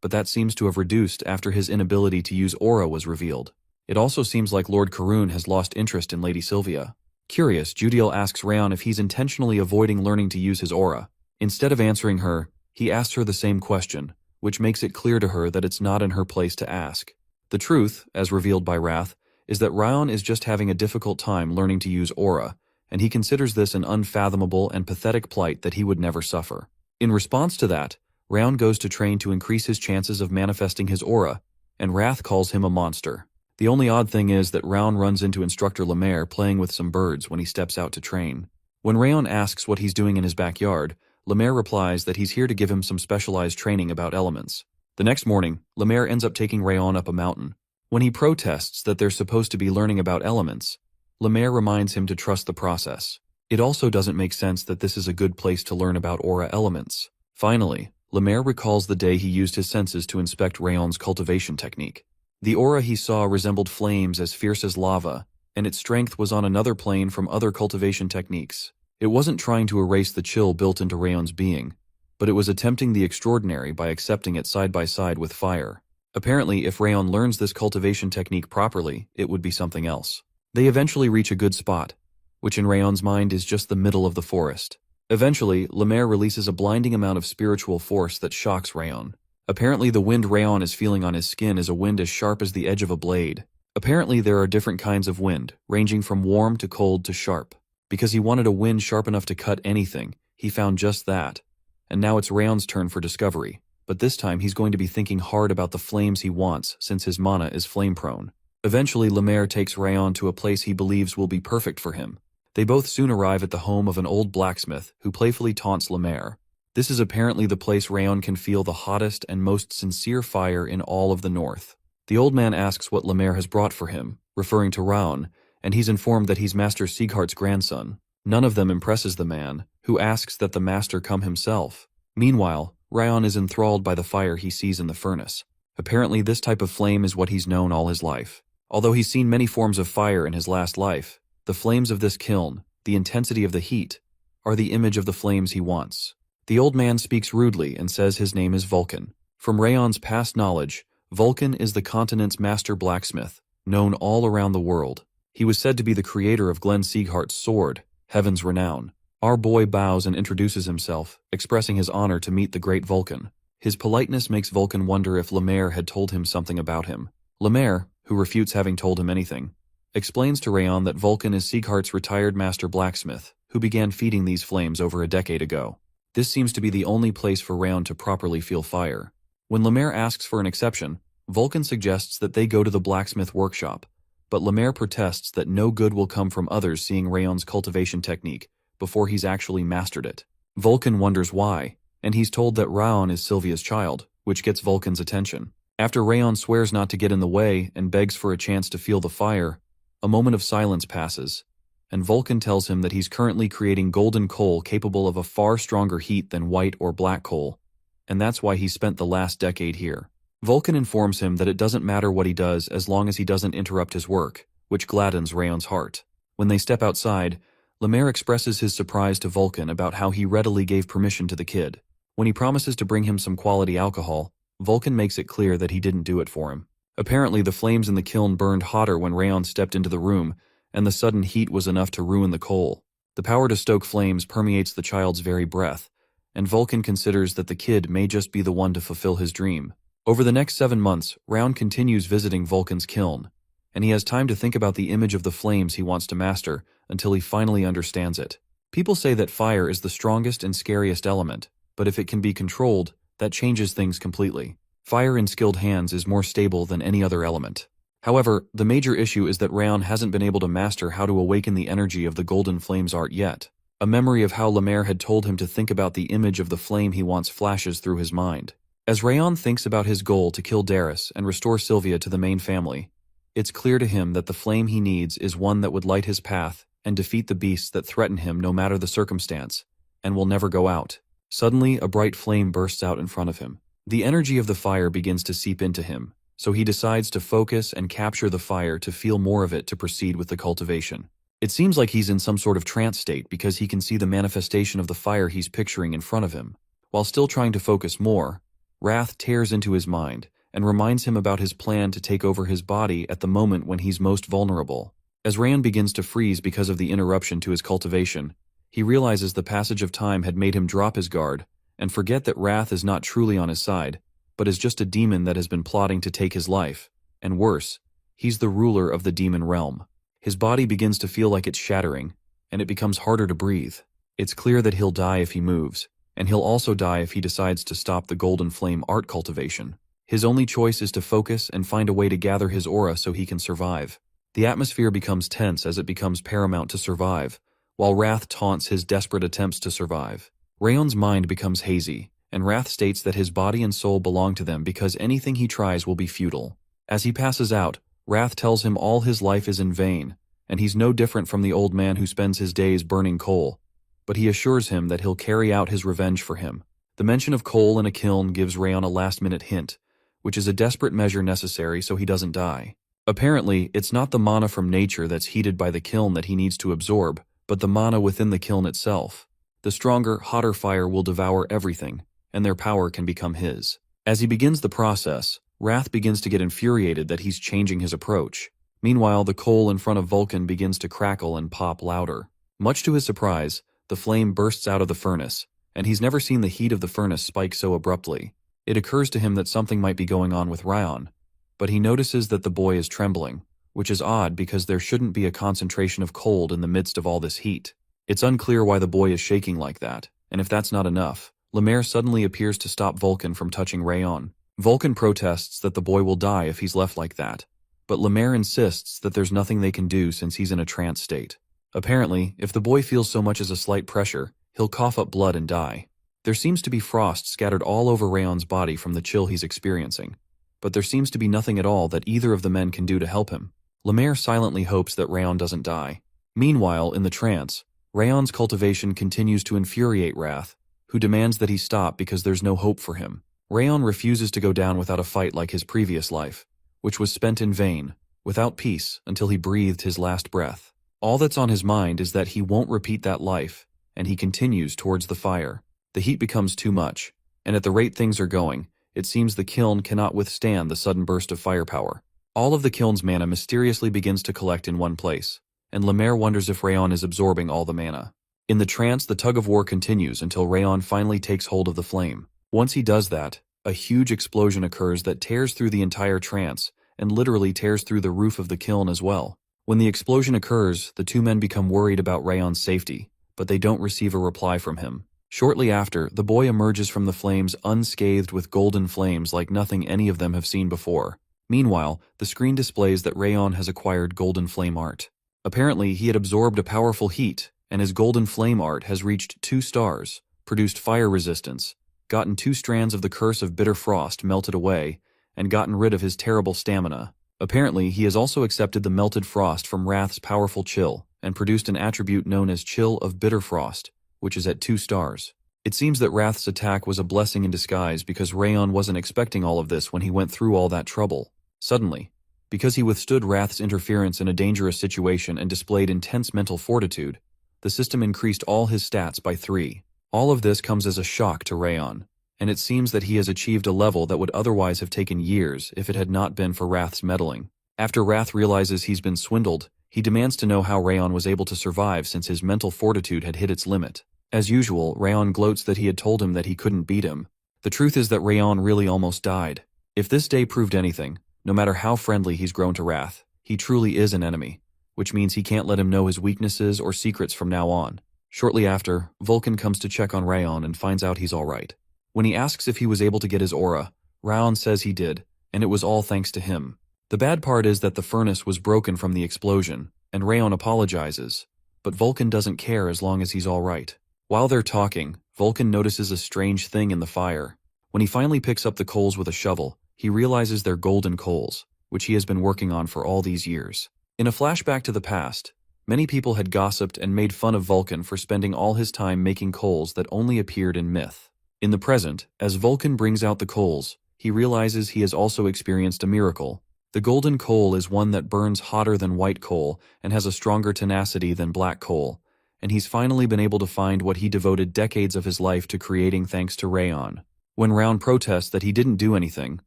but that seems to have reduced after his inability to use aura was revealed. It also seems like Lord Karun has lost interest in Lady Sylvia. Curious, Judiel asks Rayon if he's intentionally avoiding learning to use his aura. Instead of answering her, he asks her the same question, which makes it clear to her that it's not in her place to ask. The truth, as revealed by Wrath, is that Rayon is just having a difficult time learning to use aura, and he considers this an unfathomable and pathetic plight that he would never suffer. In response to that, Rayon goes to train to increase his chances of manifesting his aura, and Wrath calls him a monster. The only odd thing is that Rayon runs into Instructor Lemaire playing with some birds when he steps out to train. When Rayon asks what he's doing in his backyard, Lemaire replies that he's here to give him some specialized training about elements. The next morning, Lemaire ends up taking Rayon up a mountain. When he protests that they're supposed to be learning about elements, Lemaire reminds him to trust the process. It also doesn't make sense that this is a good place to learn about aura elements. Finally, Lemaire recalls the day he used his senses to inspect Rayon's cultivation technique. The aura he saw resembled flames as fierce as lava, and its strength was on another plane from other cultivation techniques. It wasn't trying to erase the chill built into Rayon's being, but it was attempting the extraordinary by accepting it side by side with fire. Apparently, if Rayon learns this cultivation technique properly, it would be something else. They eventually reach a good spot, which in Rayon's mind is just the middle of the forest. Eventually, Lemaire releases a blinding amount of spiritual force that shocks Rayon. Apparently, the wind Rayon is feeling on his skin is a wind as sharp as the edge of a blade. Apparently, there are different kinds of wind, ranging from warm to cold to sharp. Because he wanted a wind sharp enough to cut anything, he found just that. And now it's Rayon's turn for discovery. But this time he's going to be thinking hard about the flames he wants, since his mana is flame-prone. Eventually, Lemaire takes Rayon to a place he believes will be perfect for him. They both soon arrive at the home of an old blacksmith, who playfully taunts Lemaire. This is apparently the place Rayon can feel the hottest and most sincere fire in all of the north. The old man asks what Lemaire has brought for him, referring to Raon, and he's informed that he's Master Sieghart's grandson. None of them impresses the man, who asks that the master come himself. Meanwhile, Rayon is enthralled by the fire he sees in the furnace. Apparently this type of flame is what he's known all his life. Although he's seen many forms of fire in his last life, the flames of this kiln, the intensity of the heat, are the image of the flames he wants. The old man speaks rudely and says his name is Vulcan. From Rayon's past knowledge, Vulcan is the continent's master blacksmith, known all around the world. He was said to be the creator of Glenn Sieghart's sword, Heaven's Renown. Our boy bows and introduces himself, expressing his honor to meet the great Vulcan. His politeness makes Vulcan wonder if Lemaire had told him something about him. Lemaire, who refutes having told him anything, explains to Rayon that Vulcan is Sieghart's retired master blacksmith, who began feeding these flames over a decade ago. This seems to be the only place for Rayon to properly feel fire. When Lemaire asks for an exception, Vulcan suggests that they go to the blacksmith workshop, but Lemaire protests that no good will come from others seeing Rayon's cultivation technique before he's actually mastered it. Vulcan wonders why, and he's told that Raon is Sylvia's child, which gets Vulcan's attention. After Rayon swears not to get in the way and begs for a chance to feel the fire, a moment of silence passes, and Vulcan tells him that he's currently creating golden coal capable of a far stronger heat than white or black coal, and that's why he spent the last decade here. Vulcan informs him that it doesn't matter what he does as long as he doesn't interrupt his work, which gladdens Rayon's heart. When they step outside, Lemaire expresses his surprise to Vulcan about how he readily gave permission to the kid. When he promises to bring him some quality alcohol, Vulcan makes it clear that he didn't do it for him. Apparently, the flames in the kiln burned hotter when Rayon stepped into the room, and the sudden heat was enough to ruin the coal. The power to stoke flames permeates the child's very breath, and Vulcan considers that the kid may just be the one to fulfill his dream. Over the next 7 months, Rayon continues visiting Vulcan's kiln, and he has time to think about the image of the flames he wants to master until he finally understands it. People say that fire is the strongest and scariest element, but if it can be controlled, that changes things completely. Fire in skilled hands is more stable than any other element. However, the major issue is that Rayon hasn't been able to master how to awaken the energy of the Golden Flames art yet. A memory of how Lemaire had told him to think about the image of the flame he wants flashes through his mind. As Rayon thinks about his goal to kill Darius and restore Sylvia to the main family, it's clear to him that the flame he needs is one that would light his path and defeat the beasts that threaten him no matter the circumstance, and will never go out. Suddenly, a bright flame bursts out in front of him. The energy of the fire begins to seep into him, so he decides to focus and capture the fire to feel more of it to proceed with the cultivation. It seems like he's in some sort of trance state because he can see the manifestation of the fire he's picturing in front of him. While still trying to focus more, wrath tears into his mind and reminds him about his plan to take over his body at the moment when he's most vulnerable. As Rayon begins to freeze because of the interruption to his cultivation, he realizes the passage of time had made him drop his guard and forget that wrath is not truly on his side, but is just a demon that has been plotting to take his life. And worse, he's the ruler of the demon realm. His body begins to feel like it's shattering, and it becomes harder to breathe. It's clear that he'll die if he moves, and he'll also die if he decides to stop the Golden Flame art cultivation. His only choice is to focus and find a way to gather his aura so he can survive. The atmosphere becomes tense as it becomes paramount to survive, while Wrath taunts his desperate attempts to survive. Rayon's mind becomes hazy, and Wrath states that his body and soul belong to them because anything he tries will be futile. As he passes out, Wrath tells him all his life is in vain, and he's no different from the old man who spends his days burning coal, but he assures him that he'll carry out his revenge for him. The mention of coal in a kiln gives Rayon a last-minute hint, which is a desperate measure necessary so he doesn't die. Apparently, it's not the mana from nature that's heated by the kiln that he needs to absorb, but the mana within the kiln itself. The stronger, hotter fire will devour everything, and their power can become his. As he begins the process, Wrath begins to get infuriated that he's changing his approach. Meanwhile, the coal in front of Vulcan begins to crackle and pop louder. Much to his surprise, the flame bursts out of the furnace, and he's never seen the heat of the furnace spike so abruptly. It occurs to him that something might be going on with Ryan, but he notices that the boy is trembling, which is odd because there shouldn't be a concentration of cold in the midst of all this heat. It's unclear why the boy is shaking like that, and if that's not enough, Lemaire suddenly appears to stop Vulcan from touching Rayon. Vulcan protests that the boy will die if he's left like that, but Lemaire insists that there's nothing they can do since he's in a trance state. Apparently, if the boy feels so much as a slight pressure, he'll cough up blood and die. There seems to be frost scattered all over Rayon's body from the chill he's experiencing, but there seems to be nothing at all that either of the men can do to help him. Lemaire silently hopes that Rayon doesn't die. Meanwhile, in the trance, Rayon's cultivation continues to infuriate Wrath, who demands that he stop because there's no hope for him. Rayon refuses to go down without a fight like his previous life, which was spent in vain, without peace, until he breathed his last breath. All that's on his mind is that he won't repeat that life, and he continues towards the fire. The heat becomes too much, and at the rate things are going, it seems the kiln cannot withstand the sudden burst of firepower. All of the kiln's mana mysteriously begins to collect in one place, and Lemaire wonders if Rayon is absorbing all the mana. In the trance, the tug-of-war continues until Rayon finally takes hold of the flame. Once he does that, a huge explosion occurs that tears through the entire trance, and literally tears through the roof of the kiln as well. When the explosion occurs, the two men become worried about Rayon's safety, but they don't receive a reply from him. Shortly after, the boy emerges from the flames unscathed with golden flames like nothing any of them have seen before. Meanwhile, the screen displays that Rayon has acquired golden flame art. Apparently, he had absorbed a powerful heat, and his golden flame art has reached 2 stars, produced fire resistance, gotten 2 strands of the curse of bitter frost melted away, and gotten rid of his terrible stamina. Apparently, he has also accepted the melted frost from Wrath's powerful chill, and produced an attribute known as Chill of Bitter Frost, which is at 2 stars. It seems that Wrath's attack was a blessing in disguise because Rayon wasn't expecting all of this when he went through all that trouble. Suddenly, because he withstood Wrath's interference in a dangerous situation and displayed intense mental fortitude, the system increased all his stats by 3. All of this comes as a shock to Rayon, and it seems that he has achieved a level that would otherwise have taken years if it had not been for Wrath's meddling. After Wrath realizes he's been swindled, he demands to know how Rayon was able to survive since his mental fortitude had hit its limit. As usual, Rayon gloats that he had told him that he couldn't beat him. The truth is that Rayon really almost died. If this day proved anything, no matter how friendly he's grown to Wrath, he truly is an enemy, which means he can't let him know his weaknesses or secrets from now on. Shortly after, Vulcan comes to check on Rayon and finds out he's alright. When he asks if he was able to get his aura, Rayon says he did, and it was all thanks to him. The bad part is that the furnace was broken from the explosion, and Rayon apologizes, but Vulcan doesn't care as long as he's alright. While they're talking, Vulcan notices a strange thing in the fire. When he finally picks up the coals with a shovel, he realizes they're golden coals, which he has been working on for all these years. In a flashback to the past, many people had gossiped and made fun of Vulcan for spending all his time making coals that only appeared in myth. In the present, as Vulcan brings out the coals, he realizes he has also experienced a miracle. The golden coal is one that burns hotter than white coal and has a stronger tenacity than black coal, and he's finally been able to find what he devoted decades of his life to creating thanks to Rayon. When Rayon protests that he didn't do anything,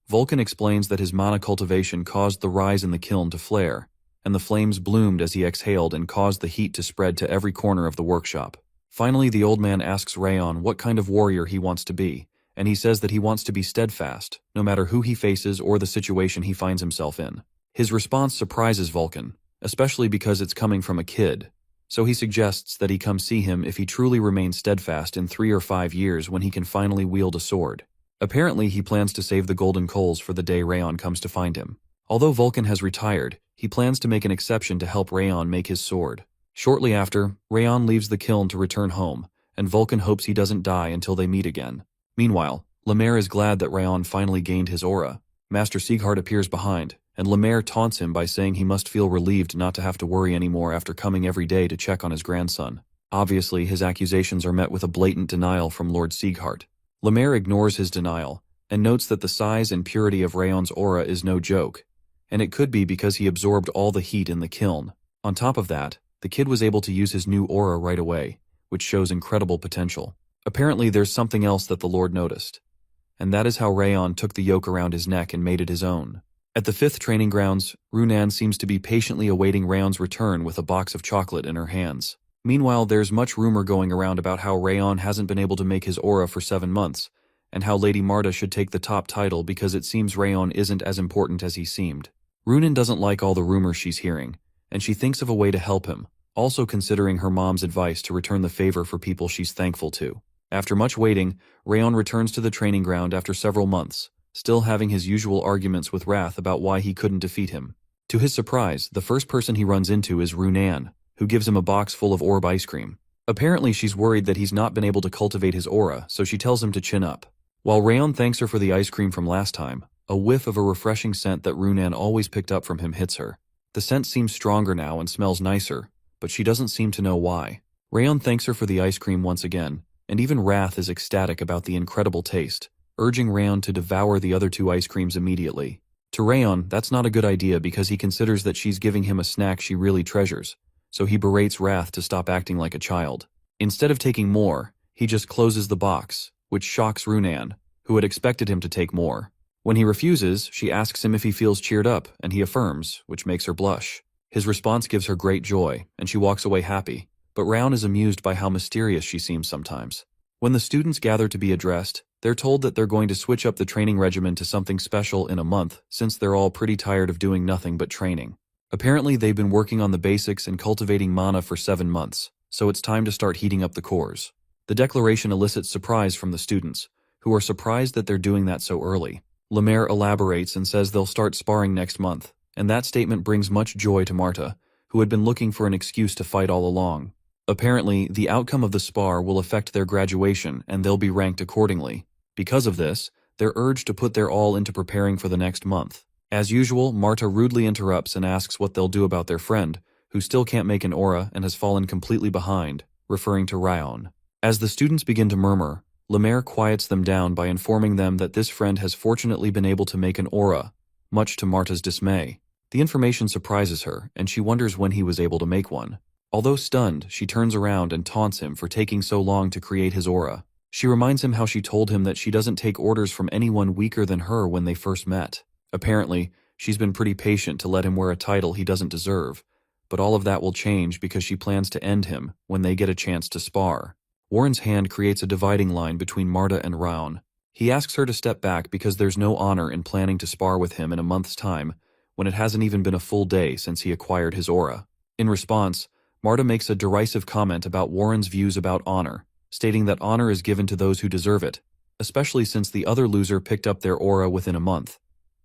Vulcan explains that his mana cultivation caused the rise in the kiln to flare, and the flames bloomed as he exhaled and caused the heat to spread to every corner of the workshop. Finally, the old man asks Rayon what kind of warrior he wants to be, and he says that he wants to be steadfast, no matter who he faces or the situation he finds himself in. His response surprises Vulcan, especially because it's coming from a kid, so he suggests that he come see him if he truly remains steadfast in 3 or 5 years when he can finally wield a sword. Apparently, he plans to save the golden coals for the day Rayon comes to find him. Although Vulcan has retired, he plans to make an exception to help Rayon make his sword. Shortly after, Rayon leaves the kiln to return home, and Vulcan hopes he doesn't die until they meet again. Meanwhile, Lemaire is glad that Rayon finally gained his aura. Master Sieghart appears behind, and Lemaire taunts him by saying he must feel relieved not to have to worry anymore after coming every day to check on his grandson. Obviously, his accusations are met with a blatant denial from Lord Sieghart. Lemaire ignores his denial, and notes that the size and purity of Rayon's aura is no joke, and it could be because he absorbed all the heat in the kiln. On top of that, the kid was able to use his new aura right away, which shows incredible potential. Apparently, there's something else that the Lord noticed, and that is how Rayon took the yoke around his neck and made it his own. At the 5th training grounds, Runan seems to be patiently awaiting Rayon's return with a box of chocolate in her hands. Meanwhile, there's much rumor going around about how Rayon hasn't been able to make his aura for 7 months, and how Lady Marta should take the top title because it seems Rayon isn't as important as he seemed. Runan doesn't like all the rumors she's hearing, and she thinks of a way to help him, also considering her mom's advice to return the favor for people she's thankful to. After much waiting, Rayon returns to the training ground after several months, still having his usual arguments with Wrath about why he couldn't defeat him. To his surprise, the first person he runs into is Runan, who gives him a box full of orb ice cream. Apparently she's worried that he's not been able to cultivate his aura, so she tells him to chin up. While Rayon thanks her for the ice cream from last time, a whiff of a refreshing scent that Runan always picked up from him hits her. The scent seems stronger now and smells nicer, but she doesn't seem to know why. Rayon thanks her for the ice cream once again, and even Wrath is ecstatic about the incredible taste, urging Rayon to devour the other 2 ice creams immediately. To Rayon, that's not a good idea because he considers that she's giving him a snack she really treasures, so he berates Wrath to stop acting like a child. Instead of taking more, he just closes the box, which shocks Runan, who had expected him to take more. When he refuses, she asks him if he feels cheered up, and he affirms, which makes her blush. His response gives her great joy, and she walks away happy, but Rayon is amused by how mysterious she seems sometimes. When the students gather to be addressed, they're told that they're going to switch up the training regimen to something special in a month, since they're all pretty tired of doing nothing but training. Apparently they've been working on the basics and cultivating mana for 7 months, so it's time to start heating up the cores. The declaration elicits surprise from the students, who are surprised that they're doing that so early. Lemaire elaborates and says they'll start sparring next month, and that statement brings much joy to Marta, who had been looking for an excuse to fight all along. Apparently, the outcome of the spar will affect their graduation and they'll be ranked accordingly. Because of this, they're urged to put their all into preparing for the next month. As usual, Marta rudely interrupts and asks what they'll do about their friend, who still can't make an aura and has fallen completely behind, referring to Rayon. As the students begin to murmur, Lemaire quiets them down by informing them that this friend has fortunately been able to make an aura, much to Marta's dismay. The information surprises her, and she wonders when he was able to make one. Although stunned, she turns around and taunts him for taking so long to create his aura. She reminds him how she told him that she doesn't take orders from anyone weaker than her when they first met. Apparently, she's been pretty patient to let him wear a title he doesn't deserve, but all of that will change because she plans to end him when they get a chance to spar. Warren's hand creates a dividing line between Marta and Rayon. He asks her to step back because there's no honor in planning to spar with him in a month's time, when it hasn't even been a full day since he acquired his aura. In response, Marta makes a derisive comment about Warren's views about honor, stating that honor is given to those who deserve it, especially since the other loser picked up their aura within a month.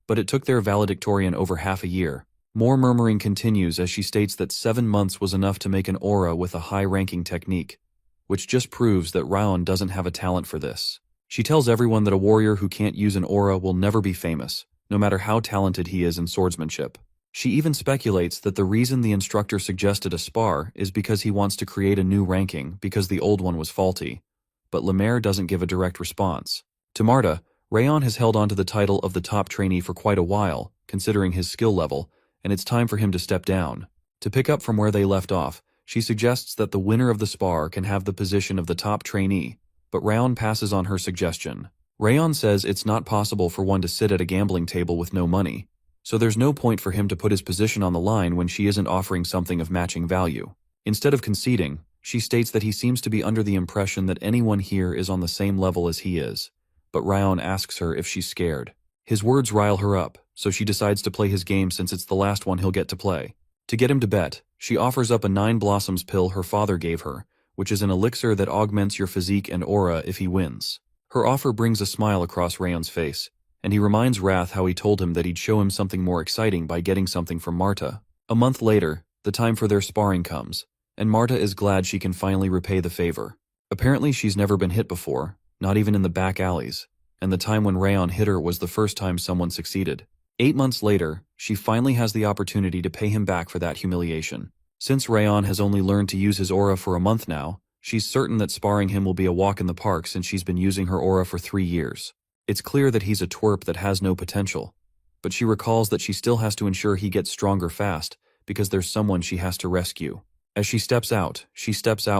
But it took their valedictorian over half a year. More murmuring continues as she states that 7 months was enough to make an aura with a high-ranking technique, which just proves that Rayon doesn't have a talent for this. She tells everyone that a warrior who can't use an aura will never be famous, no matter how talented he is in swordsmanship. She even speculates that the reason the instructor suggested a spar is because he wants to create a new ranking because the old one was faulty, but Lemaire doesn't give a direct response. To Marta, Rayon has held on to the title of the top trainee for quite a while, considering his skill level, and it's time for him to step down. To pick up from where they left off, she suggests that the winner of the spar can have the position of the top trainee, but Rayon passes on her suggestion. Rayon says it's not possible for one to sit at a gambling table with no money, so there's no point for him to put his position on the line when she isn't offering something of matching value. Instead of conceding, she states that he seems to be under the impression that anyone here is on the same level as he is, but Rayon asks her if she's scared. His words rile her up, so she decides to play his game since it's the last one he'll get to play. To get him to bet, she offers up a 9 Blossoms pill her father gave her, which is an elixir that augments your physique and aura if he wins. Her offer brings a smile across Rayon's face, and he reminds Wrath how he told him that he'd show him something more exciting by getting something from Marta. A month later, the time for their sparring comes, and Marta is glad she can finally repay the favor. Apparently she's never been hit before, not even in the back alleys, and the time when Rayon hit her was the first time someone succeeded. 8 months later, she finally has the opportunity to pay him back for that humiliation. Since Rayon has only learned to use his aura for a month now, she's certain that sparring him will be a walk in the park since she's been using her aura for 3 years. It's clear that he's a twerp that has no potential, but she recalls that she still has to ensure he gets stronger fast because there's someone she has to rescue. As she steps out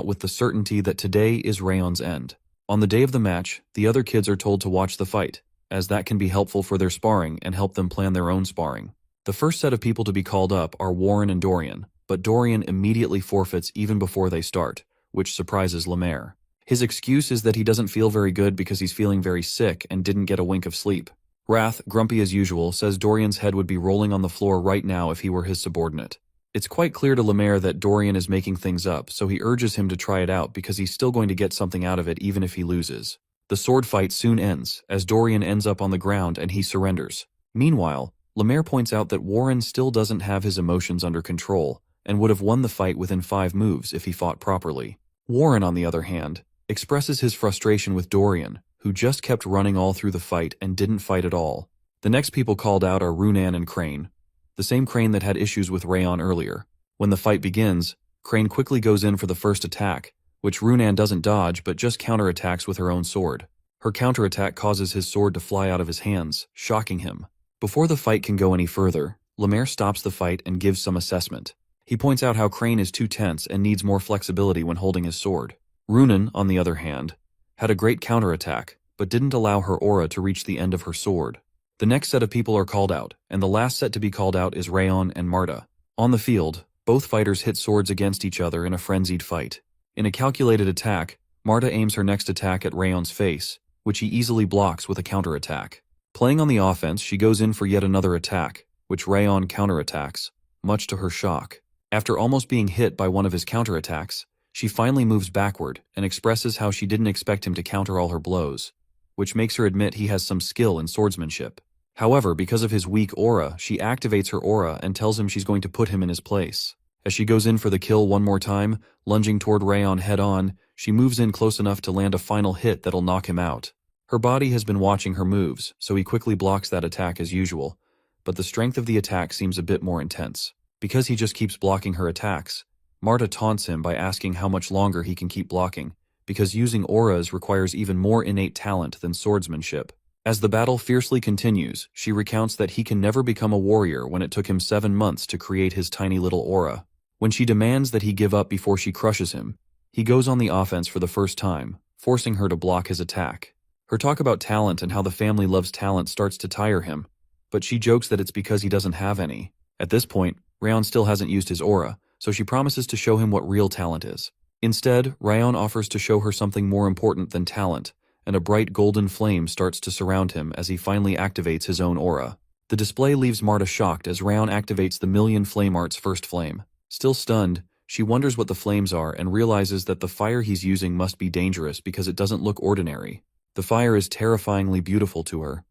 with the certainty that today is Rayon's end. On the day of the match, the other kids are told to watch the fight, as that can be helpful for their sparring and help them plan their own sparring. The first set of people to be called up are Warren and Dorian, but Dorian immediately forfeits even before they start, which surprises Lemaire. His excuse is that he doesn't feel very good because he's feeling very sick and didn't get a wink of sleep. Wrath, grumpy as usual, says Dorian's head would be rolling on the floor right now if he were his subordinate. It's quite clear to Lemaire that Dorian is making things up, so he urges him to try it out because he's still going to get something out of it even if he loses. The sword fight soon ends, as Dorian ends up on the ground and he surrenders. Meanwhile, Lemaire points out that Warren still doesn't have his emotions under control, and would have won the fight within 5 moves if he fought properly. Warren, on the other hand, expresses his frustration with Dorian, who just kept running all through the fight and didn't fight at all. The next people called out are Runan and Crane, the same Crane that had issues with Rayon earlier. When the fight begins, Crane quickly goes in for the first attack, which Runan doesn't dodge but just counterattacks with her own sword. Her counterattack causes his sword to fly out of his hands, shocking him. Before the fight can go any further, Lemaire stops the fight and gives some assessment. He points out how Crane is too tense and needs more flexibility when holding his sword. Runan, on the other hand, had a great counterattack, but didn't allow her aura to reach the end of her sword. The next set of people are called out, and the last set to be called out is Rayon and Marta. On the field, both fighters hit swords against each other in a frenzied fight. In a calculated attack, Marta aims her next attack at Rayon's face, which he easily blocks with a counterattack. Playing on the offense, she goes in for yet another attack, which Rayon counterattacks, much to her shock. After almost being hit by one of his counterattacks, she finally moves backward and expresses how she didn't expect him to counter all her blows, which makes her admit he has some skill in swordsmanship. However, because of his weak aura, she activates her aura and tells him she's going to put him in his place. As she goes in for the kill one more time, lunging toward Rayon head-on, she moves in close enough to land a final hit that'll knock him out. Her body has been watching her moves, so he quickly blocks that attack as usual, but the strength of the attack seems a bit more intense. Because he just keeps blocking her attacks, Marta taunts him by asking how much longer he can keep blocking, because using auras requires even more innate talent than swordsmanship. As the battle fiercely continues, she recounts that he can never become a warrior when it took him 7 months to create his tiny little aura. When she demands that he give up before she crushes him, he goes on the offense for the first time, forcing her to block his attack. Her talk about talent and how the family loves talent starts to tire him, but she jokes that it's because he doesn't have any. At this point, Rayon still hasn't used his aura, so she promises to show him what real talent is. Instead, Rayon offers to show her something more important than talent, and a bright golden flame starts to surround him as he finally activates his own aura. The display leaves Marta shocked as Rayon activates the Million Flame Art's first flame. Still stunned, she wonders what the flames are and realizes that the fire he's using must be dangerous because it doesn't look ordinary. The fire is terrifyingly beautiful to her,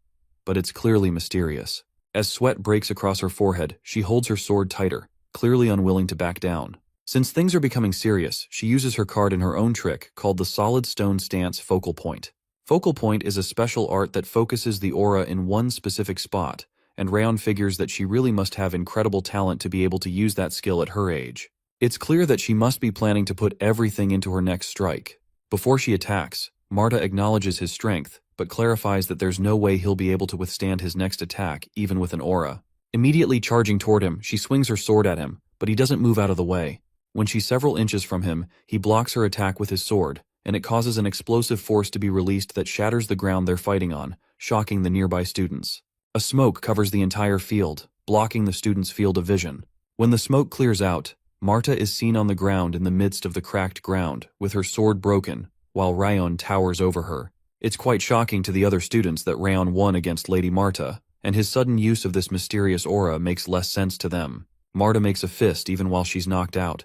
but it's clearly mysterious. As sweat breaks across her forehead, she holds her sword tighter, clearly unwilling to back down. Since things are becoming serious, she uses her card in her own trick called the Solid Stone Stance Focal Point. Focal Point is a special art that focuses the aura in one specific spot, and Rayon figures that she really must have incredible talent to be able to use that skill at her age. It's clear that she must be planning to put everything into her next strike. Before she attacks, Marta acknowledges his strength, but clarifies that there's no way he'll be able to withstand his next attack, even with an aura. Immediately charging toward him, she swings her sword at him, but he doesn't move out of the way. When she's several inches from him, he blocks her attack with his sword, and it causes an explosive force to be released that shatters the ground they're fighting on, shocking the nearby students. A smoke covers the entire field, blocking the students' field of vision. When the smoke clears out, Marta is seen on the ground in the midst of the cracked ground, with her sword broken, while Rayon towers over her. It's quite shocking to the other students that Rayon won against Lady Marta, and his sudden use of this mysterious aura makes less sense to them. Marta makes a fist even while she's knocked out,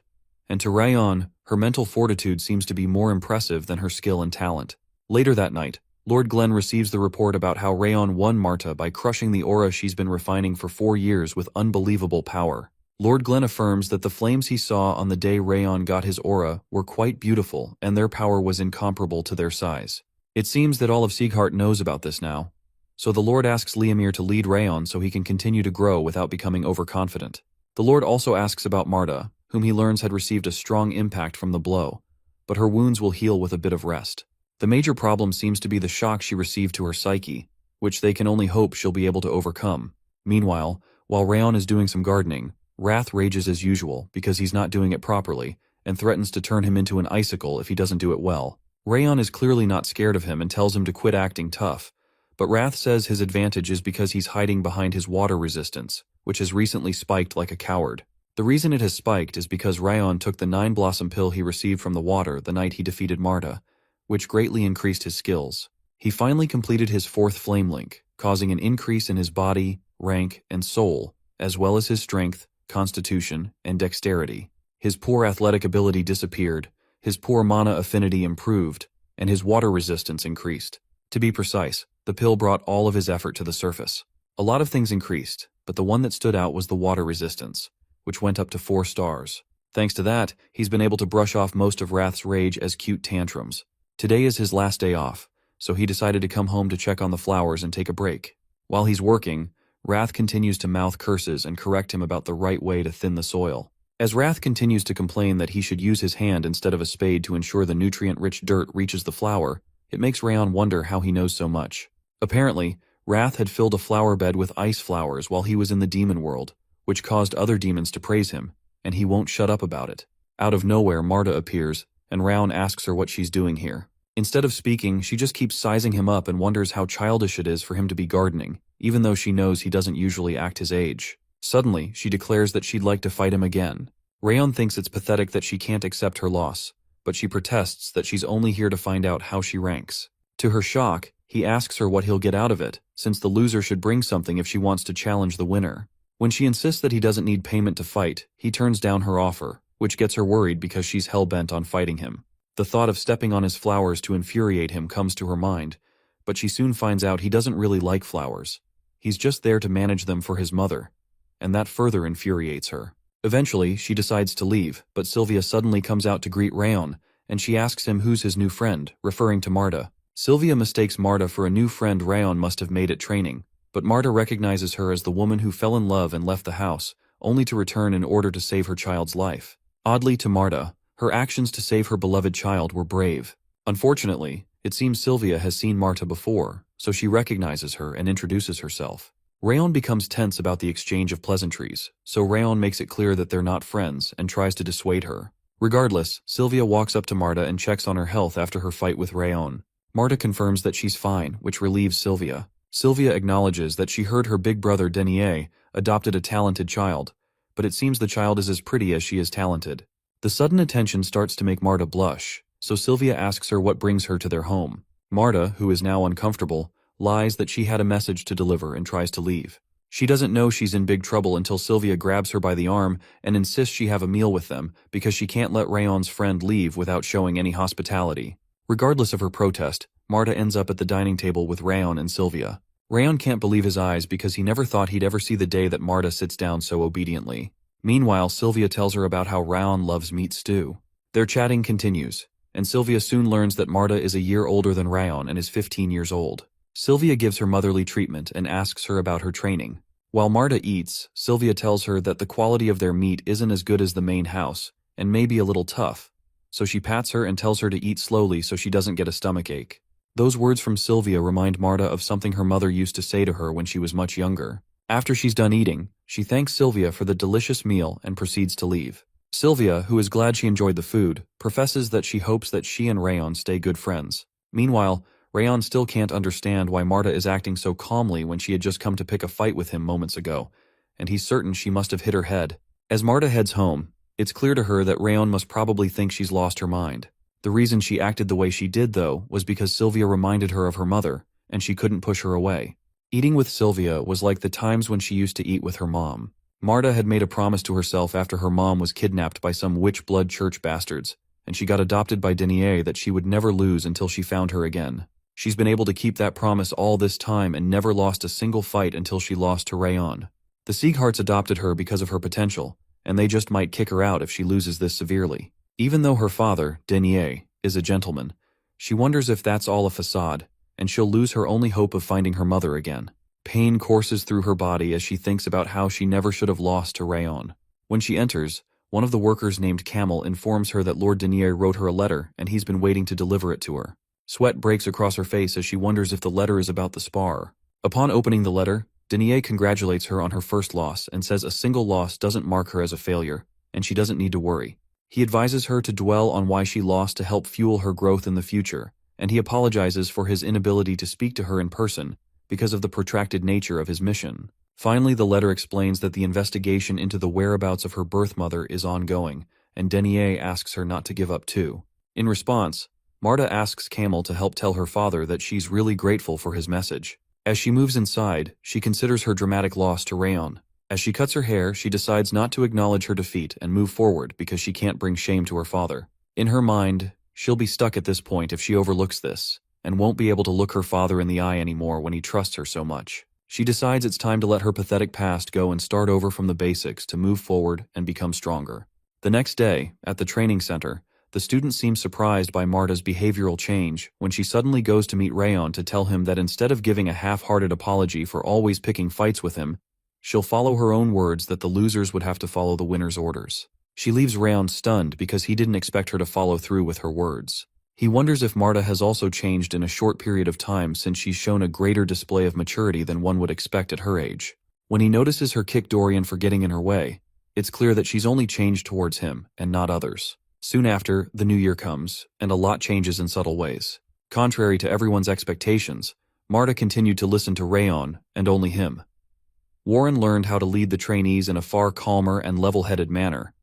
and to Rayon, her mental fortitude seems to be more impressive than her skill and talent. Later that night, Lord Glenn receives the report about how Rayon won Marta by crushing the aura she's been refining for 4 years with unbelievable power. Lord Glenn affirms that the flames he saw on the day Rayon got his aura were quite beautiful and their power was incomparable to their size. It seems that all of Sieghart knows about this now, so the Lord asks Liamir to lead Rayon so he can continue to grow without becoming overconfident. The Lord also asks about Marta, whom he learns had received a strong impact from the blow, but her wounds will heal with a bit of rest. The major problem seems to be the shock she received to her psyche, which they can only hope she'll be able to overcome. Meanwhile, while Rayon is doing some gardening, Wrath rages as usual because he's not doing it properly, and threatens to turn him into an icicle if he doesn't do it well. Rayon is clearly not scared of him and tells him to quit acting tough, but Wrath says his advantage is because he's hiding behind his water resistance, which has recently spiked like a coward. The reason it has spiked is because Rayon took the 9-blossom pill he received from the water the night he defeated Marta, which greatly increased his skills. He finally completed his 4th flame link, causing an increase in his body, rank, and soul, as well as his strength, constitution, and dexterity. His poor athletic ability disappeared, his poor mana affinity improved, and his water resistance increased. To be precise, the pill brought all of his effort to the surface. A lot of things increased, but the one that stood out was the water resistance, which went up to 4 stars. Thanks to that, he's been able to brush off most of Wrath's rage as cute tantrums. Today is his last day off, so he decided to come home to check on the flowers and take a break. While he's working, Wrath continues to mouth curses and correct him about the right way to thin the soil. As Wrath continues to complain that he should use his hand instead of a spade to ensure the nutrient-rich dirt reaches the flower, it makes Rayon wonder how he knows so much. Apparently, Wrath had filled a flower bed with ice flowers while he was in the demon world, which caused other demons to praise him, and he won't shut up about it. Out of nowhere, Marta appears, and Rayon asks her what she's doing here. Instead of speaking, she just keeps sizing him up and wonders how childish it is for him to be gardening, even though she knows he doesn't usually act his age. Suddenly, she declares that she'd like to fight him again. Rayon thinks it's pathetic that she can't accept her loss, but she protests that she's only here to find out how she ranks. To her shock, he asks her what he'll get out of it, since the loser should bring something if she wants to challenge the winner. When she insists that he doesn't need payment to fight, he turns down her offer, which gets her worried because she's hell-bent on fighting him. The thought of stepping on his flowers to infuriate him comes to her mind, but she soon finds out he doesn't really like flowers. He's just there to manage them for his mother, and that further infuriates her. Eventually, she decides to leave, but Sylvia suddenly comes out to greet Rayon, and she asks him who's his new friend, referring to Marta. Sylvia mistakes Marta for a new friend Rayon must have made at training, but Marta recognizes her as the woman who fell in love and left the house, only to return in order to save her child's life. Oddly to Marta, her actions to save her beloved child were brave. Unfortunately, it seems Sylvia has seen Marta before, so she recognizes her and introduces herself. Rayon becomes tense about the exchange of pleasantries, so Rayon makes it clear that they're not friends and tries to dissuade her. Regardless, Sylvia walks up to Marta and checks on her health after her fight with Rayon. Marta confirms that she's fine, which relieves Sylvia. Sylvia acknowledges that she heard her big brother Denier adopted a talented child, but it seems the child is as pretty as she is talented. The sudden attention starts to make Marta blush, so Sylvia asks her what brings her to their home. Marta, who is now uncomfortable, lies that she had a message to deliver and tries to leave. She doesn't know she's in big trouble until Sylvia grabs her by the arm and insists she have a meal with them because she can't let Rayon's friend leave without showing any hospitality. Regardless of her protest, Marta ends up at the dining table with Rayon and Sylvia. Rayon can't believe his eyes because he never thought he'd ever see the day that Marta sits down so obediently. Meanwhile, Sylvia tells her about how Rayon loves meat stew. Their chatting continues, and Sylvia soon learns that Marta is a year older than Rayon and is 15 years old. Sylvia gives her motherly treatment and asks her about her training. While Marta eats, Sylvia tells her that the quality of their meat isn't as good as the main house, and may be a little tough, so she pats her and tells her to eat slowly so she doesn't get a stomachache. Those words from Sylvia remind Marta of something her mother used to say to her when she was much younger. After she's done eating, she thanks Sylvia for the delicious meal and proceeds to leave. Sylvia, who is glad she enjoyed the food, professes that she hopes that she and Rayon stay good friends. Meanwhile, Rayon still can't understand why Marta is acting so calmly when she had just come to pick a fight with him moments ago, and he's certain she must have hit her head. As Marta heads home, it's clear to her that Rayon must probably think she's lost her mind. The reason she acted the way she did, though, was because Sylvia reminded her of her mother, and she couldn't push her away. Eating with Sylvia was like the times when she used to eat with her mom. Marta had made a promise to herself after her mom was kidnapped by some witch-blood church bastards, and she got adopted by Denier that she would never lose until she found her again. She's been able to keep that promise all this time and never lost a single fight until she lost to Rayon. The Siegharts adopted her because of her potential, and they just might kick her out if she loses this severely. Even though her father, Denier, is a gentleman, she wonders if that's all a facade, and she'll lose her only hope of finding her mother again. Pain courses through her body as she thinks about how she never should have lost to Rayon. When she enters, one of the workers named Camel informs her that Lord Denier wrote her a letter and he's been waiting to deliver it to her. Sweat breaks across her face as she wonders if the letter is about the spar. Upon opening the letter, Denier congratulates her on her first loss and says a single loss doesn't mark her as a failure, and she doesn't need to worry. He advises her to dwell on why she lost to help fuel her growth in the future, and he apologizes for his inability to speak to her in person because of the protracted nature of his mission. Finally, the letter explains that the investigation into the whereabouts of her birth mother is ongoing, and Denier asks her not to give up too. In response, Marta asks Camel to help tell her father that she's really grateful for his message. As she moves inside, she considers her dramatic loss to Rayon. As she cuts her hair, she decides not to acknowledge her defeat and move forward because she can't bring shame to her father. In her mind, she'll be stuck at this point if she overlooks this, and won't be able to look her father in the eye anymore when he trusts her so much. She decides it's time to let her pathetic past go and start over from the basics to move forward and become stronger. The next day, at the training center, the student seems surprised by Marta's behavioral change when she suddenly goes to meet Rayon to tell him that instead of giving a half-hearted apology for always picking fights with him, she'll follow her own words that the losers would have to follow the winner's orders. She leaves Rayon stunned because he didn't expect her to follow through with her words. He wonders if Marta has also changed in a short period of time since she's shown a greater display of maturity than one would expect at her age. When he notices her kick Dorian for getting in her way, it's clear that she's only changed towards him and not others. Soon after, the new year comes, and a lot changes in subtle ways. Contrary to everyone's expectations, Marta continued to listen to Rayon, and only him. Warren learned how to lead the trainees in a far calmer and level-headed manner,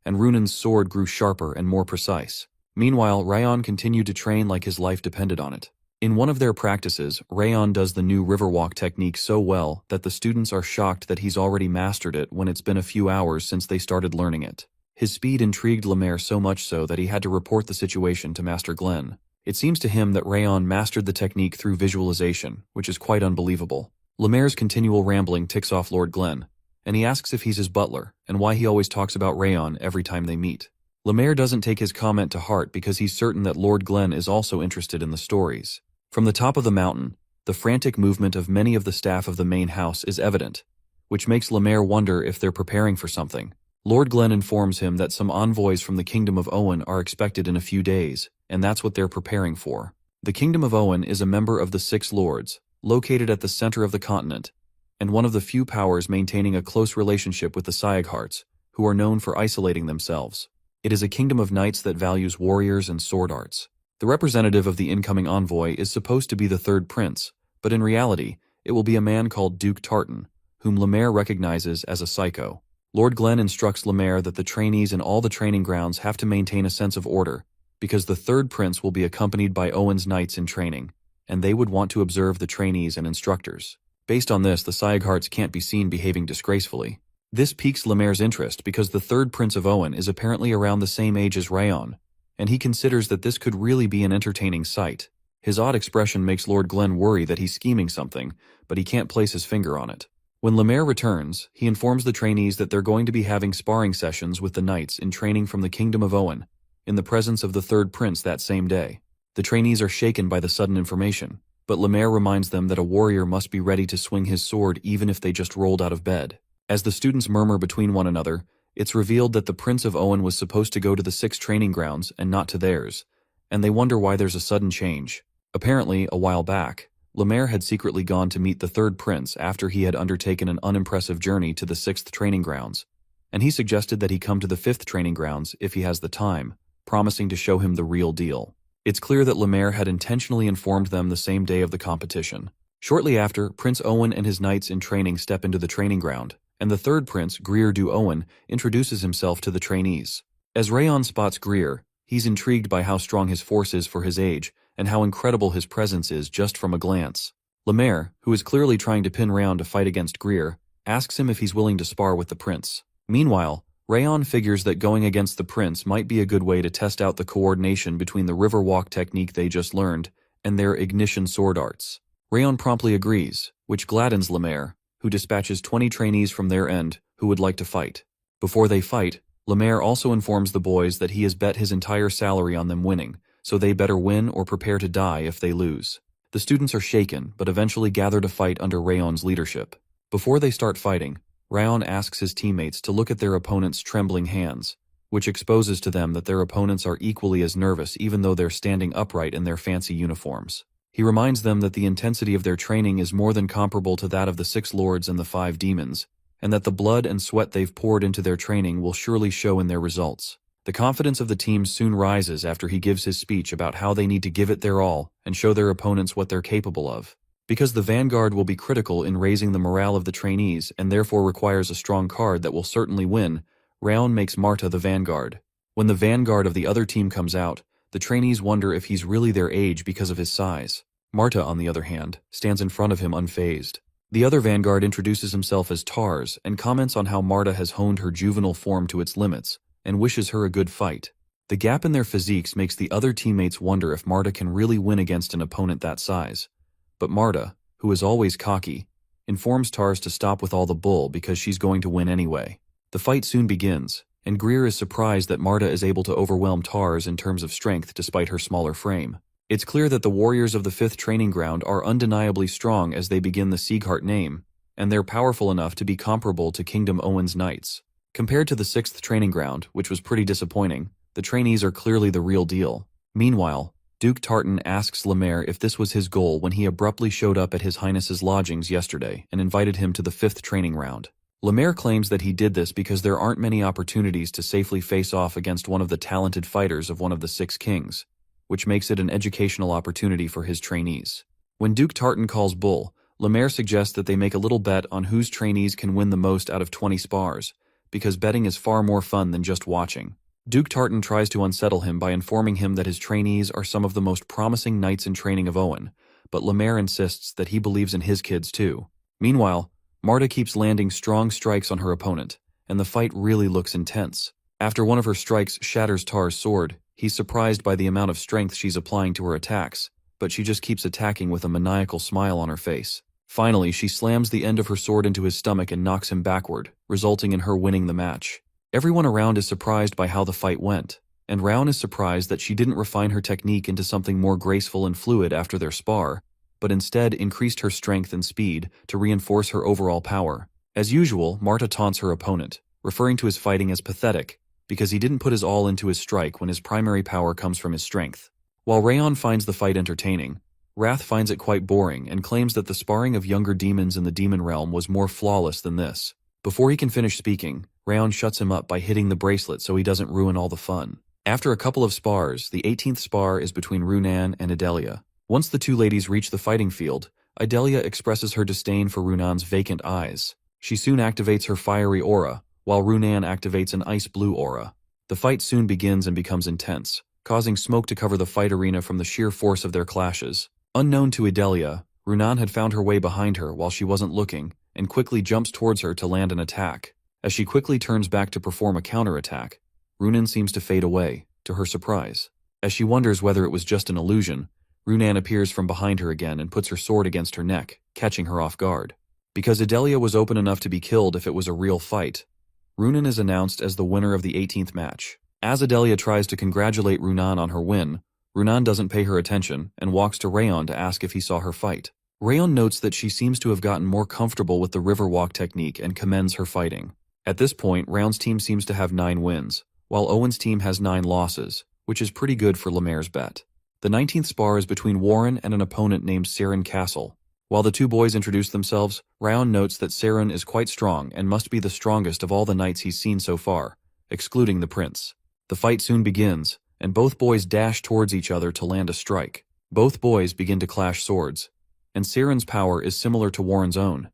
and Runan's sword grew sharper and more precise. Meanwhile, Rayon continued to train like his life depended on it. In one of their practices, Rayon does the new riverwalk technique so well that the students are shocked that he's already mastered it when it's been a few hours since they started learning it. His speed intrigued Lemaire so much so that he had to report the situation to Master Glenn. It seems to him that Rayon mastered the technique through visualization, which is quite unbelievable. Lemaire's continual rambling ticks off Lord Glenn, and he asks if he's his butler and why he always talks about Rayon every time they meet. Lemaire doesn't take his comment to heart because he's certain that Lord Glenn is also interested in the stories. From the top of the mountain, the frantic movement of many of the staff of the main house is evident, which makes Lemaire wonder if they're preparing for something. Lord Glenn informs him that some envoys from the Kingdom of Owen are expected in a few days, and that's what they're preparing for. The Kingdom of Owen is a member of the Six Lords, located at the center of the continent, and one of the few powers maintaining a close relationship with the Syaghearts, who are known for isolating themselves. It is a kingdom of knights that values warriors and sword arts. The representative of the incoming envoy is supposed to be the third prince, but in reality, it will be a man called Duke Tartan, whom Lemaire recognizes as a psycho. Lord Glenn instructs Lemaire that the trainees in all the training grounds have to maintain a sense of order, because the third prince will be accompanied by Owen's knights in training, and they would want to observe the trainees and instructors. Based on this, the Syaghearts can't be seen behaving disgracefully. This piques Lemaire's interest because the third prince of Owen is apparently around the same age as Rayon, and he considers that this could really be an entertaining sight. His odd expression makes Lord Glenn worry that he's scheming something, but he can't place his finger on it. When Lemaire returns, he informs the trainees that they're going to be having sparring sessions with the knights in training from the Kingdom of Owen, in the presence of the third prince that same day. The trainees are shaken by the sudden information, but Lemaire reminds them that a warrior must be ready to swing his sword even if they just rolled out of bed. As the students murmur between one another, it's revealed that the Prince of Owen was supposed to go to the 6 training grounds and not to theirs, and they wonder why there's a sudden change. Apparently, a while back, Lemaire had secretly gone to meet the third prince after he had undertaken an unimpressive journey to the 6th training grounds, and he suggested that he come to the 5th training grounds if he has the time, promising to show him the real deal. It's clear that Lemaire had intentionally informed them the same day of the competition. Shortly after, Prince Owen and his knights in training step into the training ground, and the third prince, Greer du Owen, introduces himself to the trainees. As Rayon spots Greer, he's intrigued by how strong his force is for his age, and how incredible his presence is just from a glance. Lemaire, who is clearly trying to pin Rayon to fight against Greer, asks him if he's willing to spar with the prince. Meanwhile, Rayon figures that going against the prince might be a good way to test out the coordination between the riverwalk technique they just learned and their ignition sword arts. Rayon promptly agrees, which gladdens Lemaire, who dispatches 20 trainees from their end who would like to fight. Before they fight, Lemaire also informs the boys that he has bet his entire salary on them winning, so they better win or prepare to die if they lose. The students are shaken, but eventually gather to fight under Rayon's leadership. Before they start fighting, Rayon asks his teammates to look at their opponents' trembling hands, which exposes to them that their opponents are equally as nervous even though they're standing upright in their fancy uniforms. He reminds them that the intensity of their training is more than comparable to that of the 6 lords and the 5 demons, and that the blood and sweat they've poured into their training will surely show in their results. The confidence of the team soon rises after he gives his speech about how they need to give it their all and show their opponents what they're capable of. Because the Vanguard will be critical in raising the morale of the trainees and therefore requires a strong card that will certainly win, Raon makes Marta the Vanguard. When the Vanguard of the other team comes out, the trainees wonder if he's really their age because of his size. Marta, on the other hand, stands in front of him unfazed. The other Vanguard introduces himself as Tars and comments on how Marta has honed her juvenile form to its limits and wishes her a good fight. The gap in their physiques makes the other teammates wonder if Marta can really win against an opponent that size. But Marta, who is always cocky, informs Tars to stop with all the bull because she's going to win anyway. The fight soon begins, and Greer is surprised that Marta is able to overwhelm Tars in terms of strength despite her smaller frame. It's clear that the warriors of the 5th training ground are undeniably strong as they begin the Sieghart name, and they're powerful enough to be comparable to Kingdom Owen's knights. Compared to the 6th training ground, which was pretty disappointing, the trainees are clearly the real deal. Meanwhile, Duke Tartan asks Lemaire if this was his goal when he abruptly showed up at His Highness's lodgings yesterday and invited him to the 5th training round. Lemaire claims that he did this because there aren't many opportunities to safely face off against one of the talented fighters of one of the 6 kings, which makes it an educational opportunity for his trainees. When Duke Tartan calls bull, Lemaire suggests that they make a little bet on whose trainees can win the most out of 20 spars, because betting is far more fun than just watching. Duke Tartan tries to unsettle him by informing him that his trainees are some of the most promising knights in training of Owen, but Lemaire insists that he believes in his kids too. Meanwhile, Marta keeps landing strong strikes on her opponent, and the fight really looks intense. After one of her strikes shatters Tar's sword, he's surprised by the amount of strength she's applying to her attacks, but she just keeps attacking with a maniacal smile on her face. Finally, she slams the end of her sword into his stomach and knocks him backward, resulting in her winning the match. Everyone around is surprised by how the fight went, and Raon is surprised that she didn't refine her technique into something more graceful and fluid after their spar, but instead increased her strength and speed to reinforce her overall power. As usual, Marta taunts her opponent, referring to his fighting as pathetic, because he didn't put his all into his strike when his primary power comes from his strength. While Raon finds the fight entertaining, Wrath finds it quite boring and claims that the sparring of younger demons in the demon realm was more flawless than this. Before he can finish speaking, Raon shuts him up by hitting the bracelet so he doesn't ruin all the fun. After a couple of spars, the 18th spar is between Runan and Adelia. Once the two ladies reach the fighting field, Adelia expresses her disdain for Runan's vacant eyes. She soon activates her fiery aura, while Runan activates an ice-blue aura. The fight soon begins and becomes intense, causing smoke to cover the fight arena from the sheer force of their clashes. Unknown to Adelia, Runan had found her way behind her while she wasn't looking, and quickly jumps towards her to land an attack. As she quickly turns back to perform a counterattack, Runan seems to fade away, to her surprise. As she wonders whether it was just an illusion, Runan appears from behind her again and puts her sword against her neck, catching her off guard. Because Adelia was open enough to be killed if it was a real fight, Runan is announced as the winner of the 18th match. As Adelia tries to congratulate Runan on her win, Runan doesn't pay her attention and walks to Rayon to ask if he saw her fight. Rayon notes that she seems to have gotten more comfortable with the river walk technique and commends her fighting. At this point, Rayon's team seems to have 9 wins, while Owen's team has 9 losses, which is pretty good for Lemaire's bet. The 19th spar is between Warren and an opponent named Saren Castle. While the two boys introduce themselves, Rayon notes that Saren is quite strong and must be the strongest of all the knights he's seen so far, excluding the prince. The fight soon begins, and both boys dash towards each other to land a strike. Both boys begin to clash swords, and Saren's power is similar to Warren's own,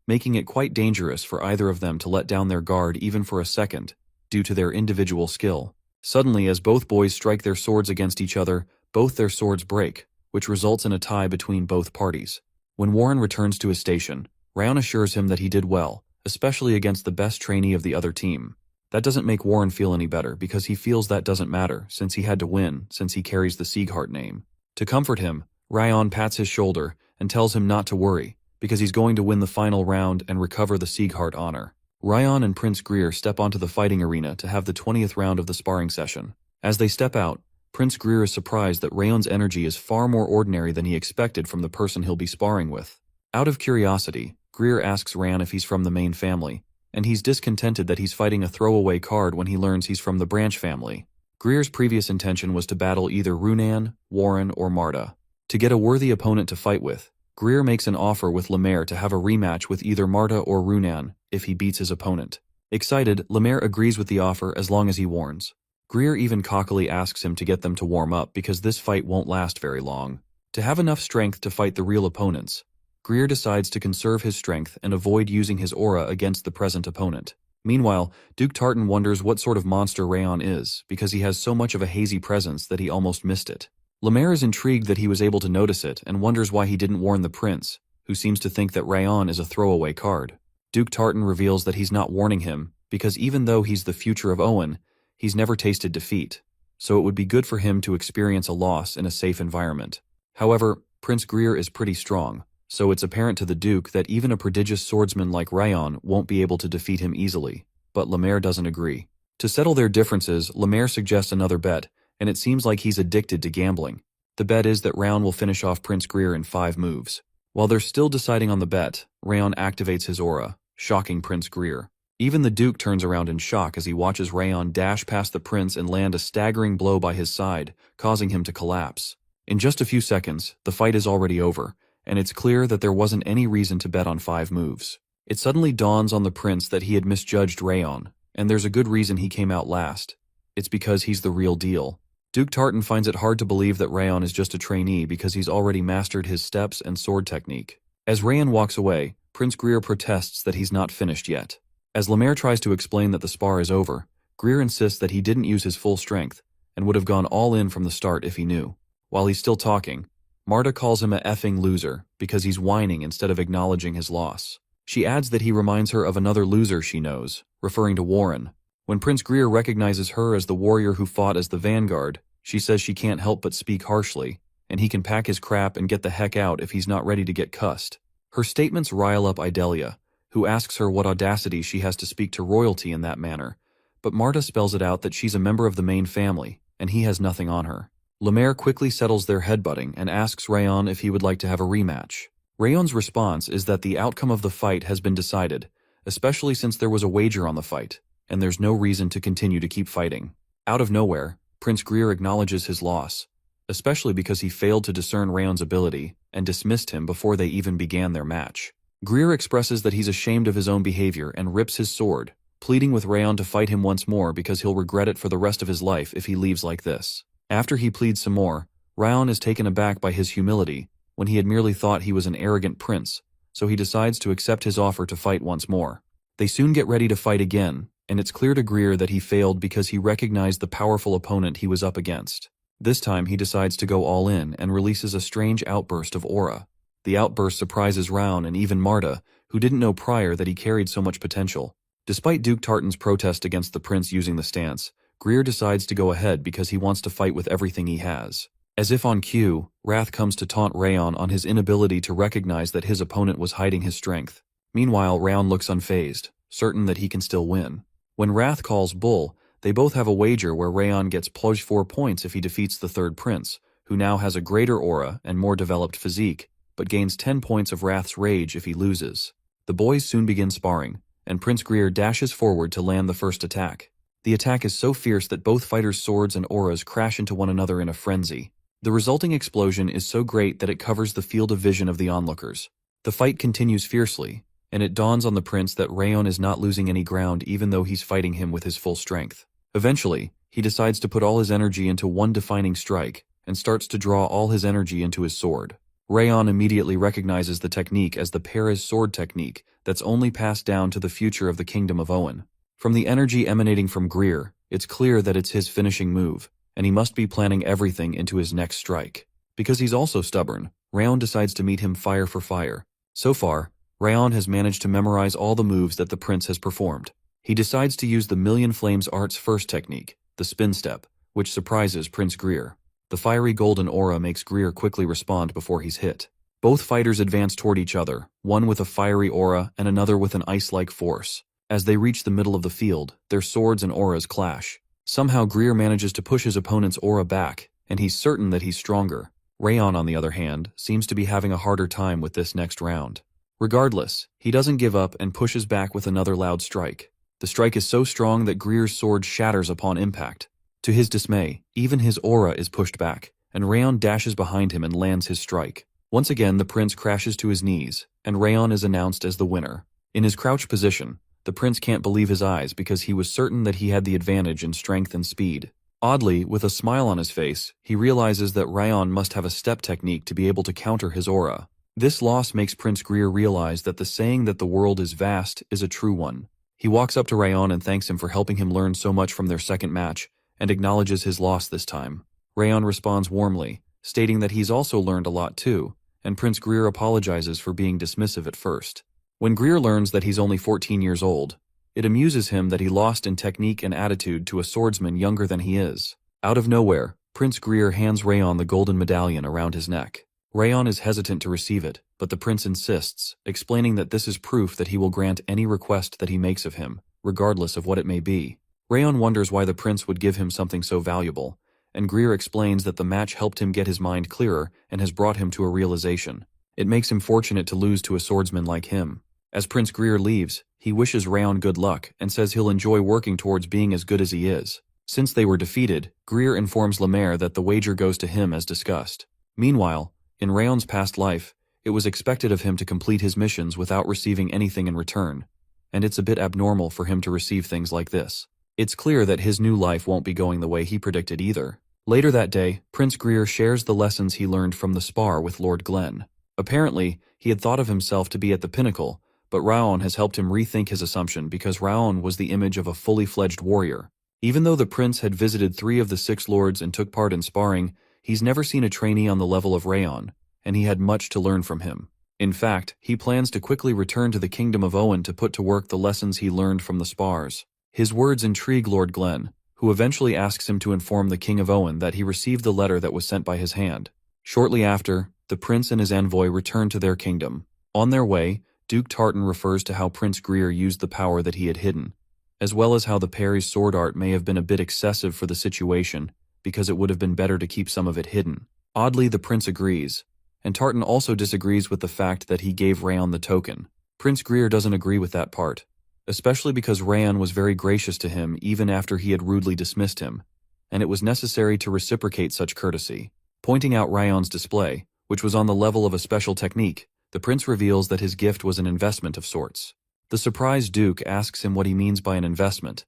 making it quite dangerous for either of them to let down their guard even for a second, due to their individual skill. Suddenly, as both boys strike their swords against each other, both their swords break, which results in a tie between both parties. When Warren returns to his station, Rayon assures him that he did well, especially against the best trainee of the other team. That doesn't make Warren feel any better because he feels that doesn't matter since he had to win since he carries the Sieghart name. To comfort him, Rayon pats his shoulder and tells him not to worry because he's going to win the final round and recover the Sieghart honor. Rayon and Prince Greer step onto the fighting arena to have the 20th round of the sparring session. As they step out, Prince Greer is surprised that Rayon's energy is far more ordinary than he expected from the person he'll be sparring with. Out of curiosity, Greer asks Rayon if he's from the main family, and he's discontented that he's fighting a throwaway card when he learns he's from the branch family. Greer's previous intention was to battle either Runan, Warren, or Marta. To get a worthy opponent to fight with, Greer makes an offer with Lemaire to have a rematch with either Marta or Runan if he beats his opponent. Excited, Lemaire agrees with the offer as long as he warns. Greer even cockily asks him to get them to warm up because this fight won't last very long. To have enough strength to fight the real opponents, Greer decides to conserve his strength and avoid using his aura against the present opponent. Meanwhile, Duke Tartan wonders what sort of monster Rayon is, because he has so much of a hazy presence that he almost missed it. Lemaire is intrigued that he was able to notice it and wonders why he didn't warn the prince, who seems to think that Rayon is a throwaway card. Duke Tartan reveals that he's not warning him, because even though he's the future of Owen, he's never tasted defeat, so it would be good for him to experience a loss in a safe environment. However, Prince Greer is pretty strong, so it's apparent to the Duke that even a prodigious swordsman like Rayon won't be able to defeat him easily, but Lemaire doesn't agree. To settle their differences, Lemaire suggests another bet, and it seems like he's addicted to gambling. The bet is that Rayon will finish off Prince Greer in 5 moves. While they're still deciding on the bet, Rayon activates his aura, shocking Prince Greer. Even the Duke turns around in shock as he watches Rayon dash past the prince and land a staggering blow by his side, causing him to collapse. In just a few seconds, the fight is already over, and it's clear that there wasn't any reason to bet on 5 moves. It suddenly dawns on the prince that he had misjudged Rayon, and there's a good reason he came out last. It's because he's the real deal. Duke Tartan finds it hard to believe that Rayon is just a trainee because he's already mastered his steps and sword technique. As Rayon walks away, Prince Greer protests that he's not finished yet. As Lemaire tries to explain that the spar is over, Greer insists that he didn't use his full strength and would have gone all in from the start if he knew. While he's still talking, Marta calls him a effing loser because he's whining instead of acknowledging his loss. She adds that he reminds her of another loser she knows, referring to Warren. When Prince Greer recognizes her as the warrior who fought as the vanguard, she says she can't help but speak harshly, and he can pack his crap and get the heck out if he's not ready to get cussed. Her statements rile up Idalia, who asks her what audacity she has to speak to royalty in that manner, but Marta spells it out that she's a member of the main family, and he has nothing on her. Lemaire quickly settles their headbutting and asks Rayon if he would like to have a rematch. Rayon's response is that the outcome of the fight has been decided, especially since there was a wager on the fight, and there's no reason to continue to keep fighting. Out of nowhere, Prince Greer acknowledges his loss, especially because he failed to discern Rayon's ability and dismissed him before they even began their match. Greer expresses that he's ashamed of his own behavior and rips his sword, pleading with Rayon to fight him once more because he'll regret it for the rest of his life if he leaves like this. After he pleads some more, Rayon is taken aback by his humility when he had merely thought he was an arrogant prince, so he decides to accept his offer to fight once more. They soon get ready to fight again, and it's clear to Greer that he failed because he recognized the powerful opponent he was up against. This time he decides to go all in and releases a strange outburst of aura. The outburst surprises Rayon and even Marta, who didn't know prior that he carried so much potential. Despite Duke Tartan's protest against the prince using the stance, Greer decides to go ahead because he wants to fight with everything he has. As if on cue, Wrath comes to taunt Rayon on his inability to recognize that his opponent was hiding his strength. Meanwhile, Rayon looks unfazed, certain that he can still win. When Wrath calls Bull, they both have a wager where Rayon gets +4 points if he defeats the third prince, who now has a greater aura and more developed physique, but gains 10 points of Wrath's rage if he loses. The boys soon begin sparring, and Prince Greer dashes forward to land the first attack. The attack is so fierce that both fighters' swords and auras crash into one another in a frenzy. The resulting explosion is so great that it covers the field of vision of the onlookers. The fight continues fiercely, and it dawns on the prince that Rayon is not losing any ground even though he's fighting him with his full strength. Eventually, he decides to put all his energy into one defining strike, and starts to draw all his energy into his sword. Rayon immediately recognizes the technique as the Perez sword technique that's only passed down to the future of the Kingdom of Owen. From the energy emanating from Greer, it's clear that it's his finishing move, and he must be planning everything into his next strike. Because he's also stubborn, Rayon decides to meet him fire for fire. So far, Rayon has managed to memorize all the moves that the prince has performed. He decides to use the Million Flames Art's first technique, the spin step, which surprises Prince Greer. The fiery golden aura makes Greer quickly respond before he's hit. Both fighters advance toward each other, one with a fiery aura and another with an ice-like force. As they reach the middle of the field, their swords and auras clash. Somehow Greer manages to push his opponent's aura back, and he's certain that he's stronger. Rayon, on the other hand, seems to be having a harder time with this next round. Regardless, he doesn't give up and pushes back with another loud strike. The strike is so strong that Greer's sword shatters upon impact. To his dismay, even his aura is pushed back, and Rayon dashes behind him and lands his strike. Once again, the prince crashes to his knees, and Rayon is announced as the winner. In his crouched position, the prince can't believe his eyes because he was certain that he had the advantage in strength and speed. Oddly, with a smile on his face, he realizes that Rayon must have a step technique to be able to counter his aura. This loss makes Prince Greer realize that the saying that the world is vast is a true one. He walks up to Rayon and thanks him for helping him learn so much from their second match, and acknowledges his loss this time. Rayon responds warmly, stating that he's also learned a lot too, and Prince Greer apologizes for being dismissive at first. When Greer learns that he's only 14 years old, it amuses him that he lost in technique and attitude to a swordsman younger than he is. Out of nowhere, Prince Greer hands Rayon the golden medallion around his neck. Rayon is hesitant to receive it, but the prince insists, explaining that this is proof that he will grant any request that he makes of him, regardless of what it may be. Rayon wonders why the prince would give him something so valuable, and Greer explains that the match helped him get his mind clearer and has brought him to a realization. It makes him fortunate to lose to a swordsman like him. As Prince Greer leaves, he wishes Rayon good luck and says he'll enjoy working towards being as good as he is. Since they were defeated, Greer informs Lemaire that the wager goes to him as discussed. Meanwhile, in Rayon's past life, it was expected of him to complete his missions without receiving anything in return, and it's a bit abnormal for him to receive things like this. It's clear that his new life won't be going the way he predicted either. Later that day, Prince Greer shares the lessons he learned from the spar with Lord Glen. Apparently, he had thought of himself to be at the pinnacle, but Raon has helped him rethink his assumption because Raon was the image of a fully fledged warrior. Even though the prince had visited 3 of the 6 lords and took part in sparring, he's never seen a trainee on the level of Rayon, and he had much to learn from him. In fact, he plans to quickly return to the kingdom of Owen to put to work the lessons he learned from the spars. His words intrigue Lord Glen, who eventually asks him to inform the king of Owen that he received the letter that was sent by his hand. Shortly after, the prince and his envoy return to their kingdom. On their way, Duke Tartan refers to how Prince Greer used the power that he had hidden, as well as how the Perry's sword art may have been a bit excessive for the situation, because it would have been better to keep some of it hidden. Oddly, the prince agrees, and Tartan also disagrees with the fact that he gave Rayon the token. Prince Greer doesn't agree with that part, especially because Rayon was very gracious to him even after he had rudely dismissed him, and it was necessary to reciprocate such courtesy. Pointing out Rayon's display, which was on the level of a special technique, the prince reveals that his gift was an investment of sorts. The surprised Duke asks him what he means by an investment,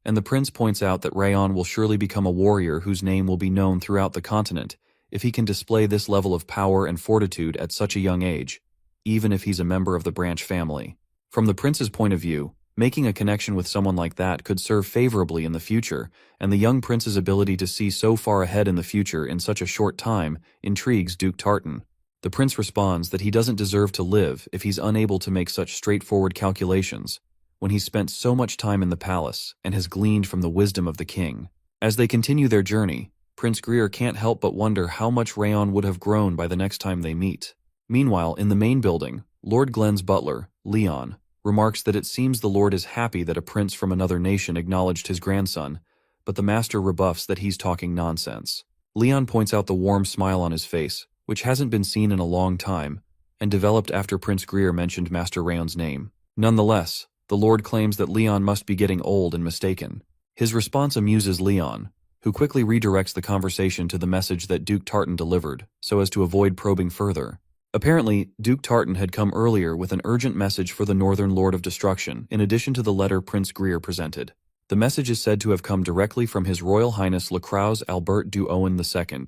and the prince points out that Rayon will surely become a warrior whose name will be known throughout the continent if he can display this level of power and fortitude at such a young age, even if he's a member of the Branch family. From the prince's point of view, making a connection with someone like that could serve favorably in the future, and the young prince's ability to see so far ahead in the future in such a short time intrigues Duke Tartan. The prince responds that he doesn't deserve to live if he's unable to make such straightforward calculations, when he's spent so much time in the palace and has gleaned from the wisdom of the king. As they continue their journey, Prince Greer can't help but wonder how much Rayon would have grown by the next time they meet. Meanwhile, in the main building, Lord Glen's butler, Leon, remarks that it seems the lord is happy that a prince from another nation acknowledged his grandson, but the master rebuffs that he's talking nonsense. Leon points out the warm smile on his face, which hasn't been seen in a long time, and developed after Prince Greer mentioned Master Rayon's name. Nonetheless, the lord claims that Leon must be getting old and mistaken. His response amuses Leon, who quickly redirects the conversation to the message that Duke Tartan delivered, so as to avoid probing further. Apparently, Duke Tartan had come earlier with an urgent message for the Northern Lord of Destruction, in addition to the letter Prince Greer presented. The message is said to have come directly from His Royal Highness Lacroix Albert du Owen II,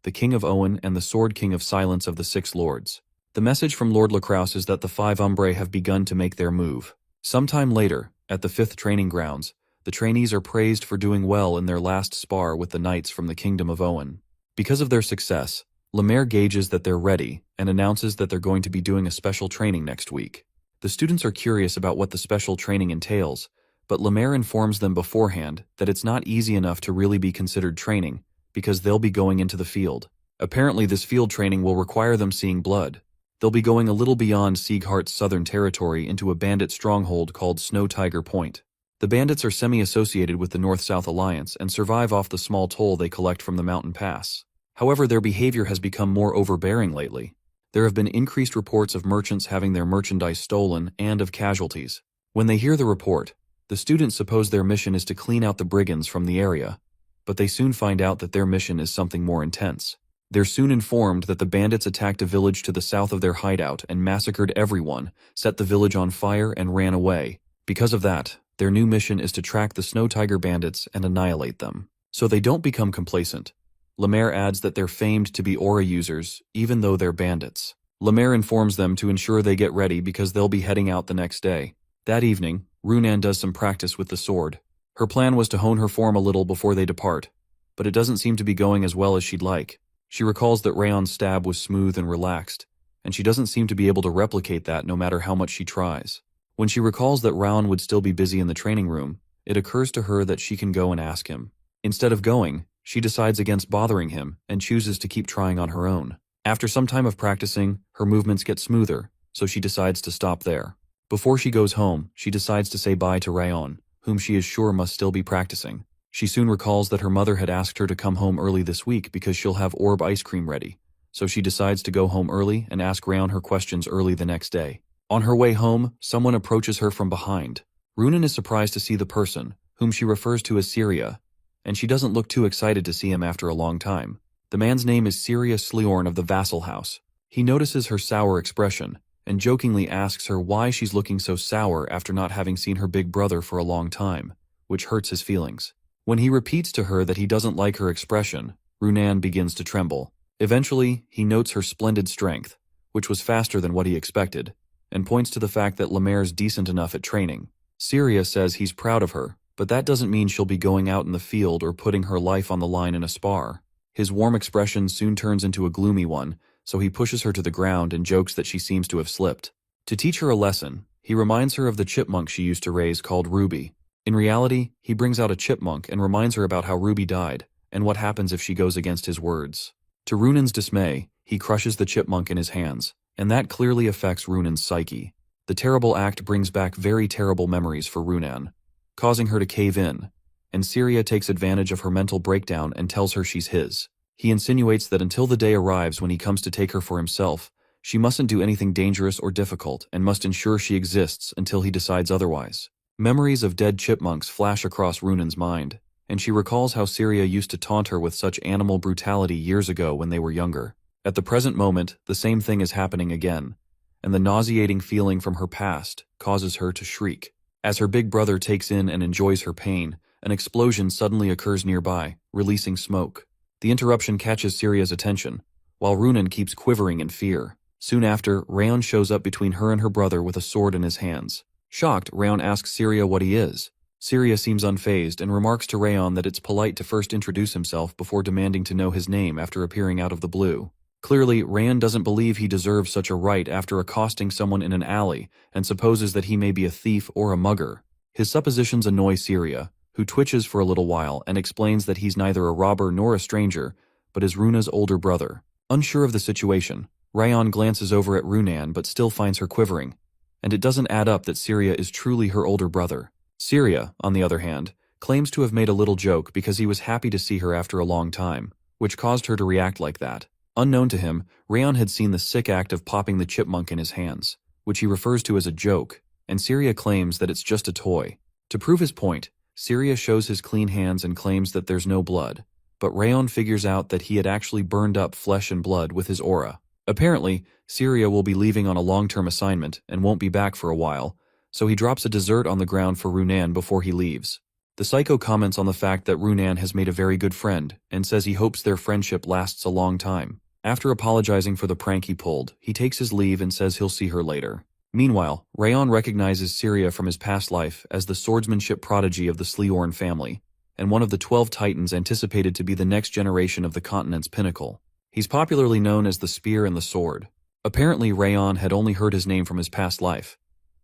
the King of Owen and the Sword King of Silence of the 6 Lords. The message from Lord Lacroix is that the 5 Umbrae have begun to make their move. Sometime later, at the 5th training grounds, the trainees are praised for doing well in their last spar with the knights from the Kingdom of Owen. Because of their success, Lemaire gauges that they're ready and announces that they're going to be doing a special training next week. The students are curious about what the special training entails, but Lemaire informs them beforehand that it's not easy enough to really be considered training, because they'll be going into the field. Apparently this field training will require them seeing blood. They'll be going a little beyond Sieghart's southern territory into a bandit stronghold called Snow Tiger Point. The bandits are semi-associated with the North-South Alliance and survive off the small toll they collect from the mountain pass. However, their behavior has become more overbearing lately. There have been increased reports of merchants having their merchandise stolen and of casualties. When they hear the report, the students suppose their mission is to clean out the brigands from the area, but they soon find out that their mission is something more intense. They're soon informed that the bandits attacked a village to the south of their hideout and massacred everyone, set the village on fire, and ran away. Because of that, their new mission is to track the Snow Tiger bandits and annihilate them. So they don't become complacent. Lemaire adds that they're famed to be aura users, even though they're bandits. Lemaire informs them to ensure they get ready because they'll be heading out the next day. That evening, Runan does some practice with the sword. Her plan was to hone her form a little before they depart, but it doesn't seem to be going as well as she'd like. She recalls that Rayon's stab was smooth and relaxed, and she doesn't seem to be able to replicate that no matter how much she tries. When she recalls that Raon would still be busy in the training room, it occurs to her that she can go and ask him. Instead of going, she decides against bothering him and chooses to keep trying on her own. After some time of practicing, her movements get smoother, so she decides to stop there. Before she goes home, she decides to say bye to Rayon, whom she is sure must still be practicing. She soon recalls that her mother had asked her to come home early this week because she'll have orb ice cream ready, so she decides to go home early and ask Rayon her questions early the next day. On her way home, someone approaches her from behind. Runan is surprised to see the person, whom she refers to as Syria, and she doesn't look too excited to see him after a long time. The man's name is Syria Sleorn of the Vassal House. He notices her sour expression, and jokingly asks her why she's looking so sour after not having seen her big brother for a long time, which hurts his feelings. When he repeats to her that he doesn't like her expression, Runan begins to tremble. Eventually, he notes her splendid strength, which was faster than what he expected, and points to the fact that Lemaire's decent enough at training. Syria says he's proud of her, but that doesn't mean she'll be going out in the field or putting her life on the line in a spar. His warm expression soon turns into a gloomy one, so he pushes her to the ground and jokes that she seems to have slipped. To teach her a lesson, he reminds her of the chipmunk she used to raise called Ruby. In reality, he brings out a chipmunk and reminds her about how Ruby died, and what happens if she goes against his words. To Runan's dismay, he crushes the chipmunk in his hands, and that clearly affects Runan's psyche. The terrible act brings back very terrible memories for Runan, causing her to cave in, and Syria takes advantage of her mental breakdown and tells her she's his. He insinuates that until the day arrives when he comes to take her for himself, she mustn't do anything dangerous or difficult and must ensure she exists until he decides otherwise. Memories of dead chipmunks flash across Runan's mind, and she recalls how Syria used to taunt her with such animal brutality years ago when they were younger. At the present moment, the same thing is happening again, and the nauseating feeling from her past causes her to shriek. As her big brother takes in and enjoys her pain, an explosion suddenly occurs nearby, releasing smoke. The interruption catches Syria's attention, while Runan keeps quivering in fear. Soon after, Rayon shows up between her and her brother with a sword in his hands. Shocked, Rayon asks Syria what he is. Syria seems unfazed and remarks to Rayon that it's polite to first introduce himself before demanding to know his name after appearing out of the blue. Clearly, Rayon doesn't believe he deserves such a right after accosting someone in an alley and supposes that he may be a thief or a mugger. His suppositions annoy Syria, who twitches for a little while and explains that he's neither a robber nor a stranger, but is Runa's older brother. Unsure of the situation, Rayon glances over at Runan but still finds her quivering, and it doesn't add up that Syria is truly her older brother. Syria, on the other hand, claims to have made a little joke because he was happy to see her after a long time, which caused her to react like that. Unknown to him, Rayon had seen the sick act of popping the chipmunk in his hands, which he refers to as a joke, and Syria claims that it's just a toy. To prove his point, Syria shows his clean hands and claims that there's no blood, but Rayon figures out that he had actually burned up flesh and blood with his aura. Apparently, Syria will be leaving on a long-term assignment and won't be back for a while, so he drops a dessert on the ground for Runan before he leaves. The psycho comments on the fact that Runan has made a very good friend and says he hopes their friendship lasts a long time. After apologizing for the prank he pulled, he takes his leave and says he'll see her later. Meanwhile, Rayon recognizes Syria from his past life as the swordsmanship prodigy of the Sleorn family, and one of the 12 titans anticipated to be the next generation of the continent's pinnacle. He's popularly known as the Spear and the Sword. Apparently, Rayon had only heard his name from his past life,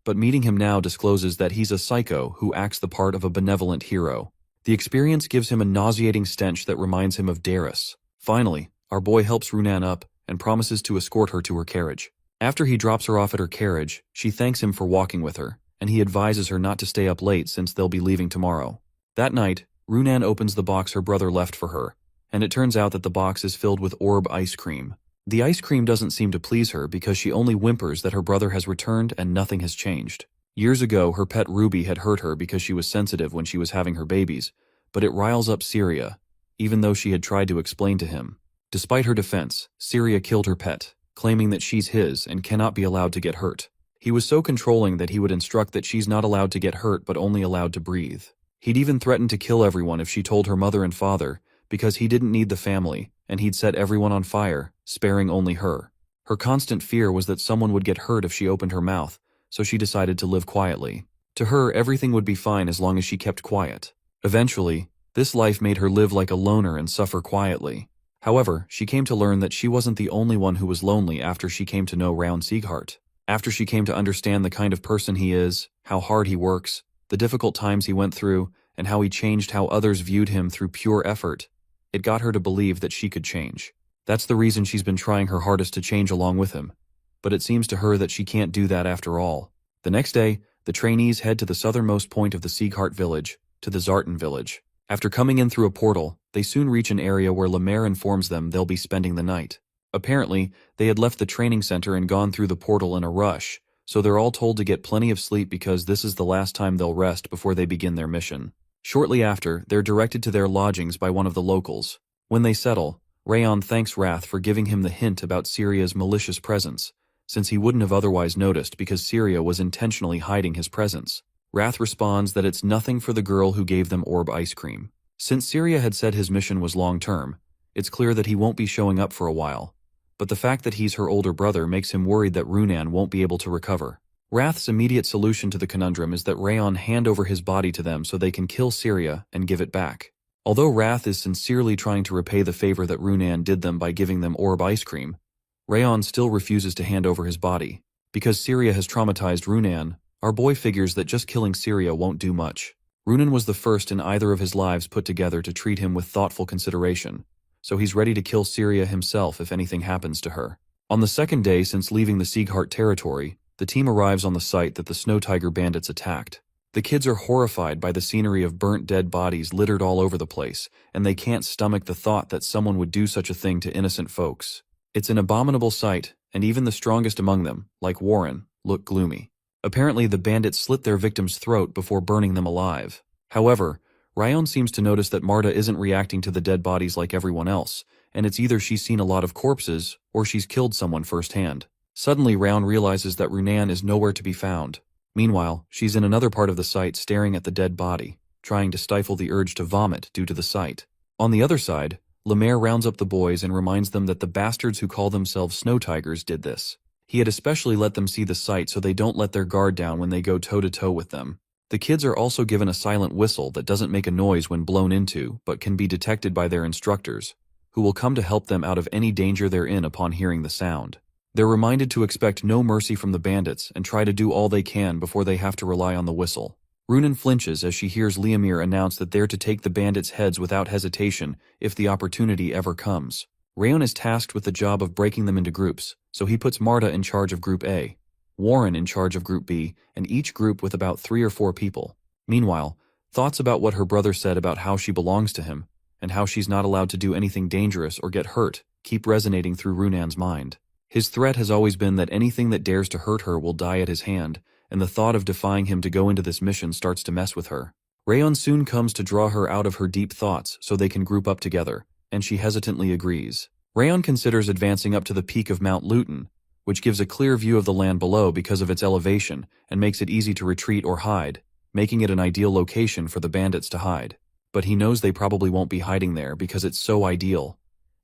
but meeting him now discloses that he's a psycho who acts the part of a benevolent hero. The experience gives him a nauseating stench that reminds him of Darius. Finally, our boy helps Runan up and promises to escort her to her carriage. After he drops her off at her carriage, she thanks him for walking with her, and he advises her not to stay up late since they'll be leaving tomorrow. That night, Runan opens the box her brother left for her, and it turns out that the box is filled with orb ice cream. The ice cream doesn't seem to please her because she only whimpers that her brother has returned and nothing has changed. Years ago, her pet Ruby had hurt her because she was sensitive when she was having her babies, but it riles up Syria, even though she had tried to explain to him. Despite her defense, Syria killed her pet, claiming that she's his and cannot be allowed to get hurt. He was so controlling that he would instruct that she's not allowed to get hurt but only allowed to breathe. He'd even threatened to kill everyone if she told her mother and father, because he didn't need the family, and he'd set everyone on fire, sparing only her. Her constant fear was that someone would get hurt if she opened her mouth, so she decided to live quietly. To her, everything would be fine as long as she kept quiet. Eventually, this life made her live like a loner and suffer quietly. However, she came to learn that she wasn't the only one who was lonely after she came to know Raon Sieghart. After she came to understand the kind of person he is, how hard he works, the difficult times he went through, and how he changed how others viewed him through pure effort, it got her to believe that she could change. That's the reason she's been trying her hardest to change along with him. But it seems to her that she can't do that after all. The next day, the trainees head to the southernmost point of the Sieghart village, to the Zartan village. After coming in through a portal, they soon reach an area where Lemaire informs them they'll be spending the night. Apparently, they had left the training center and gone through the portal in a rush, so they're all told to get plenty of sleep because this is the last time they'll rest before they begin their mission. Shortly after, they're directed to their lodgings by one of the locals. When they settle, Raon thanks Wrath for giving him the hint about Syria's malicious presence, since he wouldn't have otherwise noticed because Syria was intentionally hiding his presence. Wrath responds that it's nothing for the girl who gave them orb ice cream. Since Syria had said his mission was long-term, it's clear that he won't be showing up for a while. But the fact that he's her older brother makes him worried that Runan won't be able to recover. Wrath's immediate solution to the conundrum is that Raon hand over his body to them so they can kill Syria and give it back. Although Wrath is sincerely trying to repay the favor that Runan did them by giving them orb ice cream, Raon still refuses to hand over his body. Because Syria has traumatized Runan, our boy figures that just killing Syria won't do much. Runan was the first in either of his lives put together to treat him with thoughtful consideration, so he's ready to kill Syria himself if anything happens to her. On the second day since leaving the Sieghart territory, the team arrives on the site that the Snow Tiger bandits attacked. The kids are horrified by the scenery of burnt dead bodies littered all over the place, and they can't stomach the thought that someone would do such a thing to innocent folks. It's an abominable sight, and even the strongest among them, like Warren, look gloomy. Apparently, the bandits slit their victim's throat before burning them alive. However, Raon seems to notice that Marta isn't reacting to the dead bodies like everyone else, and it's either she's seen a lot of corpses, or she's killed someone firsthand. Suddenly, Raon realizes that Runan is nowhere to be found. Meanwhile, she's in another part of the site staring at the dead body, trying to stifle the urge to vomit due to the sight. On the other side, Lemaire rounds up the boys and reminds them that the bastards who call themselves Snow Tigers did this. He had especially let them see the sight so they don't let their guard down when they go toe-to-toe with them. The kids are also given a silent whistle that doesn't make a noise when blown into, but can be detected by their instructors, who will come to help them out of any danger they're in upon hearing the sound. They're reminded to expect no mercy from the bandits and try to do all they can before they have to rely on the whistle. Runan flinches as she hears Liamir announce that they're to take the bandits' heads without hesitation if the opportunity ever comes. Raon is tasked with the job of breaking them into groups, so he puts Marta in charge of Group A, Warren in charge of Group B, and each group with about 3 or 4 people. Meanwhile, thoughts about what her brother said about how she belongs to him, and how she's not allowed to do anything dangerous or get hurt, keep resonating through Runan's mind. His threat has always been that anything that dares to hurt her will die at his hand, and the thought of defying him to go into this mission starts to mess with her. Raon soon comes to draw her out of her deep thoughts so they can group up together, and she hesitantly agrees. Raon considers advancing up to the peak of Mount Luton, which gives a clear view of the land below because of its elevation and makes it easy to retreat or hide, making it an ideal location for the bandits to hide. But he knows they probably won't be hiding there because it's so ideal,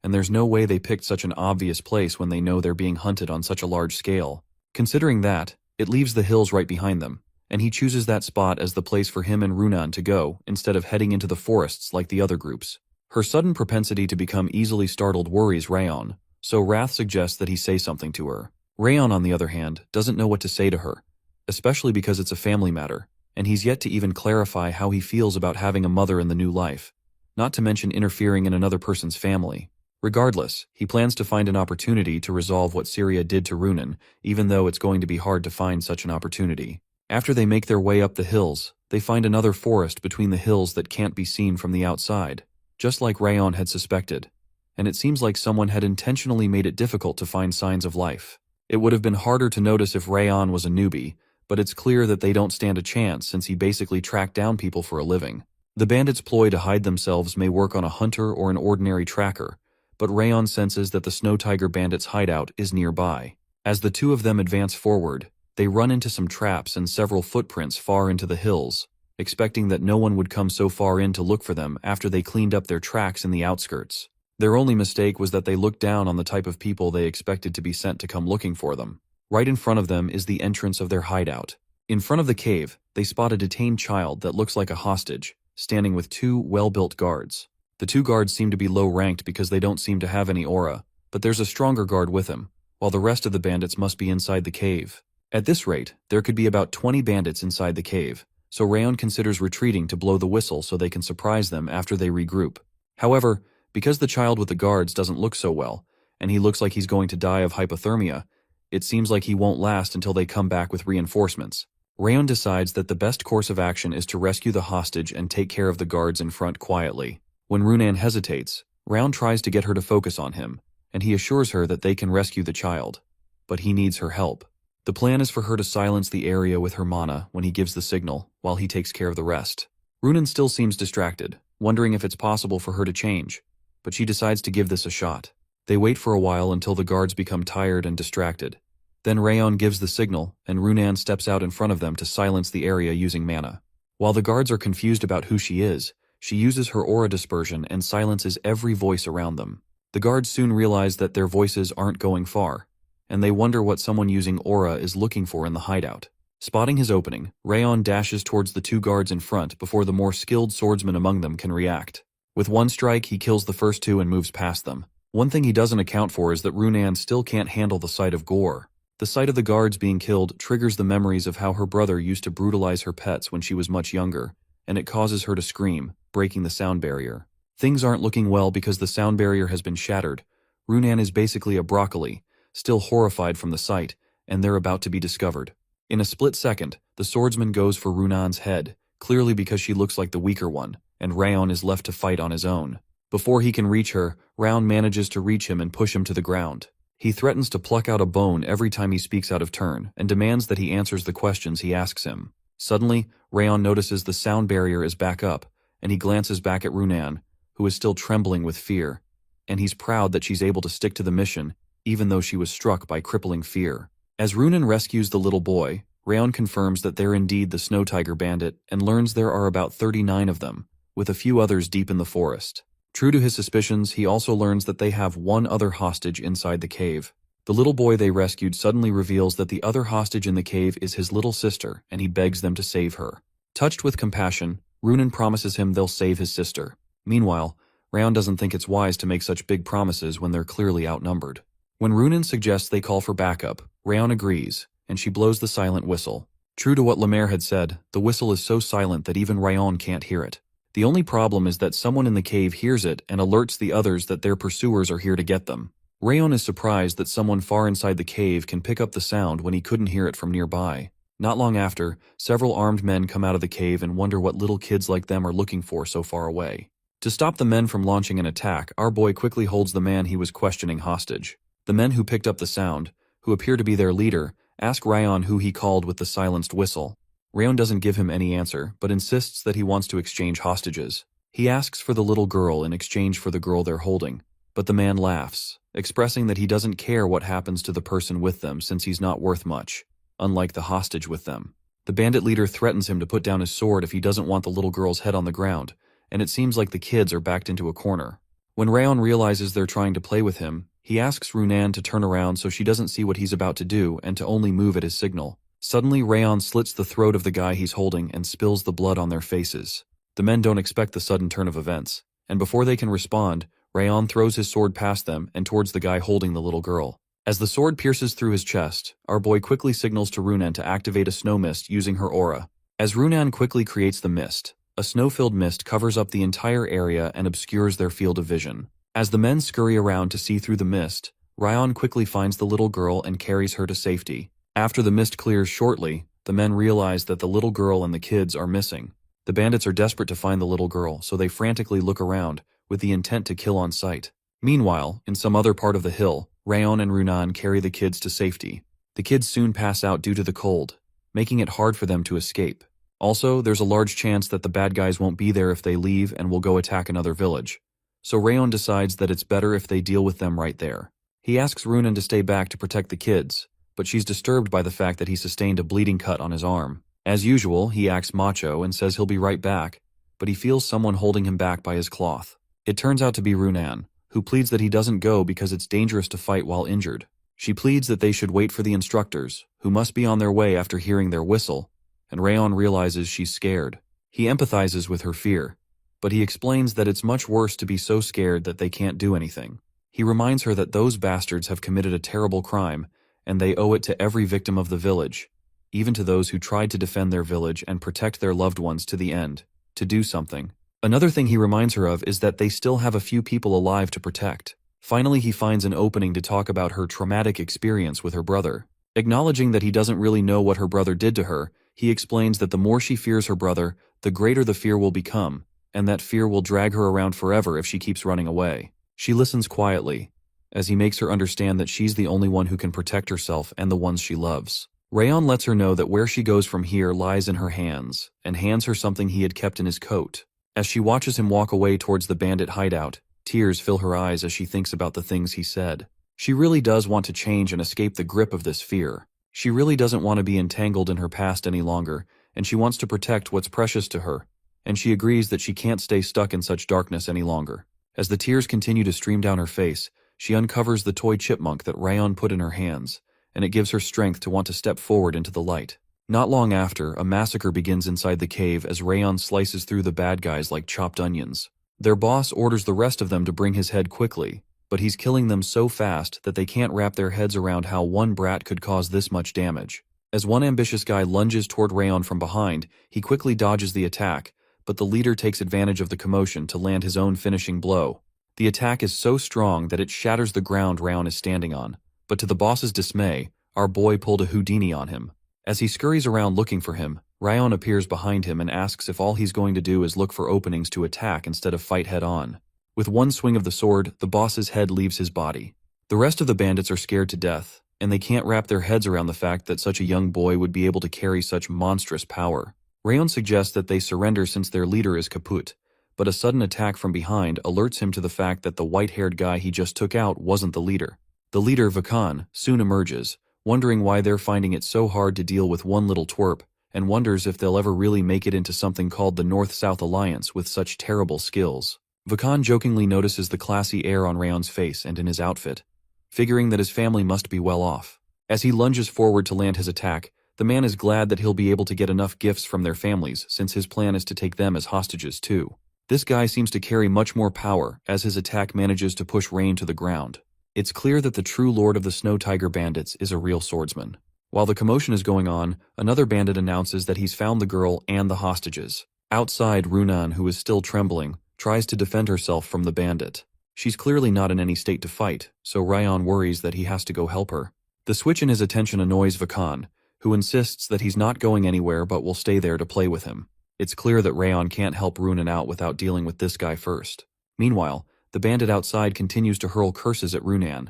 and there's no way they picked such an obvious place when they know they're being hunted on such a large scale. Considering that, it leaves the hills right behind them, and he chooses that spot as the place for him and Runan to go instead of heading into the forests like the other groups. Her sudden propensity to become easily startled worries Raon, so Wrath suggests that he say something to her. Raon, on the other hand, doesn't know what to say to her, especially because it's a family matter, and he's yet to even clarify how he feels about having a mother in the new life, not to mention interfering in another person's family. Regardless, he plans to find an opportunity to resolve what Syria did to Runan, even though it's going to be hard to find such an opportunity. After they make their way up the hills, they find another forest between the hills that can't be seen from the outside, just like Raon had suspected, and it seems like someone had intentionally made it difficult to find signs of life. It would have been harder to notice if Raon was a newbie, but it's clear that they don't stand a chance since he basically tracked down people for a living. The bandits' ploy to hide themselves may work on a hunter or an ordinary tracker, but Raon senses that the Snow Tiger bandits' hideout is nearby. As the two of them advance forward, they run into some traps and several footprints far into the hills, expecting that no one would come so far in to look for them after they cleaned up their tracks in the outskirts. Their only mistake was that they looked down on the type of people they expected to be sent to come looking for them. Right in front of them is the entrance of their hideout. In front of the cave, they spot a detained child that looks like a hostage, standing with two well-built guards. The two guards seem to be low-ranked because they don't seem to have any aura, but there's a stronger guard with him, while the rest of the bandits must be inside the cave. At this rate, there could be about 20 bandits inside the cave, so Rayon considers retreating to blow the whistle so they can surprise them after they regroup. However, because the child with the guards doesn't look so well, and he looks like he's going to die of hypothermia, it seems like he won't last until they come back with reinforcements. Rayon decides that the best course of action is to rescue the hostage and take care of the guards in front quietly. When Runan hesitates, Rayon tries to get her to focus on him, and he assures her that they can rescue the child. But he needs her help. The plan is for her to silence the area with her mana when he gives the signal, while he takes care of the rest. Runan still seems distracted, wondering if it's possible for her to change, but she decides to give this a shot. They wait for a while until the guards become tired and distracted. Then Rayon gives the signal, and Runan steps out in front of them to silence the area using mana. While the guards are confused about who she is, she uses her aura dispersion and silences every voice around them. The guards soon realize that their voices aren't going far, and they wonder what someone using aura is looking for in the hideout. Spotting his opening, Rayon dashes towards the two guards in front before the more skilled swordsman among them can react. With one strike, he kills the first two and moves past them. One thing he doesn't account for is that Runan still can't handle the sight of gore. The sight of the guards being killed triggers the memories of how her brother used to brutalize her pets when she was much younger, and it causes her to scream, breaking the sound barrier. Things aren't looking well because the sound barrier has been shattered. Runan is basically a broccoli, still horrified from the sight, and they're about to be discovered. In a split second, the swordsman goes for Runan's head, clearly because she looks like the weaker one, and Rayon is left to fight on his own. Before he can reach her, Rayon manages to reach him and push him to the ground. He threatens to pluck out a bone every time he speaks out of turn, and demands that he answers the questions he asks him. Suddenly, Rayon notices the sound barrier is back up, and he glances back at Runan, who is still trembling with fear, and he's proud that she's able to stick to the mission, even though she was struck by crippling fear. As Runan rescues the little boy, Rayon confirms that they're indeed the Snow Tiger Bandit and learns there are about 39 of them, with a few others deep in the forest. True to his suspicions, he also learns that they have one other hostage inside the cave. The little boy they rescued suddenly reveals that the other hostage in the cave is his little sister, and he begs them to save her. Touched with compassion, Runan promises him they'll save his sister. Meanwhile, Rayon doesn't think it's wise to make such big promises when they're clearly outnumbered. When Runan suggests they call for backup, Rayon agrees, and she blows the silent whistle. True to what Lemaire had said, the whistle is so silent that even Rayon can't hear it. The only problem is that someone in the cave hears it and alerts the others that their pursuers are here to get them. Rayon is surprised that someone far inside the cave can pick up the sound when he couldn't hear it from nearby. Not long after, several armed men come out of the cave and wonder what little kids like them are looking for so far away. To stop the men from launching an attack, our boy quickly holds the man he was questioning hostage. The men who picked up the sound, who appear to be their leader, ask Rayon who he called with the silenced whistle. Rayon doesn't give him any answer, but insists that he wants to exchange hostages. He asks for the little girl in exchange for the girl they're holding, but the man laughs, expressing that he doesn't care what happens to the person with them since he's not worth much, unlike the hostage with them. The bandit leader threatens him to put down his sword if he doesn't want the little girl's head on the ground, and it seems like the kids are backed into a corner. When Rayon realizes they're trying to play with him, he asks Runan to turn around so she doesn't see what he's about to do and to only move at his signal. Suddenly, Rayon slits the throat of the guy he's holding and spills the blood on their faces. The men don't expect the sudden turn of events, and before they can respond, Rayon throws his sword past them and towards the guy holding the little girl. As the sword pierces through his chest, our boy quickly signals to Runan to activate a snow mist using her aura. As Runan quickly creates the mist, a snow-filled mist covers up the entire area and obscures their field of vision. As the men scurry around to see through the mist, Rayon quickly finds the little girl and carries her to safety. After the mist clears shortly, the men realize that the little girl and the kids are missing. The bandits are desperate to find the little girl, so they frantically look around, with the intent to kill on sight. Meanwhile, in some other part of the hill, Rayon and Runan carry the kids to safety. The kids soon pass out due to the cold, making it hard for them to escape. Also, there's a large chance that the bad guys won't be there if they leave and will go attack another village. So Rayon decides that it's better if they deal with them right there. He asks Runan to stay back to protect the kids, but she's disturbed by the fact that he sustained a bleeding cut on his arm. As usual, he acts macho and says he'll be right back, but he feels someone holding him back by his cloth. It turns out to be Runan, who pleads that he doesn't go because it's dangerous to fight while injured. She pleads that they should wait for the instructors, who must be on their way after hearing their whistle, and Rayon realizes she's scared. He empathizes with her fear, but he explains that it's much worse to be so scared that they can't do anything. He reminds her that those bastards have committed a terrible crime, and they owe it to every victim of the village, even to those who tried to defend their village and protect their loved ones to the end, to do something. Another thing he reminds her of is that they still have a few people alive to protect. Finally, he finds an opening to talk about her traumatic experience with her brother. Acknowledging that he doesn't really know what her brother did to her, he explains that the more she fears her brother, the greater the fear will become, and that fear will drag her around forever if she keeps running away. She listens quietly, as he makes her understand that she's the only one who can protect herself and the ones she loves. Rayon lets her know that where she goes from here lies in her hands, and hands her something he had kept in his coat. As she watches him walk away towards the bandit hideout, tears fill her eyes as she thinks about the things he said. She really does want to change and escape the grip of this fear. She really doesn't want to be entangled in her past any longer, and she wants to protect what's precious to her, and she agrees that she can't stay stuck in such darkness any longer. As the tears continue to stream down her face, she uncovers the toy chipmunk that Rayon put in her hands, and it gives her strength to want to step forward into the light. Not long after, a massacre begins inside the cave as Rayon slices through the bad guys like chopped onions. Their boss orders the rest of them to bring his head quickly, but he's killing them so fast that they can't wrap their heads around how one brat could cause this much damage. As one ambitious guy lunges toward Rayon from behind, he quickly dodges the attack, but the leader takes advantage of the commotion to land his own finishing blow. The attack is so strong that it shatters the ground Rayon is standing on, but to the boss's dismay, our boy pulled a Houdini on him. As he scurries around looking for him, Rayon appears behind him and asks if all he's going to do is look for openings to attack instead of fight head-on. With one swing of the sword, the boss's head leaves his body. The rest of the bandits are scared to death, and they can't wrap their heads around the fact that such a young boy would be able to carry such monstrous power. Rayon suggests that they surrender since their leader is kaput, but a sudden attack from behind alerts him to the fact that the white-haired guy he just took out wasn't the leader. The leader, Vakan, soon emerges, wondering why they're finding it so hard to deal with one little twerp, and wonders if they'll ever really make it into something called the North-South Alliance with such terrible skills. Vakan jokingly notices the classy air on Rayon's face and in his outfit, figuring that his family must be well off. As he lunges forward to land his attack, the man is glad that he'll be able to get enough gifts from their families since his plan is to take them as hostages too. This guy seems to carry much more power as his attack manages to push Rain to the ground. It's clear that the true lord of the Snow Tiger bandits is a real swordsman. While the commotion is going on, another bandit announces that he's found the girl and the hostages. Outside, Runan, who is still trembling, tries to defend herself from the bandit. She's clearly not in any state to fight, so Rayon worries that he has to go help her. The switch in his attention annoys Vakan, who insists that he's not going anywhere but will stay there to play with him. It's clear that Rayon can't help Runan out without dealing with this guy first. Meanwhile, the bandit outside continues to hurl curses at Runan,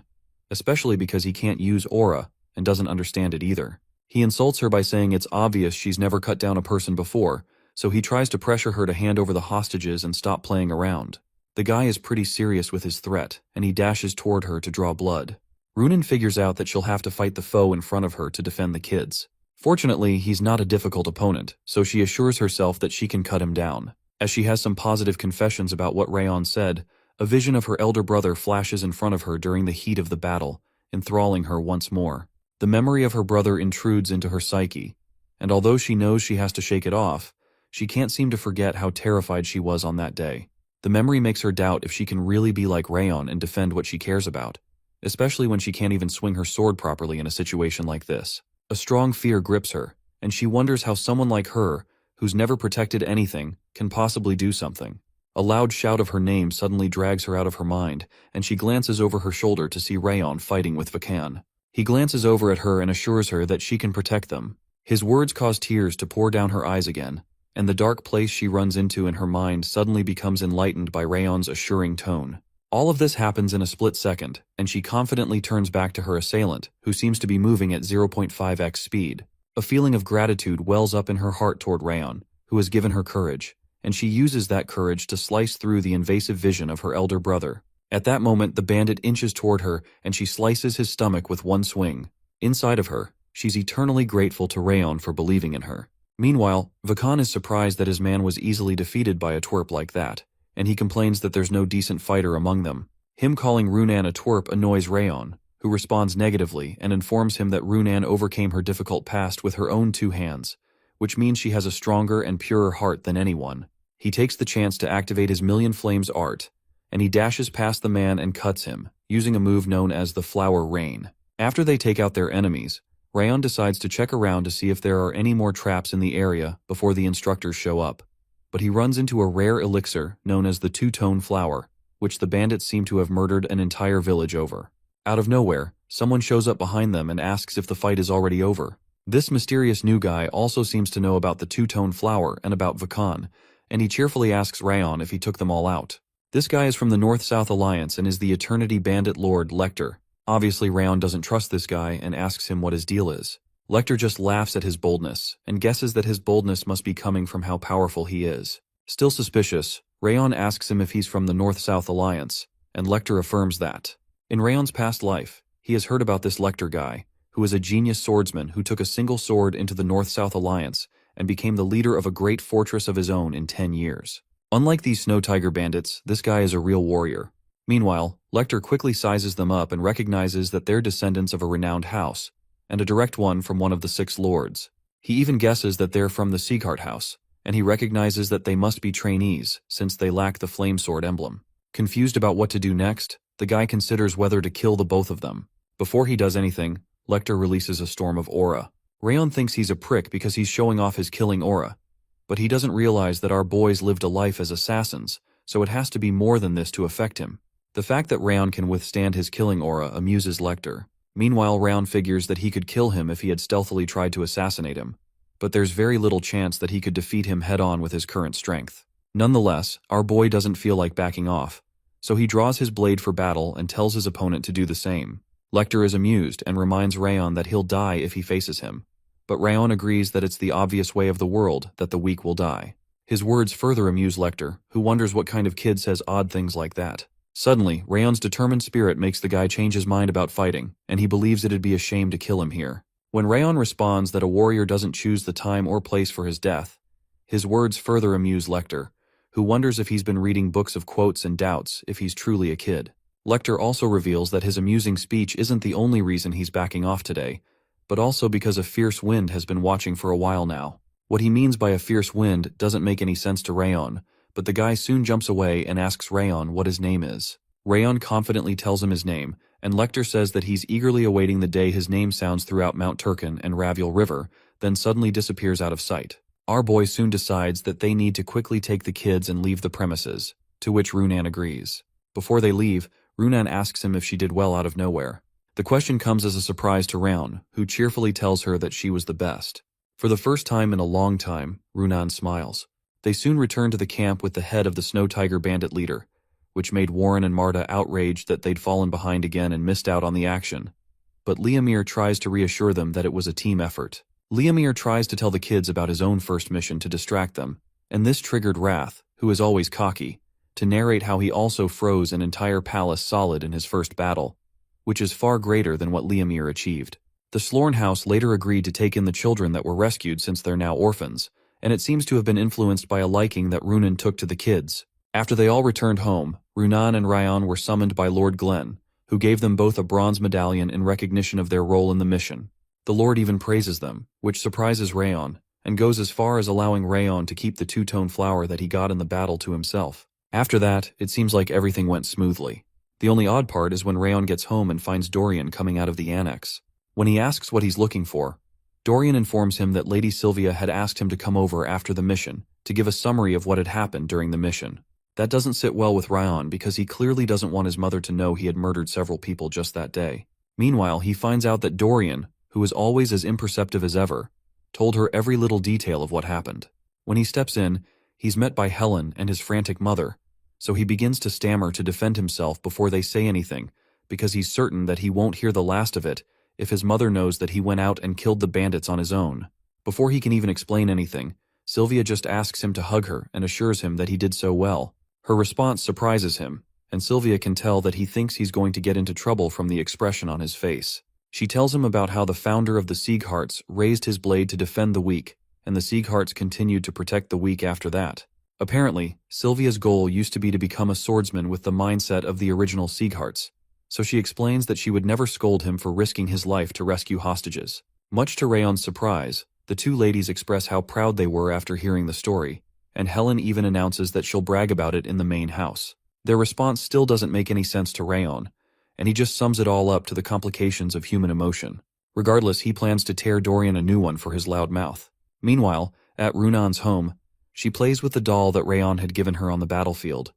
especially because he can't use aura and doesn't understand it either. He insults her by saying it's obvious she's never cut down a person before, so he tries to pressure her to hand over the hostages and stop playing around. The guy is pretty serious with his threat, and he dashes toward her to draw blood. Runan figures out that she'll have to fight the foe in front of her to defend the kids. Fortunately, he's not a difficult opponent, so she assures herself that she can cut him down. As she has some positive confessions about what Rayon said, a vision of her elder brother flashes in front of her during the heat of the battle, enthralling her once more. The memory of her brother intrudes into her psyche, and although she knows she has to shake it off, she can't seem to forget how terrified she was on that day. The memory makes her doubt if she can really be like Rayon and defend what she cares about, especially when she can't even swing her sword properly in a situation like this. A strong fear grips her, and she wonders how someone like her, who's never protected anything, can possibly do something. A loud shout of her name suddenly drags her out of her mind, and she glances over her shoulder to see Rayon fighting with Vakan. He glances over at her and assures her that she can protect them. His words cause tears to pour down her eyes again, and the dark place she runs into in her mind suddenly becomes enlightened by Rayon's assuring tone. All of this happens in a split second, and she confidently turns back to her assailant, who seems to be moving at 0.5x speed. A feeling of gratitude wells up in her heart toward Rayon, who has given her courage, and she uses that courage to slice through the invasive vision of her elder brother. At that moment, the bandit inches toward her, and she slices his stomach with one swing. Inside of her, she's eternally grateful to Rayon for believing in her. Meanwhile, Vakan is surprised that his man was easily defeated by a twerp like that, and he complains that there's no decent fighter among them. Him calling Runan a twerp annoys Rayon, who responds negatively and informs him that Runan overcame her difficult past with her own 2 hands, which means she has a stronger and purer heart than anyone. He takes the chance to activate his Million Flames art, and he dashes past the man and cuts him, using a move known as the Flower Rain. After they take out their enemies, Rayon decides to check around to see if there are any more traps in the area before the instructors show up. But he runs into a rare elixir known as the Two-Tone Flower, which the bandits seem to have murdered an entire village over. Out of nowhere, someone shows up behind them and asks if the fight is already over. This mysterious new guy also seems to know about the Two-Tone Flower and about Vakan, and he cheerfully asks Rayon if he took them all out. This guy is from the North-South Alliance and is the Eternity Bandit Lord Lecter. Obviously, Rayon doesn't trust this guy and asks him what his deal is. Lecter just laughs at his boldness and guesses that his boldness must be coming from how powerful he is. Still suspicious, Rayon asks him if he's from the North-South Alliance, and Lecter affirms that. In Rayon's past life, he has heard about this Lecter guy, who is a genius swordsman who took a single sword into the North-South Alliance and became the leader of a great fortress of his own in 10 years. Unlike these Snow Tiger bandits, this guy is a real warrior. Meanwhile, Lecter quickly sizes them up and recognizes that they're descendants of a renowned house, and a direct one from one of the 6 lords. He even guesses that they're from the Sieghart house, and he recognizes that they must be trainees since they lack the flame sword emblem. Confused about what to do next, the guy considers whether to kill the both of them. Before he does anything, Lecter releases a storm of aura. Rayon thinks he's a prick because he's showing off his killing aura, but he doesn't realize that our boys lived a life as assassins, so it has to be more than this to affect him. The fact that Rayon can withstand his killing aura amuses Lecter. Meanwhile, Rayon figures that he could kill him if he had stealthily tried to assassinate him, but there's very little chance that he could defeat him head-on with his current strength. Nonetheless, our boy doesn't feel like backing off, so he draws his blade for battle and tells his opponent to do the same. Lecter is amused and reminds Rayon that he'll die if he faces him, but Rayon agrees that it's the obvious way of the world that the weak will die. His words further amuse Lecter, who wonders what kind of kid says odd things like that. Suddenly, Rayon's determined spirit makes the guy change his mind about fighting, and he believes it'd be a shame to kill him here. When Rayon responds that a warrior doesn't choose the time or place for his death, his words further amuse Lecter, who wonders if he's been reading books of quotes and doubts if he's truly a kid. Lecter also reveals that his amusing speech isn't the only reason he's backing off today, but also because a fierce wind has been watching for a while now. What he means by a fierce wind doesn't make any sense to Rayon, but the guy soon jumps away and asks Rayon what his name is. Rayon confidently tells him his name, and Lecter says that he's eagerly awaiting the day his name sounds throughout Mount Turkin and Raviel River, then suddenly disappears out of sight. Our boy soon decides that they need to quickly take the kids and leave the premises, to which Runan agrees. Before they leave, Runan asks him if she did well out of nowhere. The question comes as a surprise to Rayon, who cheerfully tells her that she was the best. For the first time in a long time, Runan smiles. They soon return to the camp with the head of the Snow Tiger bandit leader, which made Warren and Marta outraged that they'd fallen behind again and missed out on the action. But Liamir tries to reassure them that it was a team effort. Liamir tries to tell the kids about his own first mission to distract them, and this triggered Wrath, who is always cocky, to narrate how he also froze an entire palace solid in his first battle, which is far greater than what Liamir achieved. The Slorn house later agreed to take in the children that were rescued since they're now orphans, and it seems to have been influenced by a liking that Runan took to the kids. After they all returned home, Runan and Rayon were summoned by Lord Glenn, who gave them both a bronze medallion in recognition of their role in the mission. The Lord even praises them, which surprises Rayon, and goes as far as allowing Rayon to keep the two-tone flower that he got in the battle to himself. After that, it seems like everything went smoothly. The only odd part is when Rayon gets home and finds Dorian coming out of the annex. When he asks what he's looking for, Dorian informs him that Lady Sylvia had asked him to come over after the mission to give a summary of what had happened during the mission. That doesn't sit well with Rayon because he clearly doesn't want his mother to know he had murdered several people just that day. Meanwhile, he finds out that Dorian, who is always as imperceptive as ever, told her every little detail of what happened. When he steps in, he's met by Helen and his frantic mother, so he begins to stammer to defend himself before they say anything, because he's certain that he won't hear the last of it if his mother knows that he went out and killed the bandits on his own. Before he can even explain anything, Sylvia just asks him to hug her and assures him that he did so well. Her response surprises him, and Sylvia can tell that he thinks he's going to get into trouble from the expression on his face. She tells him about how the founder of the Siegharts raised his blade to defend the weak, and the Siegharts continued to protect the weak after that. Apparently, Sylvia's goal used to be to become a swordsman with the mindset of the original Siegharts, so she explains that she would never scold him for risking his life to rescue hostages. Much to Rayon's surprise, the two ladies express how proud they were after hearing the story, and Helen even announces that she'll brag about it in the main house. Their response still doesn't make any sense to Rayon, and he just sums it all up to the complications of human emotion. Regardless, he plans to tear Dorian a new one for his loud mouth. Meanwhile, at Runan's home, she plays with the doll that Rayon had given her on the battlefield,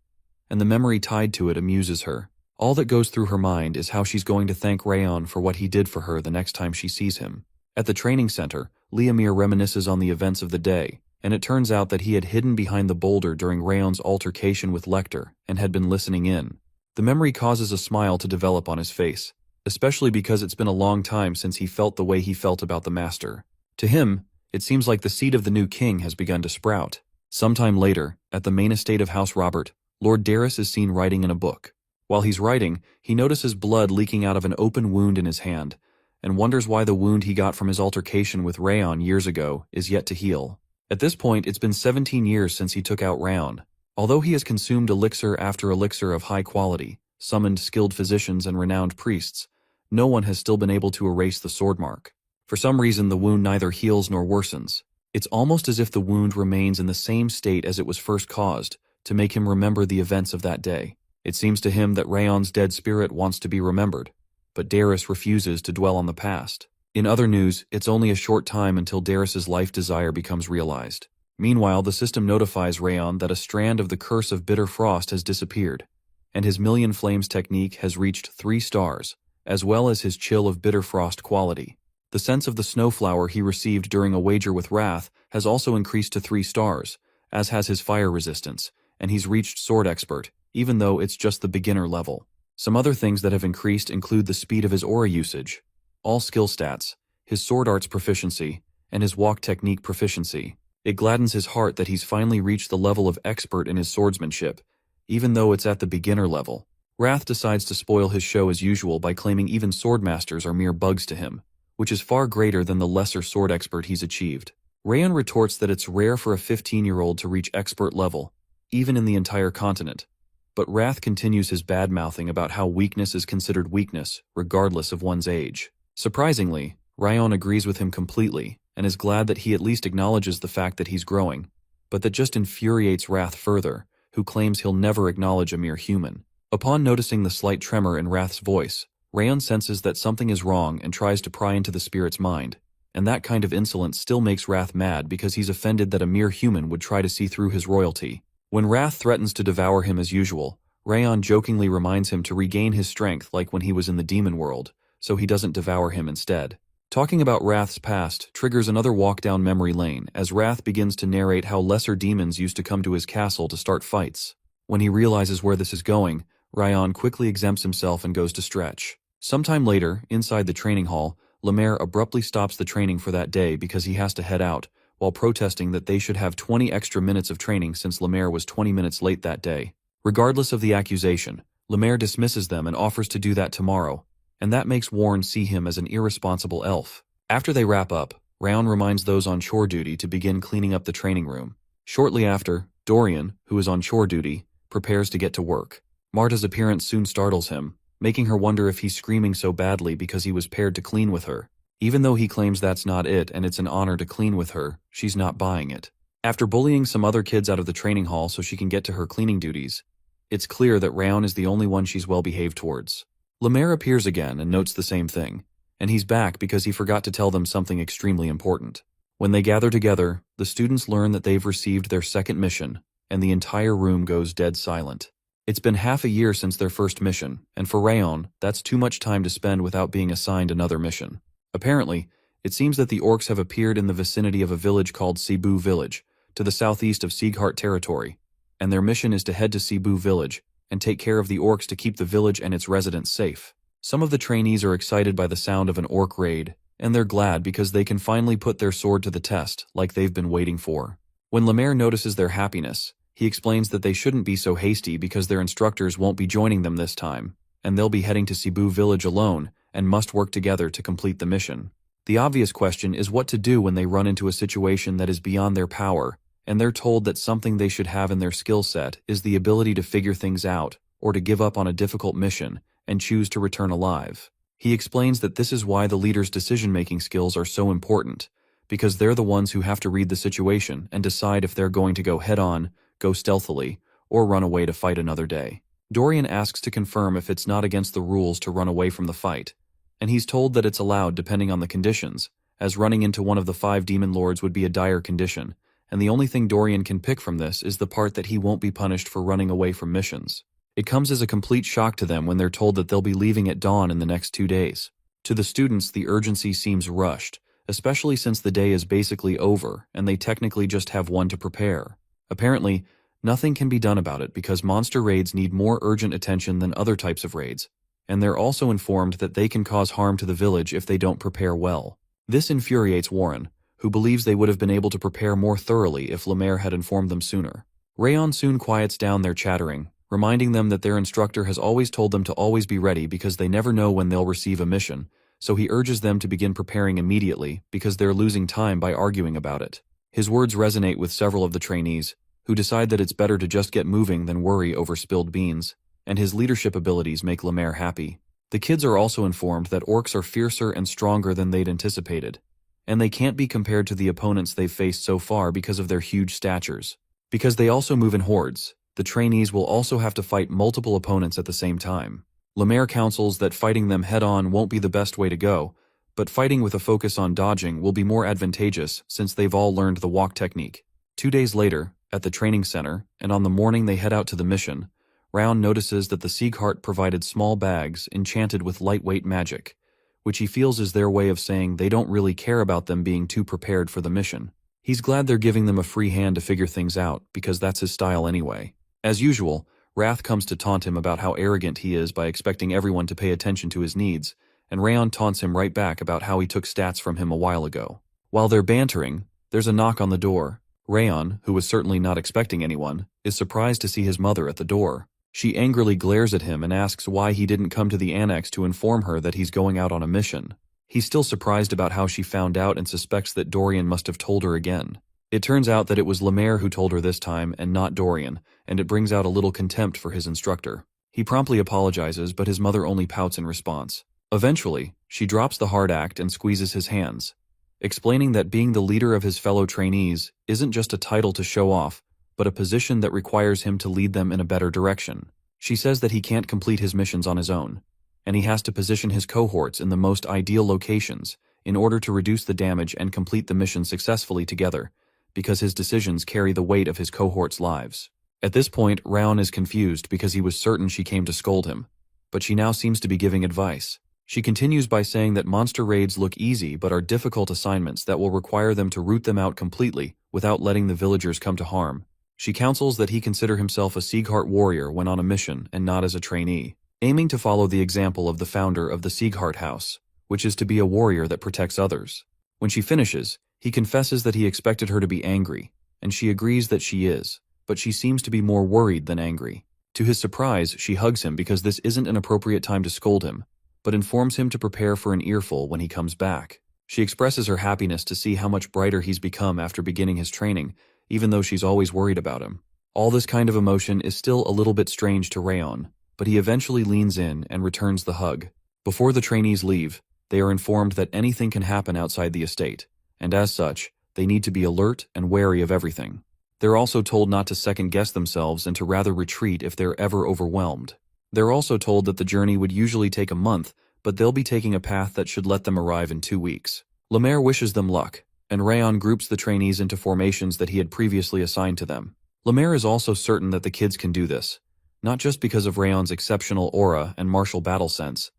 and the memory tied to it amuses her. All that goes through her mind is how she's going to thank Rayon for what he did for her the next time she sees him. At the training center, Liamir reminisces on the events of the day, and it turns out that he had hidden behind the boulder during Rayon's altercation with Lecter and had been listening in. The memory causes a smile to develop on his face, especially because it's been a long time since he felt the way he felt about the master. To him, it seems like the seed of the new king has begun to sprout. Sometime later, at the main estate of House Robert, Lord Darris is seen writing in a book. While he's writing, he notices blood leaking out of an open wound in his hand, and wonders why the wound he got from his altercation with Rayon years ago is yet to heal. At this point, it's been 17 years since he took out Rayon. Although he has consumed elixir after elixir of high quality, summoned skilled physicians and renowned priests, no one has still been able to erase the sword mark. For some reason, the wound neither heals nor worsens. It's almost as if the wound remains in the same state as it was first caused, to make him remember the events of that day. It seems to him that Rayon's dead spirit wants to be remembered, but Darris refuses to dwell on the past. In other news, it's only a short time until Darris's life desire becomes realized. Meanwhile, the system notifies Rayon that a strand of the Curse of Bitter Frost has disappeared, and his Million Flames technique has reached 3 stars, as well as his Chill of Bitter Frost quality. The sense of the snowflower he received during a wager with Wrath has also increased to 3 stars, as has his fire resistance, and he's reached Sword Expert, even though it's just the beginner level. Some other things that have increased include the speed of his aura usage, all skill stats, his sword arts proficiency, and his walk technique proficiency. It gladdens his heart that he's finally reached the level of expert in his swordsmanship, even though it's at the beginner level. Wrath decides to spoil his show as usual by claiming even swordmasters are mere bugs to him, which is far greater than the lesser sword expert he's achieved. Rayon retorts that it's rare for a 15-year-old to reach expert level, even in the entire continent. But Wrath continues his bad-mouthing about how weakness is considered weakness, regardless of one's age. Surprisingly, Rayon agrees with him completely, and is glad that he at least acknowledges the fact that he's growing, but that just infuriates Wrath further, who claims he'll never acknowledge a mere human. Upon noticing the slight tremor in Wrath's voice, Rayon senses that something is wrong and tries to pry into the spirit's mind, and that kind of insolence still makes Wrath mad because he's offended that a mere human would try to see through his royalty. When Wrath threatens to devour him as usual, Rayon jokingly reminds him to regain his strength like when he was in the demon world, so he doesn't devour him instead. Talking about Wrath's past triggers another walk down memory lane as Wrath begins to narrate how lesser demons used to come to his castle to start fights. When he realizes where this is going, Rayon quickly exempts himself and goes to stretch. Sometime later, inside the training hall, Lemaire abruptly stops the training for that day because he has to head out, while protesting that they should have 20 extra minutes of training since Lemaire was 20 minutes late that day. Regardless of the accusation, Lemaire dismisses them and offers to do that tomorrow, and that makes Warren see him as an irresponsible elf. After they wrap up, Rayon reminds those on chore duty to begin cleaning up the training room. Shortly after, Dorian, who is on chore duty, prepares to get to work. Marta's appearance soon startles him, making her wonder if he's screaming so badly because he was paired to clean with her. Even though he claims that's not it and it's an honor to clean with her, she's not buying it. After bullying some other kids out of the training hall so she can get to her cleaning duties, it's clear that Rayon is the only one she's well behaved towards. Lemaire appears again and notes the same thing, and he's back because he forgot to tell them something extremely important. When they gather together, the students learn that they've received their second mission, and the entire room goes dead silent. It's been half a year since their first mission, and for Rayon, that's too much time to spend without being assigned another mission. Apparently, it seems that the orcs have appeared in the vicinity of a village called Cebu Village, to the southeast of Sieghart territory, and their mission is to head to Cebu Village and take care of the orcs to keep the village and its residents safe. Some of the trainees are excited by the sound of an orc raid, and they're glad because they can finally put their sword to the test like they've been waiting for. When Lemaire notices their happiness, he explains that they shouldn't be so hasty because their instructors won't be joining them this time, and they'll be heading to Cebu Village alone and must work together to complete the mission. The obvious question is what to do when they run into a situation that is beyond their power and they're told that something they should have in their skill set is the ability to figure things out or to give up on a difficult mission and choose to return alive. He explains that this is why the leader's decision-making skills are so important, because they're the ones who have to read the situation and decide if they're going to go head-on, go stealthily, or run away to fight another day. Dorian asks to confirm if it's not against the rules to run away from the fight, and he's told that it's allowed depending on the conditions, as running into one of the 5 demon lords would be a dire condition, and the only thing Dorian can pick from this is the part that he won't be punished for running away from missions. It comes as a complete shock to them when they're told that they'll be leaving at dawn in the next 2 days. To the students, the urgency seems rushed, especially since the day is basically over and they technically just have one to prepare. Apparently, nothing can be done about it because monster raids need more urgent attention than other types of raids, and they're also informed that they can cause harm to the village if they don't prepare well. This infuriates Warren, who believes they would have been able to prepare more thoroughly if Lemaire had informed them sooner. Rayon soon quiets down their chattering, reminding them that their instructor has always told them to always be ready because they never know when they'll receive a mission, so he urges them to begin preparing immediately because they're losing time by arguing about it. His words resonate with several of the trainees, who decide that it's better to just get moving than worry over spilled beans, and his leadership abilities make Lemaire happy. The kids are also informed that orcs are fiercer and stronger than they'd anticipated, and they can't be compared to the opponents they've faced so far because of their huge statures. Because they also move in hordes, the trainees will also have to fight multiple opponents at the same time. Lemaire counsels that fighting them head-on won't be the best way to go, but fighting with a focus on dodging will be more advantageous since they've all learned the walk technique. 2 days later, at the training center, and on the morning they head out to the mission, Round notices that the Sieghart provided small bags enchanted with lightweight magic, which he feels is their way of saying they don't really care about them being too prepared for the mission. He's glad they're giving them a free hand to figure things out, because that's his style anyway. As usual, Wrath comes to taunt him about how arrogant he is by expecting everyone to pay attention to his needs, and Rayon taunts him right back about how he took stats from him a while ago. While they're bantering, there's a knock on the door. Rayon, who was certainly not expecting anyone, is surprised to see his mother at the door. She angrily glares at him and asks why he didn't come to the annex to inform her that he's going out on a mission. He's still surprised about how she found out and suspects that Dorian must have told her again. It turns out that it was Lemaire who told her this time and not Dorian, and it brings out a little contempt for his instructor. He promptly apologizes, but his mother only pouts in response. Eventually, she drops the hard act and squeezes his hands, explaining that being the leader of his fellow trainees isn't just a title to show off, but a position that requires him to lead them in a better direction. She says that he can't complete his missions on his own, and he has to position his cohorts in the most ideal locations in order to reduce the damage and complete the mission successfully together, because his decisions carry the weight of his cohorts' lives. At this point, Raon is confused because he was certain she came to scold him, but she now seems to be giving advice. She continues by saying that monster raids look easy but are difficult assignments that will require them to root them out completely without letting the villagers come to harm. She counsels that he consider himself a Sieghart warrior when on a mission and not as a trainee, aiming to follow the example of the founder of the Sieghart House, which is to be a warrior that protects others. When she finishes, he confesses that he expected her to be angry, and she agrees that she is, but she seems to be more worried than angry. To his surprise, she hugs him because this isn't an appropriate time to scold him, but informs him to prepare for an earful when he comes back. She expresses her happiness to see how much brighter he's become after beginning his training, even though she's always worried about him. All this kind of emotion is still a little bit strange to Rayon, but he eventually leans in and returns the hug. Before the trainees leave, they are informed that anything can happen outside the estate, and as such, they need to be alert and wary of everything. They're also told not to second-guess themselves and to rather retreat if they're ever overwhelmed. They're also told that the journey would usually take a month, but they'll be taking a path that should let them arrive in 2 weeks. Lemaire wishes them luck, and Rayon groups the trainees into formations that he had previously assigned to them. Lemaire is also certain that the kids can do this, not just because of Rayon's exceptional aura and martial battle sense,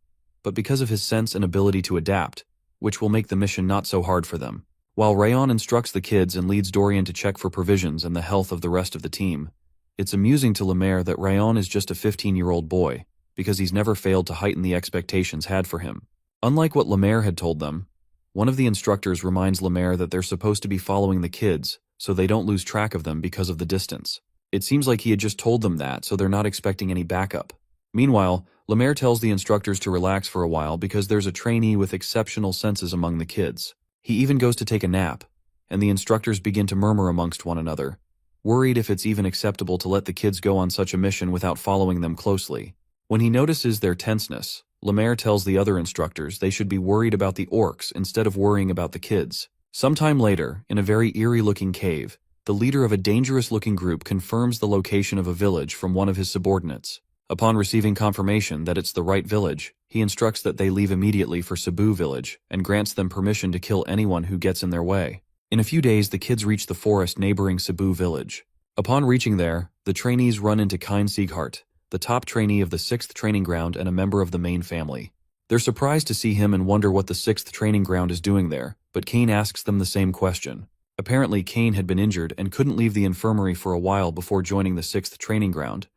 but because of his sense and ability to adapt, which will make the mission not so hard for them. While Rayon instructs the kids and leads Dorian to check for provisions and the health of the rest of the team, it's amusing to Lemaire that Rayon is just a 15-year-old boy, because he's never failed to heighten the expectations had for him. Unlike what Lemaire had told them, one of the instructors reminds Lemaire that they're supposed to be following the kids so they don't lose track of them because of the distance. It seems like he had just told them that, so they're not expecting any backup. Meanwhile, Lemaire tells the instructors to relax for a while because there's a trainee with exceptional senses among the kids. He even goes to take a nap, and the instructors begin to murmur amongst one another, worried if it's even acceptable to let the kids go on such a mission without following them closely. When he notices their tenseness, Lemaire tells the other instructors they should be worried about the orcs instead of worrying about the kids. Sometime later, in a very eerie-looking cave, the leader of a dangerous-looking group confirms the location of a village from one of his subordinates. Upon receiving confirmation that it's the right village, he instructs that they leave immediately for Cebu village and grants them permission to kill anyone who gets in their way. In a few days, the kids reach the forest neighboring Cebu village. Upon reaching there, the trainees run into Kine Sieghart, the top trainee of the 6th training ground and a member of the main family. They're surprised to see him and wonder what the 6th training ground is doing there, but Kane asks them the same question. Apparently, Kane had been injured and couldn't leave the infirmary for a while before joining the 6th training ground,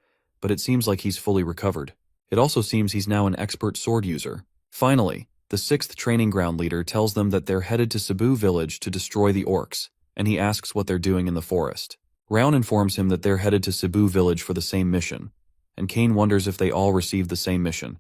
but it seems like he's fully recovered. It also seems he's now an expert sword user. Finally, the 6th training ground leader tells them that they're headed to Cebu village to destroy the orcs, and he asks what they're doing in the forest. Raon informs him that they're headed to Cebu village for the same mission, and Kane wonders if they all received the same mission,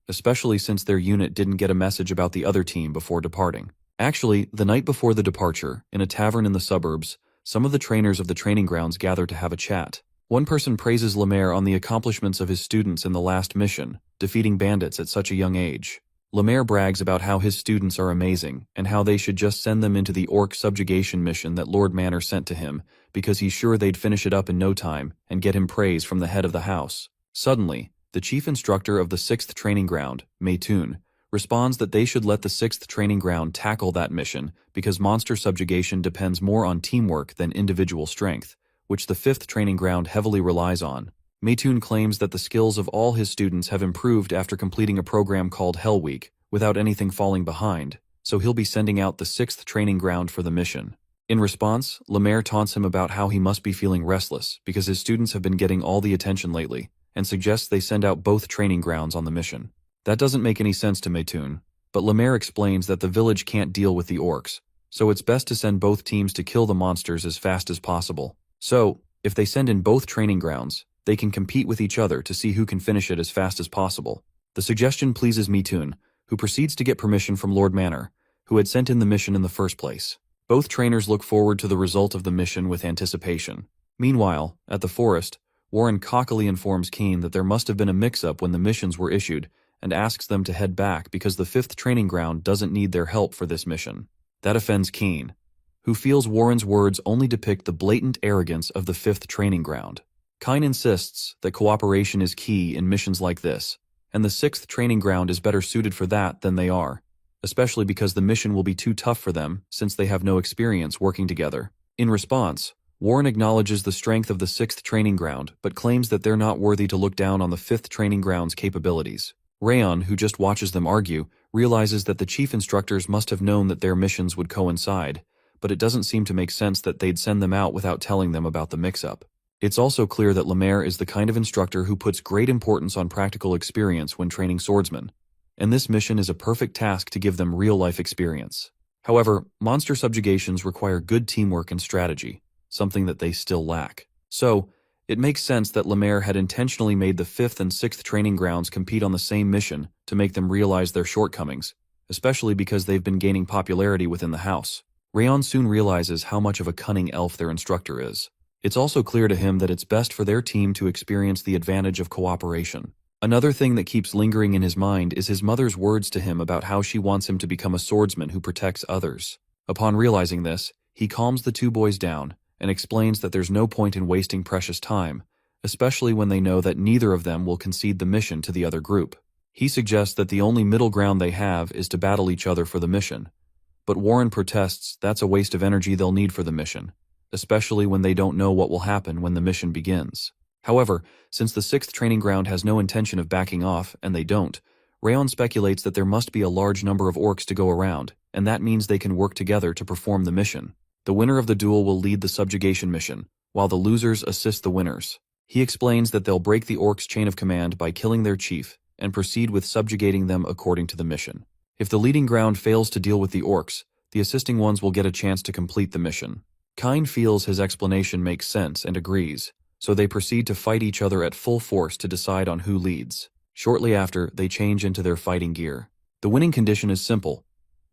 especially since their unit didn't get a message about the other team before departing. Actually, the night before the departure, in a tavern in the suburbs, some of the trainers of the training grounds gather to have a chat. One person praises Lemaire on the accomplishments of his students in the last mission, defeating bandits at such a young age. Lemaire brags about how his students are amazing and how they should just send them into the orc subjugation mission that Lord Manor sent to him, because he's sure they'd finish it up in no time and get him praise from the head of the house. Suddenly, the chief instructor of the 6th training ground, Maytoon, responds that they should let the 6th training ground tackle that mission because monster subjugation depends more on teamwork than individual strength, which the 5th training ground heavily relies on. Maytoon claims that the skills of all his students have improved after completing a program called Hell Week without anything falling behind, so he'll be sending out the 6th training ground for the mission. In response, Lemaire taunts him about how he must be feeling restless because his students have been getting all the attention lately, and suggests they send out both training grounds on the mission. That doesn't make any sense to Maytoon, but Lemaire explains that the village can't deal with the orcs, so it's best to send both teams to kill the monsters as fast as possible. So, if they send in both training grounds, they can compete with each other to see who can finish it as fast as possible. The suggestion pleases Maytoon, who proceeds to get permission from Lord Manor, who had sent in the mission in the first place. Both trainers look forward to the result of the mission with anticipation. Meanwhile, at the forest, Warren cockily informs Kane that there must have been a mix-up when the missions were issued, and asks them to head back because the 5th training ground doesn't need their help for this mission. That offends Kane, who feels Warren's words only depict the blatant arrogance of the 5th training ground. Kine insists that cooperation is key in missions like this, and the 6th training ground is better suited for that than they are, especially because the mission will be too tough for them since they have no experience working together. In response, Warren acknowledges the strength of the 6th training ground, but claims that they're not worthy to look down on the 5th training ground's capabilities. Rayon, who just watches them argue, realizes that the chief instructors must have known that their missions would coincide, but it doesn't seem to make sense that they'd send them out without telling them about the mix-up. It's also clear that Lemaire is the kind of instructor who puts great importance on practical experience when training swordsmen, and this mission is a perfect task to give them real-life experience. However, monster subjugations require good teamwork and strategy, something that they still lack. So, it makes sense that Lemaire had intentionally made the 5th and 6th training grounds compete on the same mission to make them realize their shortcomings, especially because they've been gaining popularity within the house. Rayon soon realizes how much of a cunning elf their instructor is. It's also clear to him that it's best for their team to experience the advantage of cooperation. Another thing that keeps lingering in his mind is his mother's words to him about how she wants him to become a swordsman who protects others. Upon realizing this, he calms the two boys down and explains that there's no point in wasting precious time, especially when they know that neither of them will concede the mission to the other group. He suggests that the only middle ground they have is to battle each other for the mission, but Warren protests that's a waste of energy they'll need for the mission, especially when they don't know what will happen when the mission begins. However, since the 6th training ground has no intention of backing off, and they don't, Rayon speculates that there must be a large number of orcs to go around, and that means they can work together to perform the mission. The winner of the duel will lead the subjugation mission, while the losers assist the winners. He explains that they'll break the orcs' chain of command by killing their chief, and proceed with subjugating them according to the mission. If the leading ground fails to deal with the orcs, the assisting ones will get a chance to complete the mission. Kine feels his explanation makes sense and agrees, so they proceed to fight each other at full force to decide on who leads. Shortly after, they change into their fighting gear. The winning condition is simple.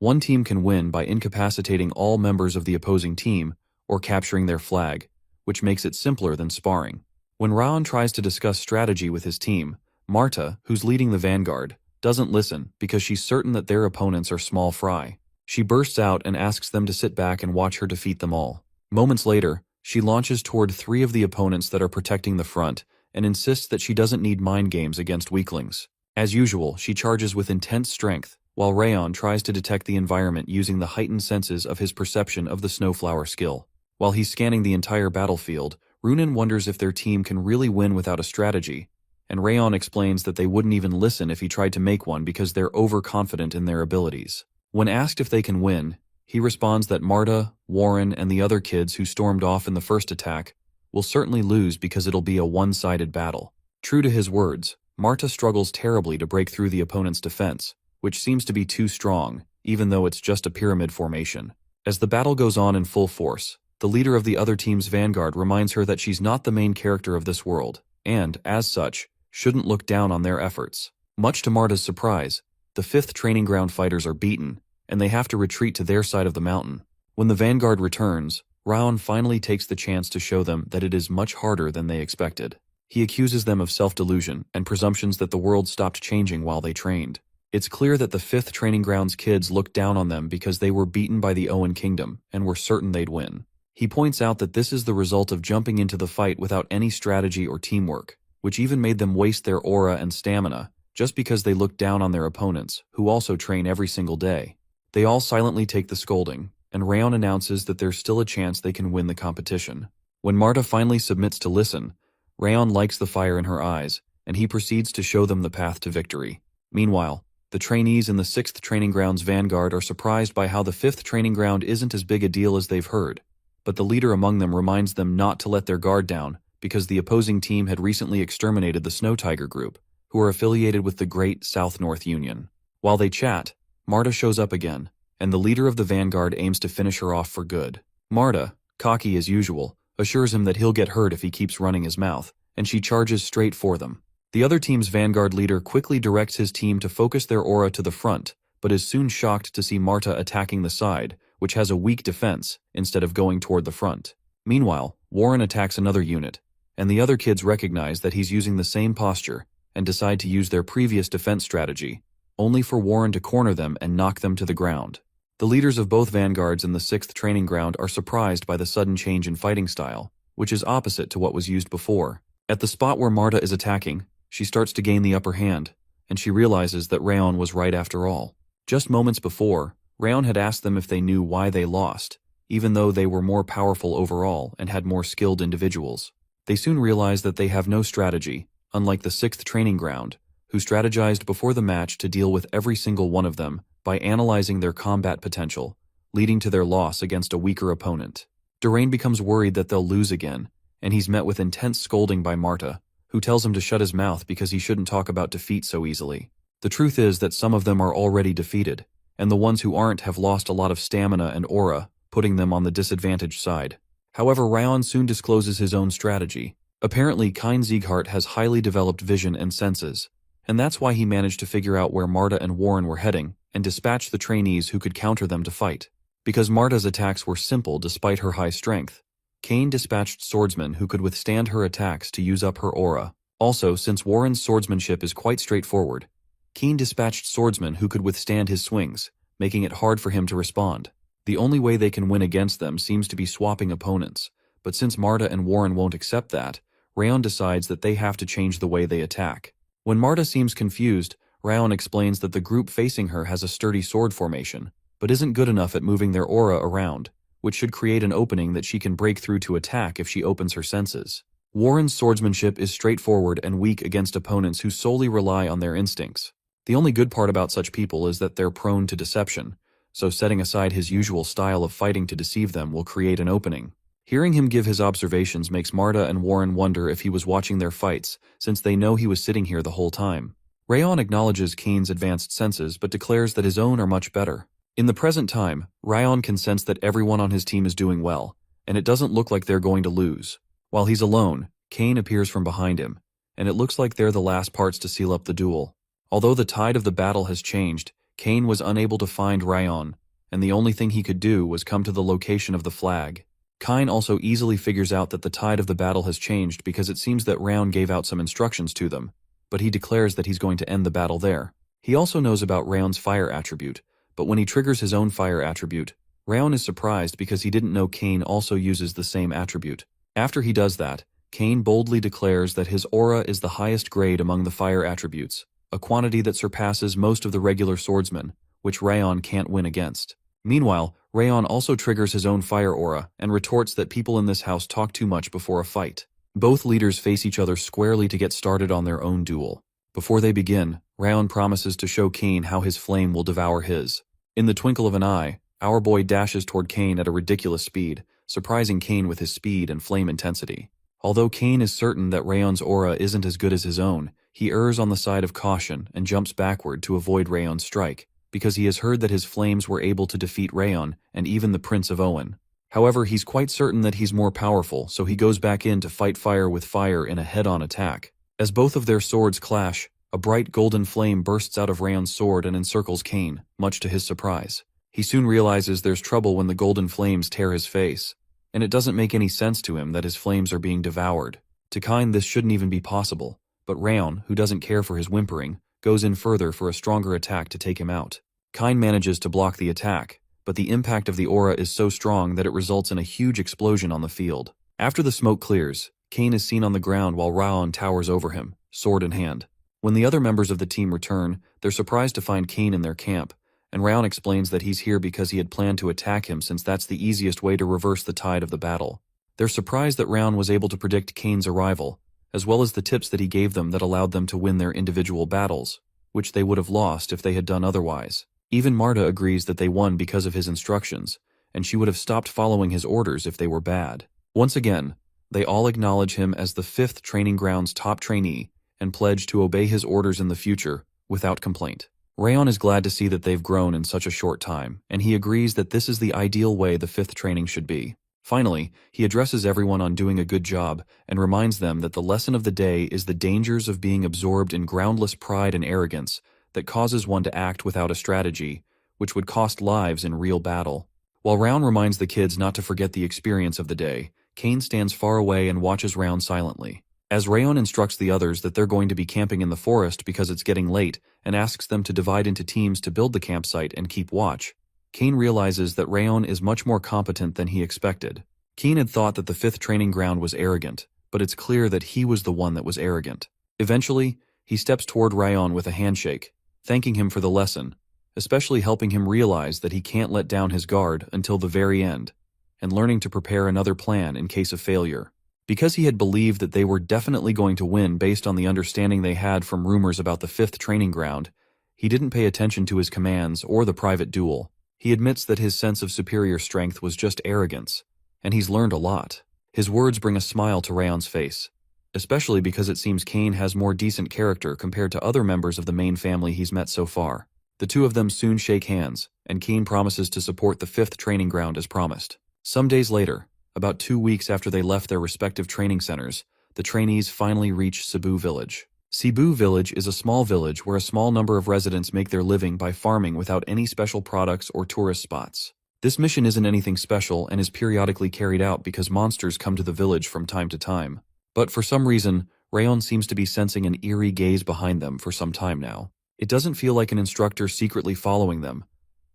One team can win by incapacitating all members of the opposing team or capturing their flag, which makes it simpler than sparring. When Raon tries to discuss strategy with his team, Marta, who's leading the vanguard, doesn't listen because she's certain that their opponents are small fry. She bursts out and asks them to sit back and watch her defeat them all. Moments later, she launches toward 3 of the opponents that are protecting the front and insists that she doesn't need mind games against weaklings. As usual, she charges with intense strength, while Raon tries to detect the environment using the heightened senses of his perception of the snowflower skill. While he's scanning the entire battlefield, Runan wonders if their team can really win without a strategy, and Raon explains that they wouldn't even listen if he tried to make one because they're overconfident in their abilities. When asked if they can win, he responds that Marta, Warren, and the other kids who stormed off in the first attack will certainly lose because it'll be a one-sided battle. True to his words, Marta struggles terribly to break through the opponent's defense, which seems to be too strong, even though it's just a pyramid formation. As the battle goes on in full force, the leader of the other team's vanguard reminds her that she's not the main character of this world, and, as such, shouldn't look down on their efforts. Much to Marta's surprise, the 5th training ground fighters are beaten, and they have to retreat to their side of the mountain. When the vanguard returns, Raon finally takes the chance to show them that it is much harder than they expected. He accuses them of self-delusion and presumptions that the world stopped changing while they trained. It's clear that the 5th training grounds kids looked down on them because they were beaten by the Owen Kingdom and were certain they'd win. He points out that this is the result of jumping into the fight without any strategy or teamwork, which even made them waste their aura and stamina just because they looked down on their opponents, who also train every single day. They all silently take the scolding, and Raon announces that there's still a chance they can win the competition. When Marta finally submits to listen, Raon likes the fire in her eyes, and he proceeds to show them the path to victory. Meanwhile, the trainees in the 6th Training Grounds Vanguard are surprised by how the 5th Training Ground isn't as big a deal as they've heard, but the leader among them reminds them not to let their guard down because the opposing team had recently exterminated the Snow Tiger group, who are affiliated with the Great South-North Union. While they chat, Marta shows up again, and the leader of the vanguard aims to finish her off for good. Marta, cocky as usual, assures him that he'll get hurt if he keeps running his mouth, and she charges straight for them. The other team's vanguard leader quickly directs his team to focus their aura to the front, but is soon shocked to see Marta attacking the side, which has a weak defense, instead of going toward the front. Meanwhile, Warren attacks another unit, and the other kids recognize that he's using the same posture and decide to use their previous defense strategy, only for Warren to corner them and knock them to the ground. The leaders of both vanguards in the 6th Training Ground are surprised by the sudden change in fighting style, which is opposite to what was used before. At the spot where Marta is attacking, she starts to gain the upper hand, and she realizes that Raon was right after all. Just moments before, Raon had asked them if they knew why they lost, even though they were more powerful overall and had more skilled individuals. They soon realize that they have no strategy, unlike the 6th Training Ground, who strategized before the match to deal with every single one of them by analyzing their combat potential, leading to their loss against a weaker opponent. Durain becomes worried that they'll lose again, and he's met with intense scolding by Marta, who tells him to shut his mouth because he shouldn't talk about defeat so easily. The truth is that some of them are already defeated, and the ones who aren't have lost a lot of stamina and aura, putting them on the disadvantaged side. However, Raon soon discloses his own strategy. Apparently, Kine Sieghart has highly developed vision and senses, and that's why he managed to figure out where Marta and Warren were heading and dispatch the trainees who could counter them to fight. Because Marta's attacks were simple despite her high strength, Kane dispatched swordsmen who could withstand her attacks to use up her aura. Also, since Warren's swordsmanship is quite straightforward, Kane dispatched swordsmen who could withstand his swings, making it hard for him to respond. The only way they can win against them seems to be swapping opponents, but since Marta and Warren won't accept that, Raon decides that they have to change the way they attack. When Marta seems confused, Raon explains that the group facing her has a sturdy sword formation, but isn't good enough at moving their aura around, which should create an opening that she can break through to attack if she opens her senses. Warren's swordsmanship is straightforward and weak against opponents who solely rely on their instincts. The only good part about such people is that they're prone to deception, so setting aside his usual style of fighting to deceive them will create an opening. Hearing him give his observations makes Marta and Warren wonder if he was watching their fights, since they know he was sitting here the whole time. Raon acknowledges Kane's advanced senses but declares that his own are much better. In the present time, Raon can sense that everyone on his team is doing well, and it doesn't look like they're going to lose. While he's alone, Kane appears from behind him, and it looks like they're the last parts to seal up the duel. Although the tide of the battle has changed, Kane was unable to find Rayon, and the only thing he could do was come to the location of the flag. Kane also easily figures out that the tide of the battle has changed because it seems that Rayon gave out some instructions to them, but he declares that he's going to end the battle there. He also knows about Rayon's fire attribute, but when he triggers his own fire attribute, Rayon is surprised because he didn't know Kane also uses the same attribute. After he does that, Kane boldly declares that his aura is the highest grade among the fire attributes, a quantity that surpasses most of the regular swordsmen, which Rayon can't win against. Meanwhile, Rayon also triggers his own fire aura and retorts that people in this house talk too much before a fight. Both leaders face each other squarely to get started on their own duel. Before they begin, Rayon promises to show Kane how his flame will devour his. In the twinkle of an eye, our boy dashes toward Kane at a ridiculous speed, surprising Kane with his speed and flame intensity. Although Kane is certain that Rayon's aura isn't as good as his own, he errs on the side of caution and jumps backward to avoid Rayon's strike, because he has heard that his flames were able to defeat Rayon and even the Prince of Owen. However, he's quite certain that he's more powerful, so he goes back in to fight fire with fire in a head-on attack. As both of their swords clash, a bright golden flame bursts out of Rayon's sword and encircles Kane, much to his surprise. He soon realizes there's trouble when the golden flames tear his face, and it doesn't make any sense to him that his flames are being devoured. To Kane, this shouldn't even be possible, but Rayon, who doesn't care for his whimpering, goes in further for a stronger attack to take him out. Kane manages to block the attack, but the impact of the aura is so strong that it results in a huge explosion on the field. After the smoke clears, Kane is seen on the ground while Rayon towers over him, sword in hand. When the other members of the team return, they're surprised to find Kane in their camp, and Rayon explains that he's here because he had planned to attack him since that's the easiest way to reverse the tide of the battle. They're surprised that Rayon was able to predict Kane's arrival, as well as the tips that he gave them that allowed them to win their individual battles, which they would have lost if they had done otherwise. Even Marta agrees that they won because of his instructions, and she would have stopped following his orders if they were bad. Once again, they all acknowledge him as the 5th Training Ground's top trainee and pledge to obey his orders in the future without complaint. Rayon is glad to see that they've grown in such a short time, and he agrees that this is the ideal way the 5th training should be. Finally, he addresses everyone on doing a good job and reminds them that the lesson of the day is the dangers of being absorbed in groundless pride and arrogance that causes one to act without a strategy, which would cost lives in real battle. While Rayon reminds the kids not to forget the experience of the day, Kane stands far away and watches Rayon silently. As Rayon instructs the others that they're going to be camping in the forest because it's getting late and asks them to divide into teams to build the campsite and keep watch, Kane realizes that Rayon is much more competent than he expected. Kane had thought that the 5th training ground was arrogant, but it's clear that he was the one that was arrogant. Eventually, he steps toward Rayon with a handshake, thanking him for the lesson, especially helping him realize that he can't let down his guard until the very end, and learning to prepare another plan in case of failure. Because he had believed that they were definitely going to win based on the understanding they had from rumors about the 5th training ground, he didn't pay attention to his commands or the private duel. He admits that his sense of superior strength was just arrogance, and he's learned a lot. His words bring a smile to Rayon's face, especially because it seems Kane has more decent character compared to other members of the main family he's met so far. The two of them soon shake hands, and Kane promises to support the 5th training ground as promised. Some days later, about 2 weeks after they left their respective training centers, the trainees finally reach Cebu Village. Cebu Village is a small village where a small number of residents make their living by farming without any special products or tourist spots. This mission isn't anything special and is periodically carried out because monsters come to the village from time to time. But for some reason, Rayon seems to be sensing an eerie gaze behind them for some time now. It doesn't feel like an instructor secretly following them,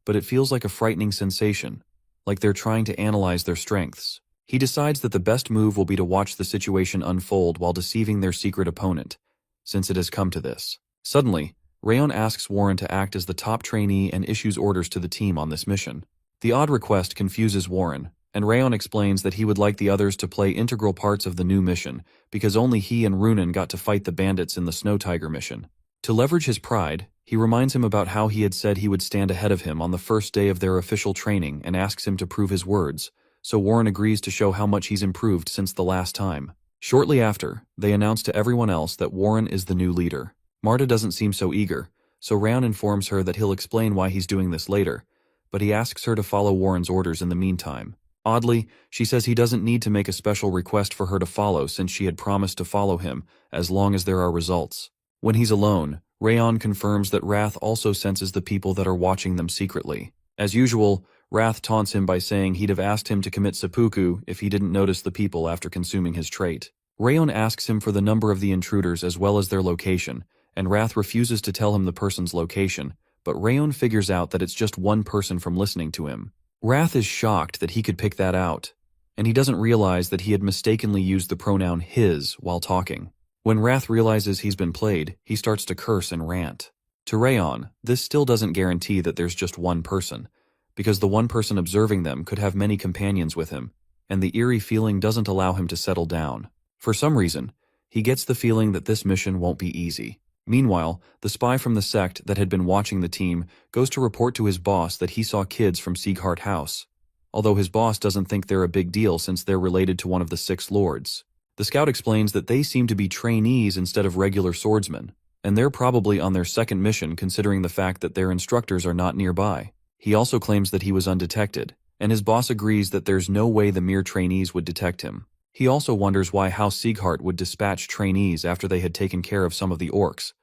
but it feels like a frightening sensation, like they're trying to analyze their strengths. He decides that the best move will be to watch the situation unfold while deceiving their secret opponent, since it has come to this. Suddenly, Rayon asks Warren to act as the top trainee and issues orders to the team on this mission. The odd request confuses Warren, and Rayon explains that he would like the others to play integral parts of the new mission because only he and Runan got to fight the bandits in the Snow Tiger mission. To leverage his pride, he reminds him about how he had said he would stand ahead of him on the first day of their official training and asks him to prove his words, so Warren agrees to show how much he's improved since the last time. Shortly after, they announce to everyone else that Warren is the new leader. Marta doesn't seem so eager, so Rayon informs her that he'll explain why he's doing this later, but he asks her to follow Warren's orders in the meantime. Oddly, she says he doesn't need to make a special request for her to follow since she had promised to follow him as long as there are results. When he's alone, Rayon confirms that Wrath also senses the people that are watching them secretly. As usual, Wrath taunts him by saying he'd have asked him to commit seppuku if he didn't notice the people after consuming his trait. Rayon asks him for the number of the intruders as well as their location, and Wrath refuses to tell him the person's location, but Rayon figures out that it's just one person from listening to him. Wrath is shocked that he could pick that out, and he doesn't realize that he had mistakenly used the pronoun his while talking. When Wrath realizes he's been played, he starts to curse and rant. To Rayon, this still doesn't guarantee that there's just one person, because the one person observing them could have many companions with him, and the eerie feeling doesn't allow him to settle down. For some reason, he gets the feeling that this mission won't be easy. Meanwhile, the spy from the sect that had been watching the team goes to report to his boss that he saw kids from Sieghart House, although his boss doesn't think they're a big deal since they're related to one of the 6 lords. The scout explains that they seem to be trainees instead of regular swordsmen, and they're probably on their second mission considering the fact that their instructors are not nearby. He also claims that he was undetected, and his boss agrees that there's no way the mere trainees would detect him. He also wonders why House Sieghart would dispatch trainees after they had taken care of some of the orcs,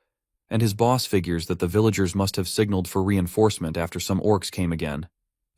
and his boss figures that the villagers must have signaled for reinforcement after some orcs came again,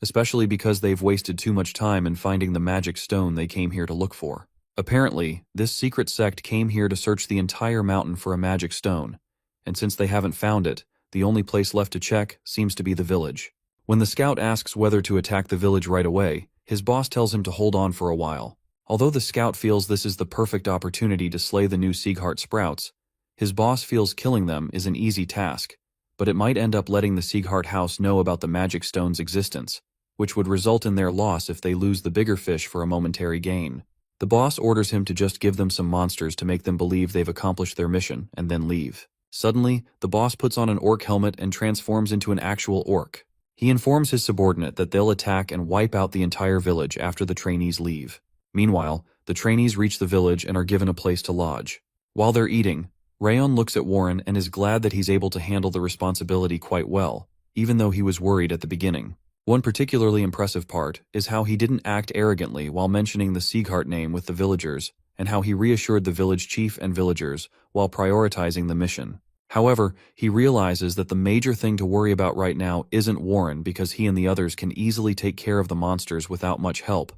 especially because they've wasted too much time in finding the magic stone they came here to look for. Apparently, this secret sect came here to search the entire mountain for a magic stone, and since they haven't found it, the only place left to check seems to be the village. When the scout asks whether to attack the village right away, his boss tells him to hold on for a while. Although the scout feels this is the perfect opportunity to slay the new Sieghart sprouts, his boss feels killing them is an easy task, but it might end up letting the Sieghart house know about the magic stone's existence, which would result in their loss if they lose the bigger fish for a momentary gain. The boss orders him to just give them some monsters to make them believe they've accomplished their mission, and then leave. Suddenly, the boss puts on an orc helmet and transforms into an actual orc. He informs his subordinate that they'll attack and wipe out the entire village after the trainees leave. Meanwhile, the trainees reach the village and are given a place to lodge. While they're eating, Rayon looks at Warren and is glad that he's able to handle the responsibility quite well, even though he was worried at the beginning. One particularly impressive part is how he didn't act arrogantly while mentioning the Sieghart name with the villagers, and how he reassured the village chief and villagers while prioritizing the mission. However, he realizes that the major thing to worry about right now isn't Warren because he and the others can easily take care of the monsters without much help,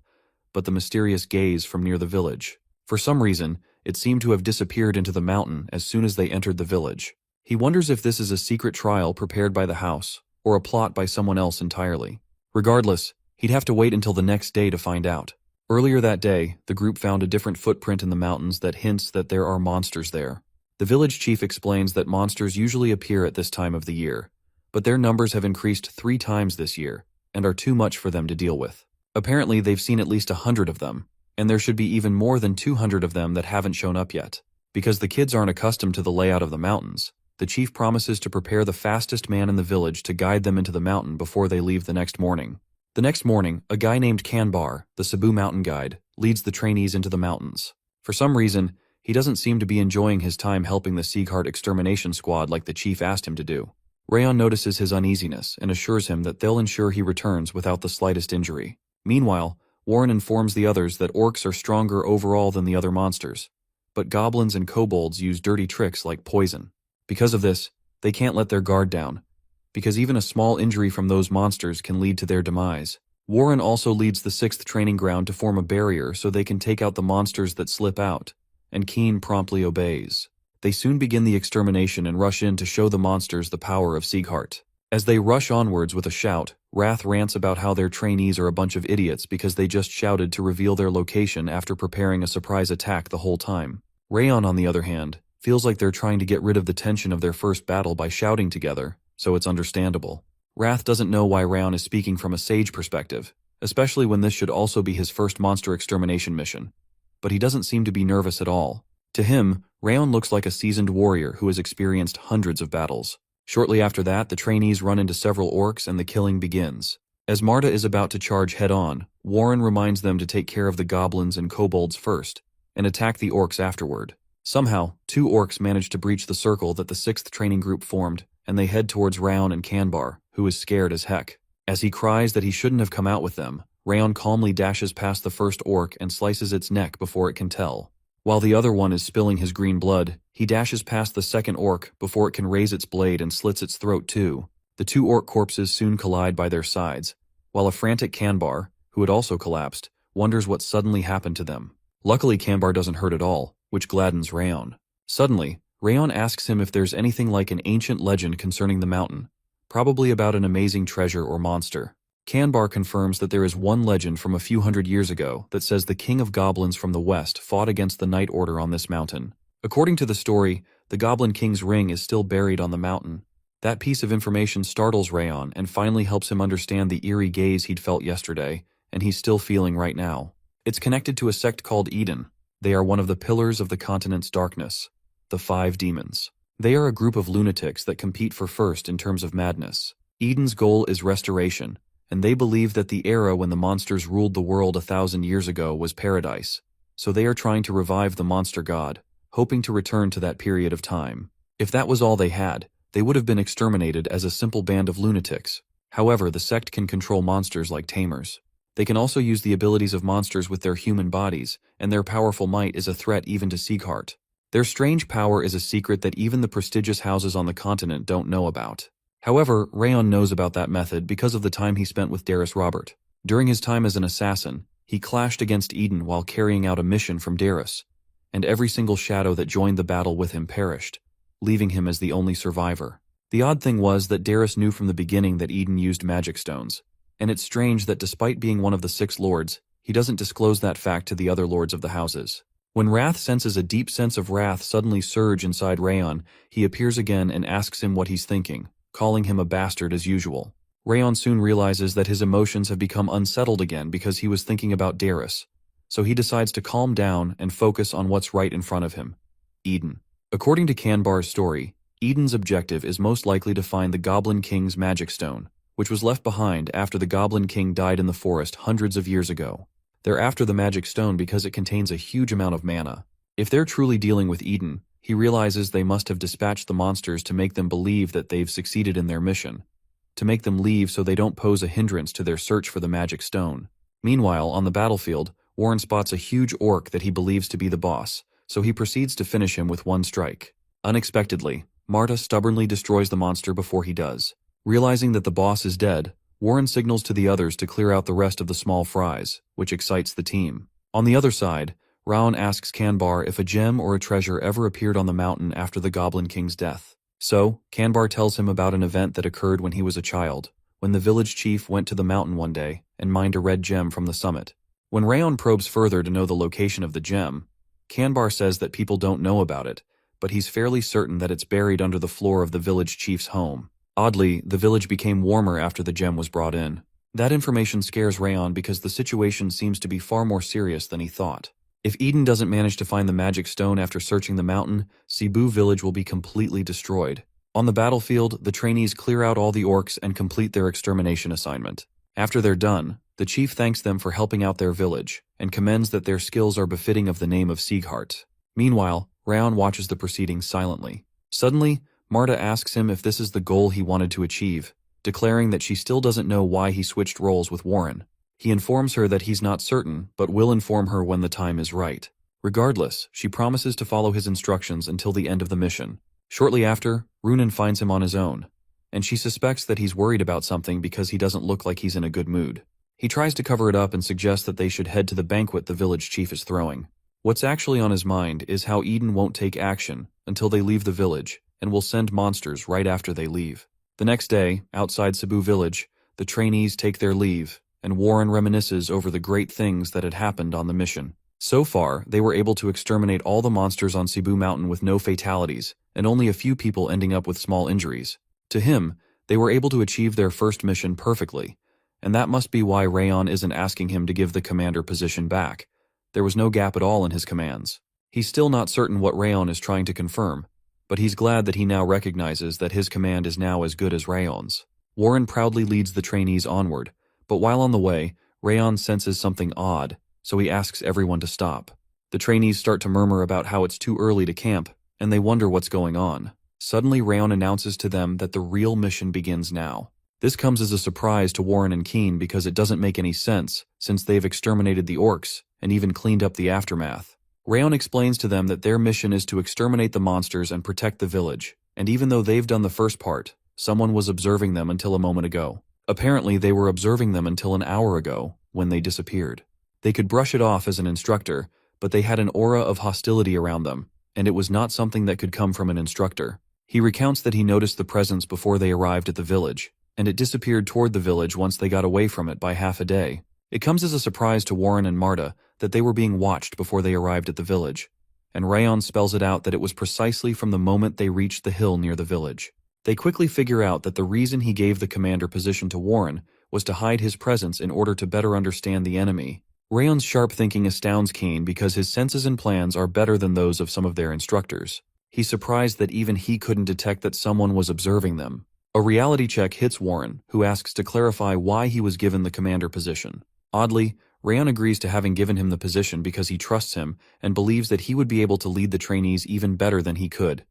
but the mysterious gaze from near the village. For some reason, it seemed to have disappeared into the mountain as soon as they entered the village. He wonders if this is a secret trial prepared by the house, or a plot by someone else entirely. Regardless, he'd have to wait until the next day to find out. Earlier that day, the group found a different footprint in the mountains that hints that there are monsters there. The village chief explains that monsters usually appear at this time of the year, but their numbers have increased 3 times this year, and are too much for them to deal with. Apparently, they've seen at least 100 of them, and there should be even more than 200 of them that haven't shown up yet. Because the kids aren't accustomed to the layout of the mountains, the chief promises to prepare the fastest man in the village to guide them into the mountain before they leave the next morning. The next morning, a guy named Kanbar, the Cebu mountain guide, leads the trainees into the mountains. For some reason, he doesn't seem to be enjoying his time helping the Sieghart extermination squad like the chief asked him to do. Rayon notices his uneasiness and assures him that they'll ensure he returns without the slightest injury. Meanwhile, Warren informs the others that orcs are stronger overall than the other monsters, but goblins and kobolds use dirty tricks like poison. Because of this, they can't let their guard down, because even a small injury from those monsters can lead to their demise. Warren also leads the 6th training ground to form a barrier so they can take out the monsters that slip out, and Keen promptly obeys. They soon begin the extermination and rush in to show the monsters the power of Sieghart. As they rush onwards with a shout, Wrath rants about how their trainees are a bunch of idiots because they just shouted to reveal their location after preparing a surprise attack the whole time. Rayon, on the other hand, feels like they're trying to get rid of the tension of their first battle by shouting together, so it's understandable. Wrath doesn't know why Rayon is speaking from a sage perspective, especially when this should also be his first monster extermination mission, but he doesn't seem to be nervous at all. To him, Rayon looks like a seasoned warrior who has experienced hundreds of battles. Shortly after that, the trainees run into several orcs and the killing begins. As Marta is about to charge head-on, Warren reminds them to take care of the goblins and kobolds first, and attack the orcs afterward. Somehow, 2 orcs manage to breach the circle that the 6th training group formed, and they head towards Rayon and Kanbar, who is scared as heck. As he cries that he shouldn't have come out with them, Rayon calmly dashes past the first orc and slices its neck before it can tell. While the other one is spilling his green blood, he dashes past the second orc before it can raise its blade and slits its throat too. The two orc corpses soon collide by their sides, while a frantic Kanbar, who had also collapsed, wonders what suddenly happened to them. Luckily, Kanbar doesn't hurt at all, which gladdens Rayon. Suddenly, Rayon asks him if there's anything like an ancient legend concerning the mountain, probably about an amazing treasure or monster. Kanbar confirms that there is one legend from a few hundred years ago that says the king of goblins from the west fought against the Night Order on this mountain. According to the story, the Goblin King's ring is still buried on the mountain. That piece of information startles Rayon and finally helps him understand the eerie gaze he'd felt yesterday, and he's still feeling right now. It's connected to a sect called Eden. They are one of the pillars of the continent's darkness, the Five Demons. They are a group of lunatics that compete for first in terms of madness. Eden's goal is restoration, and they believe that the era when the monsters ruled the world 1,000 years ago was paradise, so they are trying to revive the monster god, hoping to return to that period of time. If that was all they had, they would have been exterminated as a simple band of lunatics. However, the sect can control monsters like tamers. They can also use the abilities of monsters with their human bodies, and their powerful might is a threat even to Sieghart. Their strange power is a secret that even the prestigious houses on the continent don't know about. However, Rayon knows about that method because of the time he spent with Darius Robert. During his time as an assassin, he clashed against Eden while carrying out a mission from Darius, and every single shadow that joined the battle with him perished, leaving him as the only survivor. The odd thing was that Darius knew from the beginning that Eden used magic stones, and it's strange that despite being one of the 6 lords, he doesn't disclose that fact to the other lords of the houses. When Wrath senses a deep sense of wrath suddenly surge inside Rayon, he appears again and asks him what he's thinking, calling him a bastard as usual. Rayon soon realizes that his emotions have become unsettled again because he was thinking about Darius, so he decides to calm down and focus on what's right in front of him, Eden. According to Kanbar's story, Eden's objective is most likely to find the Goblin King's magic stone, which was left behind after the Goblin King died in the forest hundreds of years ago. They're after the magic stone because it contains a huge amount of mana. If they're truly dealing with Eden, he realizes they must have dispatched the monsters to make them believe that they've succeeded in their mission, to make them leave so they don't pose a hindrance to their search for the magic stone. Meanwhile, on the battlefield, Warren spots a huge orc that he believes to be the boss, so he proceeds to finish him with one strike. Unexpectedly, Marta stubbornly destroys the monster before he does. Realizing that the boss is dead, Warren signals to the others to clear out the rest of the small fries, which excites the team. On the other side, Raon asks Kanbar if a gem or a treasure ever appeared on the mountain after the Goblin King's death. So, Kanbar tells him about an event that occurred when he was a child, when the village chief went to the mountain one day and mined a red gem from the summit. When Raon probes further to know the location of the gem, Kanbar says that people don't know about it, but he's fairly certain that it's buried under the floor of the village chief's home. Oddly, the village became warmer after the gem was brought in. That information scares Rayon because the situation seems to be far more serious than he thought. If Eden doesn't manage to find the magic stone after searching the mountain, Cebu village will be completely destroyed. On the battlefield, the trainees clear out all the orcs and complete their extermination assignment. After they're done, the chief thanks them for helping out their village, and commends that their skills are befitting of the name of Sieghart. Meanwhile, Rayon watches the proceedings silently. Suddenly, Marta asks him if this is the goal he wanted to achieve, declaring that she still doesn't know why he switched roles with Warren. He informs her that he's not certain, but will inform her when the time is right. Regardless, she promises to follow his instructions until the end of the mission. Shortly after, Runan finds him on his own, and she suspects that he's worried about something because he doesn't look like he's in a good mood. He tries to cover it up and suggests that they should head to the banquet the village chief is throwing. What's actually on his mind is how Eden won't take action until they leave the village, and will send monsters right after they leave. The next day, outside Cebu village, the trainees take their leave, and Warren reminisces over the great things that had happened on the mission. So far, they were able to exterminate all the monsters on Cebu Mountain with no fatalities, and only a few people ending up with small injuries. To him, they were able to achieve their first mission perfectly, and that must be why Rayon isn't asking him to give the commander position back. There was no gap at all in his commands. He's still not certain what Rayon is trying to confirm, but he's glad that he now recognizes that his command is now as good as Rayon's. Warren proudly leads the trainees onward, but while on the way, Rayon senses something odd, so he asks everyone to stop. The trainees start to murmur about how it's too early to camp, and they wonder what's going on. Suddenly, Rayon announces to them that the real mission begins now. This comes as a surprise to Warren and Keen because it doesn't make any sense, since they've exterminated the orcs and even cleaned up the aftermath. Rayon explains to them that their mission is to exterminate the monsters and protect the village, and even though they've done the first part, someone was observing them until a moment ago. Apparently, they were observing them until an hour ago, when they disappeared. They could brush it off as an instructor, but they had an aura of hostility around them, and it was not something that could come from an instructor. He recounts that he noticed the presence before they arrived at the village, and it disappeared toward the village once they got away from it by half a day. It comes as a surprise to Warren and Marta that they were being watched before they arrived at the village, and Rayon spells it out that it was precisely from the moment they reached the hill near the village. They quickly figure out that the reason he gave the commander position to Warren was to hide his presence in order to better understand the enemy. Rayon's sharp thinking astounds Keen because his senses and plans are better than those of some of their instructors. He's surprised that even he couldn't detect that someone was observing them. A reality check hits Warren, who asks to clarify why he was given the commander position. Oddly, Rayon agrees to having given him the position because he trusts him and believes that he would be able to lead the trainees even better than he could,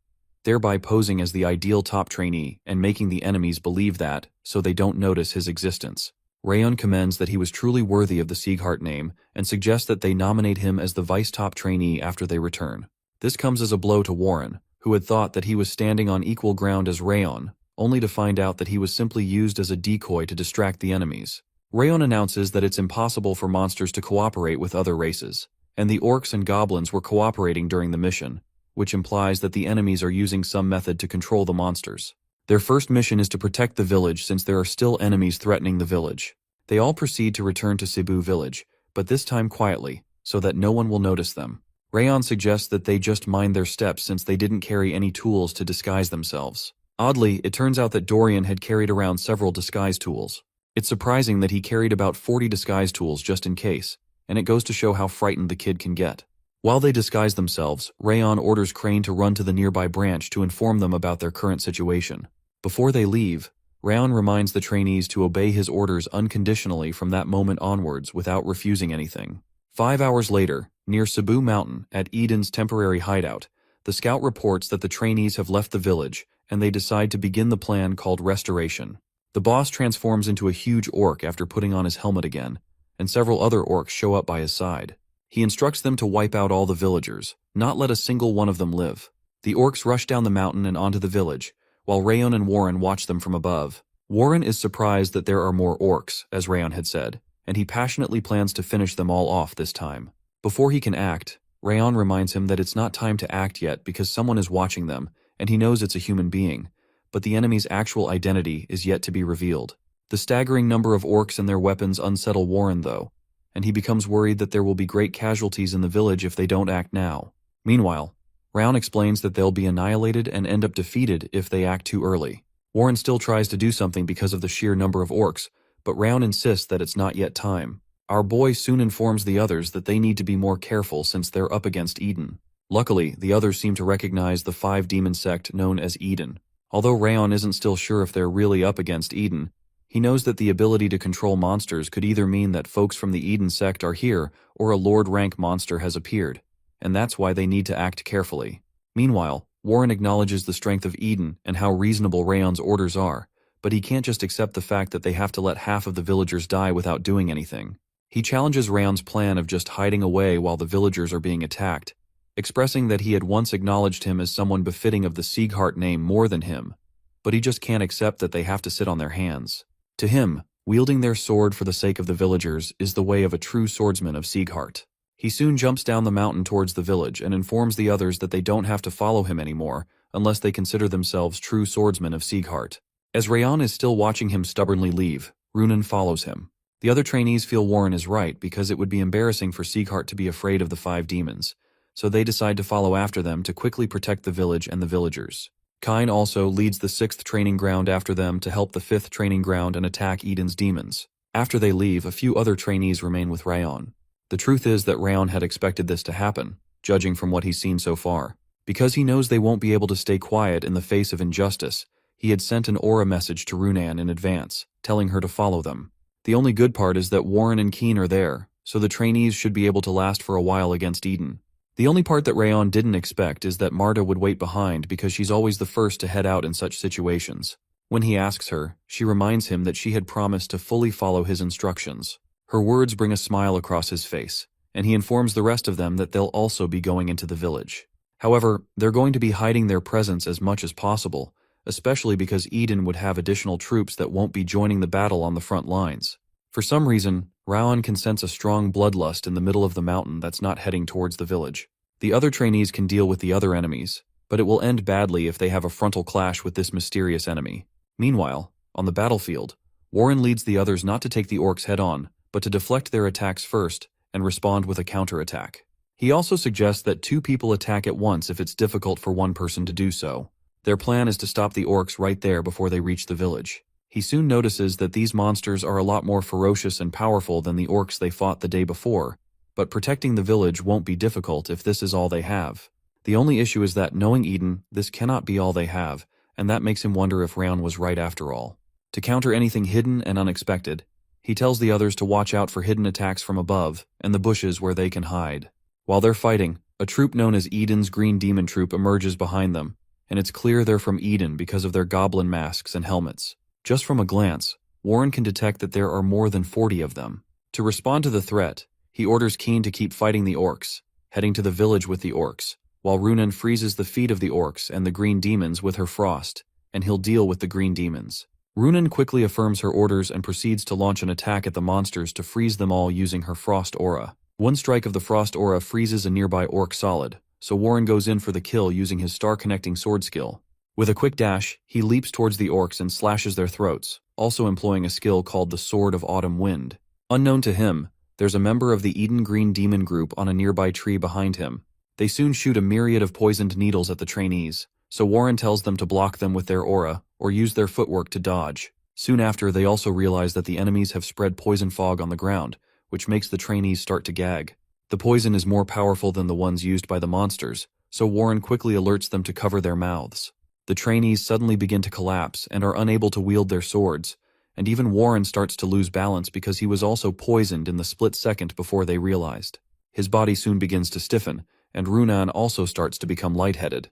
thereby posing as the ideal top trainee and making the enemies believe that, so they don't notice his existence. Rayon commends that he was truly worthy of the Sieghart name and suggests that they nominate him as the vice top trainee after they return. This comes as a blow to Warren, who had thought that he was standing on equal ground as Rayon, only to find out that he was simply used as a decoy to distract the enemies. Rayon announces that it's impossible for monsters to cooperate with other races, and the orcs and goblins were cooperating during the mission, which implies that the enemies are using some method to control the monsters. Their first mission is to protect the village since there are still enemies threatening the village. They all proceed to return to Cebu village, but this time quietly, so that no one will notice them. Rayon suggests that they just mind their steps since they didn't carry any tools to disguise themselves. Oddly, it turns out that Dorian had carried around several disguise tools. It's surprising that he carried about 40 disguise tools just in case, and it goes to show how frightened the kid can get. While they disguise themselves, Rayon orders Crane to run to the nearby branch to inform them about their current situation. Before they leave, Rayon reminds the trainees to obey his orders unconditionally from that moment onwards without refusing anything. 5 hours later, near Cebu Mountain, at Eden's temporary hideout, the scout reports that the trainees have left the village, and they decide to begin the plan called Restoration. The boss transforms into a huge orc after putting on his helmet again, and several other orcs show up by his side. He instructs them to wipe out all the villagers, not let a single one of them live. The orcs rush down the mountain and onto the village, while Rayon and Warren watch them from above. Warren is surprised that there are more orcs, as Rayon had said, and he passionately plans to finish them all off this time. Before he can act, Rayon reminds him that it's not time to act yet because someone is watching them, and he knows it's a human being, but the enemy's actual identity is yet to be revealed. The staggering number of orcs and their weapons unsettle Warren, though, and he becomes worried that there will be great casualties in the village if they don't act now. Meanwhile, Rayon explains that they'll be annihilated and end up defeated if they act too early. Warren still tries to do something because of the sheer number of orcs, but Rayon insists that it's not yet time. Our boy soon informs the others that they need to be more careful since they're up against Eden. Luckily, the others seem to recognize the 5-demon sect known as Eden. Although Rayon isn't still sure if they're really up against Eden, he knows that the ability to control monsters could either mean that folks from the Eden sect are here or a Lord-rank monster has appeared, and that's why they need to act carefully. Meanwhile, Warren acknowledges the strength of Eden and how reasonable Rayon's orders are, but he can't just accept the fact that they have to let half of the villagers die without doing anything. He challenges Rayon's plan of just hiding away while the villagers are being attacked, expressing that he had once acknowledged him as someone befitting of the Sieghart name more than him, but he just can't accept that they have to sit on their hands. To him, wielding their sword for the sake of the villagers is the way of a true swordsman of Sieghart. He soon jumps down the mountain towards the village and informs the others that they don't have to follow him anymore unless they consider themselves true swordsmen of Sieghart. As Rayon is still watching him stubbornly leave, Runan follows him. The other trainees feel Warren is right because it would be embarrassing for Sieghart to be afraid of the 5 demons, so they decide to follow after them to quickly protect the village and the villagers. Kine also leads the 6th training ground after them to help the 5th training ground and attack Eden's demons. After they leave, a few other trainees remain with Rayon. The truth is that Rayon had expected this to happen, judging from what he's seen so far. Because he knows they won't be able to stay quiet in the face of injustice, he had sent an aura message to Runan in advance, telling her to follow them. The only good part is that Warren and Keen are there, so the trainees should be able to last for a while against Eden. The only part that Rayon didn't expect is that Marta would wait behind because she's always the first to head out in such situations. When he asks her, she reminds him that she had promised to fully follow his instructions. Her words bring a smile across his face, and he informs the rest of them that they'll also be going into the village. However, they're going to be hiding their presence as much as possible, especially because Eden would have additional troops that won't be joining the battle on the front lines. For some reason, Raon can sense a strong bloodlust in the middle of the mountain that's not heading towards the village. The other trainees can deal with the other enemies, but it will end badly if they have a frontal clash with this mysterious enemy. Meanwhile, on the battlefield, Warren leads the others not to take the orcs head-on, but to deflect their attacks first and respond with a counterattack. He also suggests that 2 people attack at once if it's difficult for one person to do so. Their plan is to stop the orcs right there before they reach the village. He soon notices that these monsters are a lot more ferocious and powerful than the orcs they fought the day before, but protecting the village won't be difficult if this is all they have. The only issue is that, knowing Eden, this cannot be all they have, and that makes him wonder if Raon was right after all. To counter anything hidden and unexpected, he tells the others to watch out for hidden attacks from above and the bushes where they can hide. While they're fighting, a troop known as Eden's Green Demon Troop emerges behind them, and it's clear they're from Eden because of their goblin masks and helmets. Just from a glance, Warren can detect that there are more than 40 of them. To respond to the threat, he orders Keen to keep fighting the orcs, heading to the village with the orcs, while Runan freezes the feet of the orcs and the green demons with her frost, and he'll deal with the green demons. Runan quickly affirms her orders and proceeds to launch an attack at the monsters to freeze them all using her frost aura. One strike of the frost aura freezes a nearby orc solid, so Warren goes in for the kill using his star-connecting sword skill. With a quick dash, he leaps towards the orcs and slashes their throats, also employing a skill called the Sword of Autumn Wind. Unknown to him, there's a member of the Eden Green Demon group on a nearby tree behind him. They soon shoot a myriad of poisoned needles at the trainees, so Warren tells them to block them with their aura, or use their footwork to dodge. Soon after, they also realize that the enemies have spread poison fog on the ground, which makes the trainees start to gag. The poison is more powerful than the ones used by the monsters, so Warren quickly alerts them to cover their mouths. The trainees suddenly begin to collapse and are unable to wield their swords, and even Warren starts to lose balance because he was also poisoned in the split second before they realized. His body soon begins to stiffen, and Runan also starts to become lightheaded.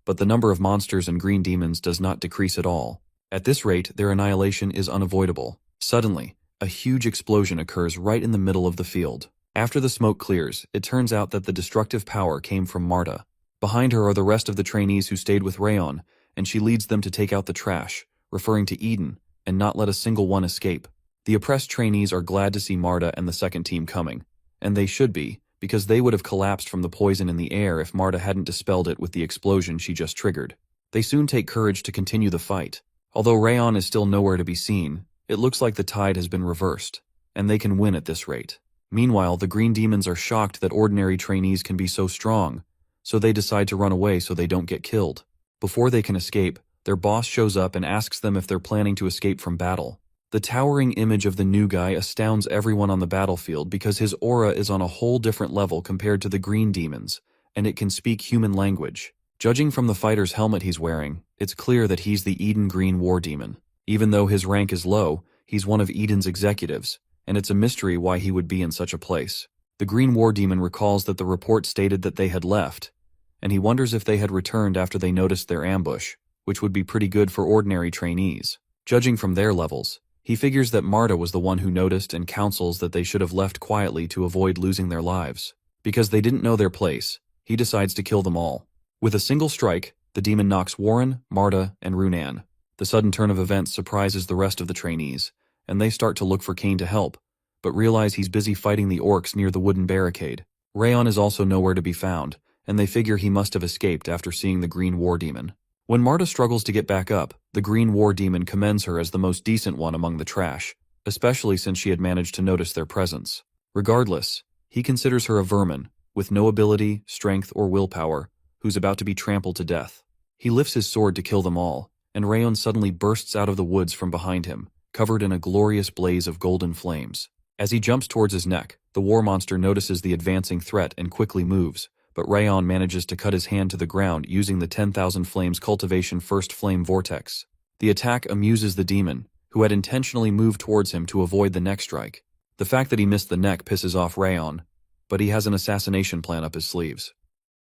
But the number of monsters and green demons does not decrease at all. At this rate, their annihilation is unavoidable. Suddenly, a huge explosion occurs right in the middle of the field. After the smoke clears, it turns out that the destructive power came from Marta. Behind her are the rest of the trainees who stayed with Raon, and she leads them to take out the trash, referring to Eden, and not let a single one escape. The oppressed trainees are glad to see Marta and the second team coming, and they should be, because they would have collapsed from the poison in the air if Marta hadn't dispelled it with the explosion she just triggered. They soon take courage to continue the fight. Although Raon is still nowhere to be seen, it looks like the tide has been reversed, and they can win at this rate. Meanwhile, the green demons are shocked that ordinary trainees can be so strong, so they decide to run away so they don't get killed. Before they can escape, their boss shows up and asks them if they're planning to escape from battle. The towering image of the new guy astounds everyone on the battlefield because his aura is on a whole different level compared to the green demons, and it can speak human language. Judging from the fighter's helmet he's wearing, it's clear that he's the Eden Green War Demon. Even though his rank is low, he's one of Eden's executives, and it's a mystery why he would be in such a place. The Green War Demon recalls that the report stated that they had left, and he wonders if they had returned after they noticed their ambush, which would be pretty good for ordinary trainees. Judging from their levels, he figures that Marta was the one who noticed and counsels that they should have left quietly to avoid losing their lives. Because they didn't know their place, he decides to kill them all. With a single strike, the demon knocks Warren, Marta, and Runan. The sudden turn of events surprises the rest of the trainees, and they start to look for Kane to help, but realize he's busy fighting the orcs near the wooden barricade. Raon is also nowhere to be found, and they figure he must have escaped after seeing the Green War Demon. When Marta struggles to get back up, the Green War Demon commends her as the most decent one among the trash, especially since she had managed to notice their presence. Regardless, he considers her a vermin, with no ability, strength, or willpower, who's about to be trampled to death. He lifts his sword to kill them all, and Raon suddenly bursts out of the woods from behind him, covered in a glorious blaze of golden flames. As he jumps towards his neck, the war monster notices the advancing threat and quickly moves, but Raon manages to cut his hand to the ground using the 10,000 Flames Cultivation First Flame Vortex. The attack amuses the demon, who had intentionally moved towards him to avoid the neck strike. The fact that he missed the neck pisses off Raon, but he has an assassination plan up his sleeves.